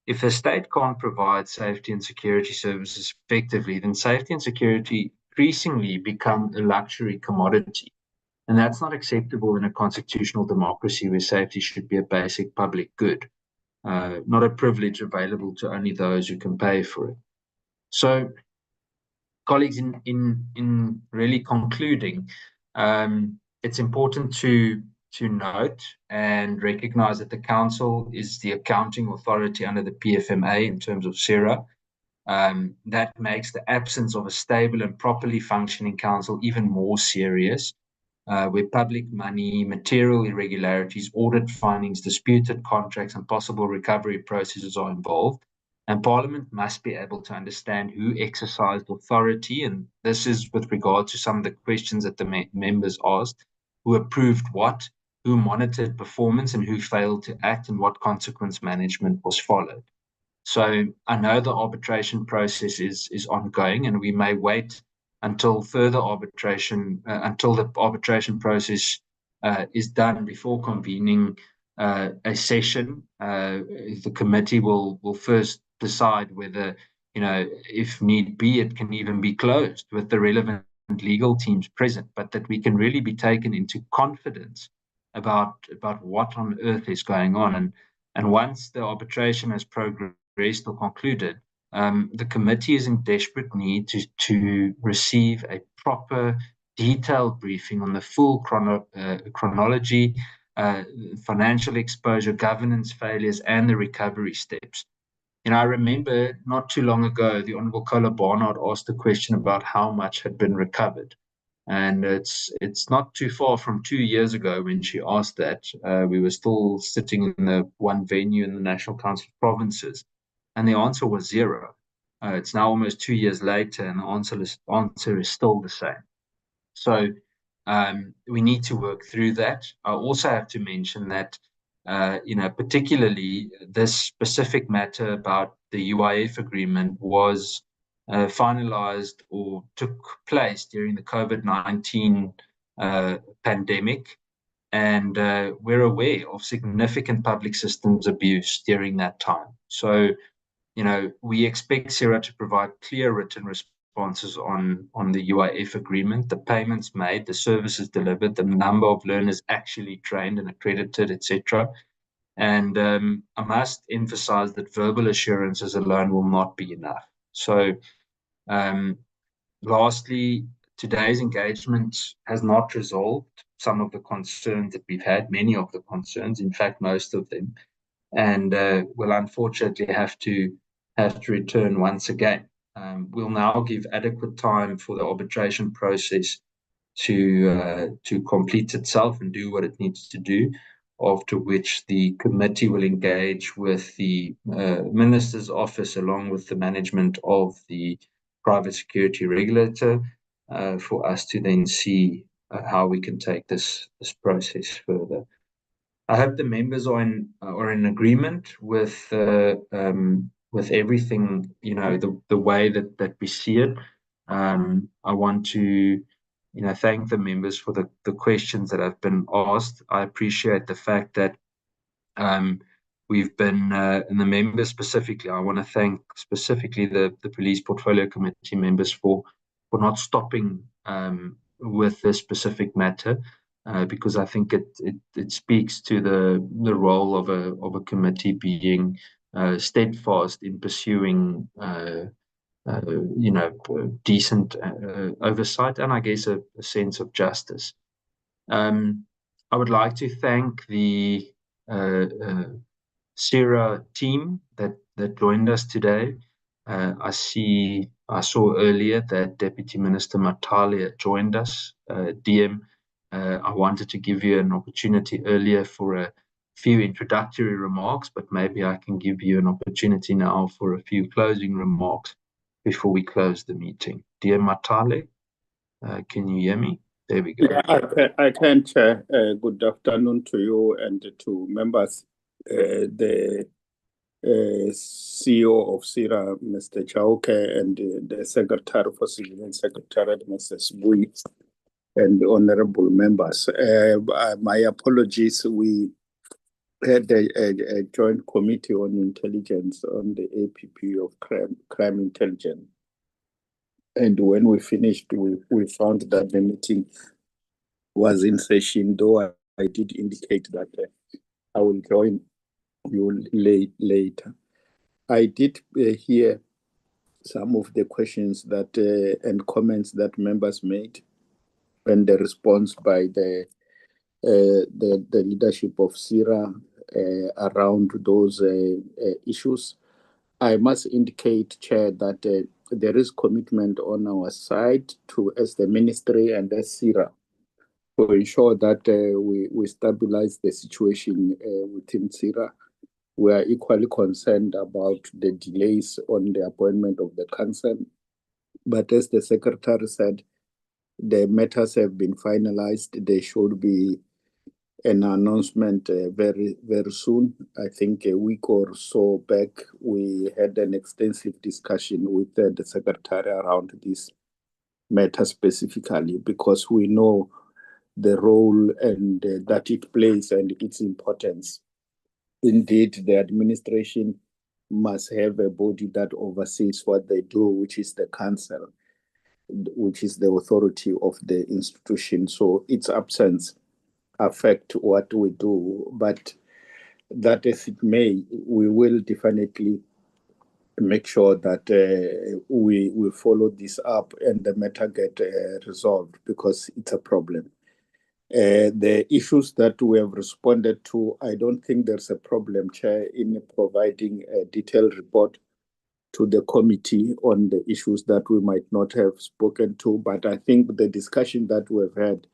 if the state can't provide safety and security services effectively, then safety and security increasingly become a luxury commodity. And that's not acceptable in a constitutional democracy where safety should be a basic public good, not a privilege available to only those who can pay for it. So colleagues, in really concluding, it's important to note and recognize that the council is the accounting authority under the PFMA in terms of PSIRA. That makes the absence of a stable and properly functioning council even more serious, where public money, material irregularities, audit findings, disputed contracts, and possible recovery processes are involved. And Parliament must be able to understand who exercised authority, and this is with regard to some of the questions that the members asked, who approved what, who monitored performance, and who failed to act, and what consequence management was followed. So I know the arbitration process is ongoing, and we may wait until further arbitration, until the arbitration process is done before convening a session. The committee will first decide whether, if need be, it can even be closed with the relevant legal teams present, but that we can really be taken into confidence about what on earth is going on. And once the arbitration has progressed or concluded, the committee is in desperate need to receive a proper, detailed briefing on the full chronology, financial exposure, governance failures, and the recovery steps. I remember not too long ago, the Honourable Kola Barnard asked a question about how much had been recovered. And it's not too far from 2 years ago when she asked that. We were still sitting in the one venue in the National Council of Provinces, and the answer was zero. It's now almost 2 years later, and the answer is still the same. So we need to work through that. I also have to mention that, particularly this specific matter about the UIF agreement was finalized or took place during the COVID-19 pandemic. And we're aware of significant public systems abuse during that time. So, we expect PSIRA to provide clear written responses on the UIF agreement, the payments made, the services delivered, the number of learners actually trained and accredited, etc. And I must emphasize that verbal assurances alone will not be enough. So, lastly, today's engagement has not resolved some of the concerns that we've had, many of the concerns, in fact, most of them, and will unfortunately have to return once again. We'll now give adequate time for the arbitration process to complete itself and do what it needs to do, after which the committee will engage with the Minister's Office along with the management of the private security regulator for us to then see how we can take this process further. I hope the members are in agreement with everything, the way that we see it. I want to thank the members for the questions that have been asked. I appreciate the fact that we've been, and the members specifically, I want to thank specifically the Police Portfolio Committee members for not stopping with this specific matter, because I think it speaks to the role of a committee being steadfast in pursuing decent oversight and I guess a sense of justice. I would like to thank the PSIRA team that joined us today. I saw earlier that Deputy Minister Matale joined us. DM, I wanted to give you an opportunity earlier for a few introductory remarks, but maybe I can give you an opportunity now for a few closing remarks before we close the meeting. Dear Matale, can you hear me? There we go. Yeah, I can, Chair. Good afternoon to you and to members. The CEO of PSIRA, Mr. Chauke, and the Secretary for Civilian Secretariat, Mr. Sbui, and honorable members. My apologies. We had a joint committee on intelligence on the APP of crime intelligence. And when we finished, we found that the meeting was in session, though I did indicate that I will join you later. I did hear some of the questions that and comments that members made, and the response by the leadership of PSIRA around those issues. I must indicate, Chair, that there is commitment on our side to, as the ministry and as PSIRA, to ensure that we stabilize the situation within PSIRA. We are equally concerned about the delays on the appointment of the council. But as the Secretary said, the matters have been finalized. There should be an announcement very, very soon. I think a week or so back, we had an extensive discussion with the Secretary around this matter specifically, because we know the role and that it plays and its importance. Indeed, the administration must have a body that oversees what they do, which is the council, which is the authority of the institution. So its absence affect what we do, but that as it may, we will definitely make sure that we follow this up and the matter get resolved, because it's a problem. The issues that we have responded to, I don't think there's a problem, Chair, in providing a detailed report to the committee on the issues that we might not have spoken to. But I think the discussion that we've had,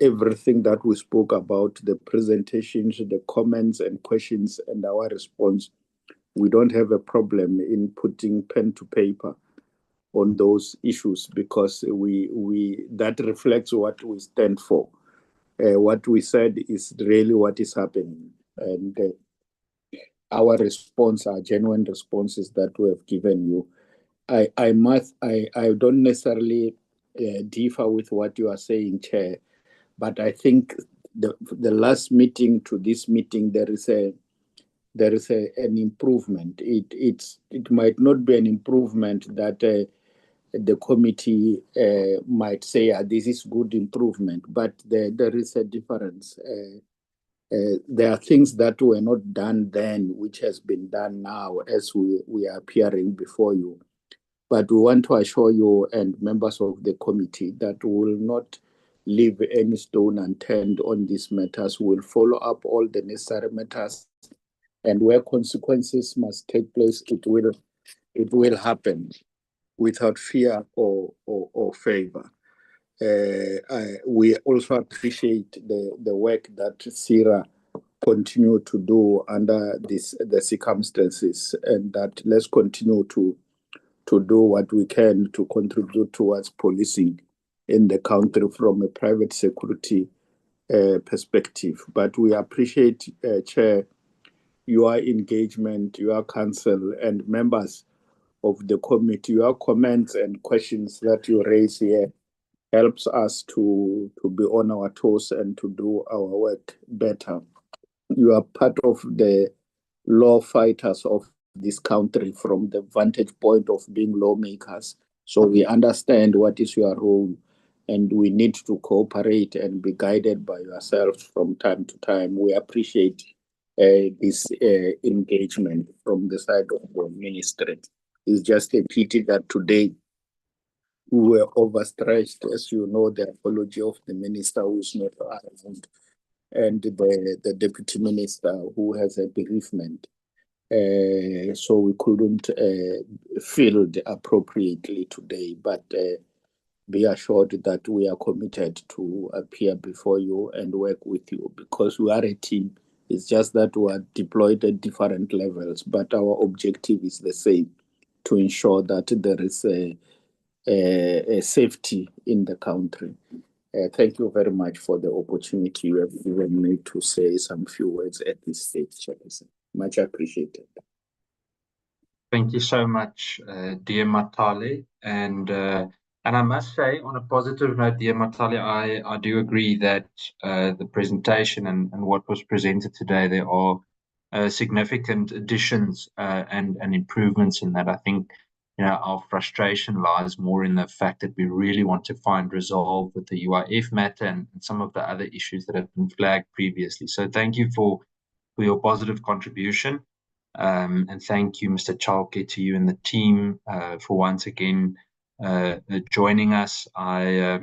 everything that we spoke about, the presentations, the comments and questions and our response, we don't have a problem in putting pen to paper on those issues, because that reflects what we stand for. What we said is really what is happening, and our response, our genuine responses that we have given you. I don't necessarily differ with what you are saying, Chair, but I think the last meeting to this meeting, there is an improvement. It might not be an improvement that the committee might say, this is good improvement, but there is a difference. There are things that were not done then, which has been done now as we are appearing before you. But we want to assure you and members of the committee that we will not leave any stone unturned on these matters. We will follow up all the necessary matters, and where consequences must take place, it will happen without fear or favor. We also appreciate the work that PSIRA continue to do under the circumstances, and that let's continue to do what we can to contribute towards policing in the country from a private security perspective. But we appreciate, Chair, your engagement, your counsel, and members of the committee. Your comments and questions that you raise here helps us to be on our toes and to do our work better. You are part of the law fighters of this country from the vantage point of being lawmakers. So we understand what is your role, and we need to cooperate and be guided by yourselves from time to time. We appreciate this engagement from the side of the ministry. It's just a pity that today we were overstretched. As you know, the apology of the minister who is not around, and the deputy minister who has a bereavement. So we couldn't field appropriately today, but be assured that we are committed to appear before you and work with you, because we are a team. It's just that we are deployed at different levels, but our objective is the same, to ensure that there is a safety in the country. Thank you very much for the opportunity you have given me to say some few words at this stage, Chairperson. Much appreciated. Thank you so much, dear Matale. And I must say, on a positive note, dear Matale, I do agree that the presentation and what was presented today, there are significant additions and improvements in that. I think, our frustration lies more in the fact that we really want to find resolve with the UIF matter and some of the other issues that have been flagged previously. So thank you for your positive contribution. And thank you, Mr. Chalke, to you and the team for once again joining us. I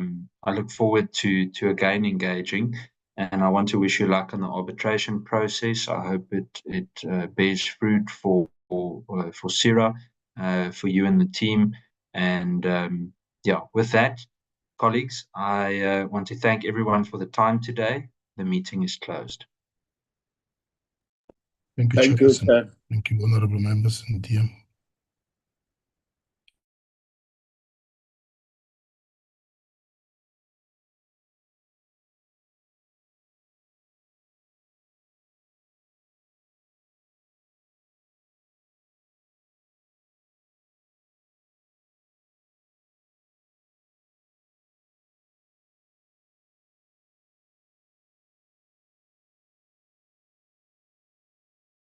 look forward to again engaging, and I want to wish you luck on the arbitration process. I hope it bears fruit for PSIRA, for you and the team. And yeah, with that, colleagues, I want to thank everyone for the time today. The meeting is closed. Thank you, Chairperson. Thank you, honorable members and DM.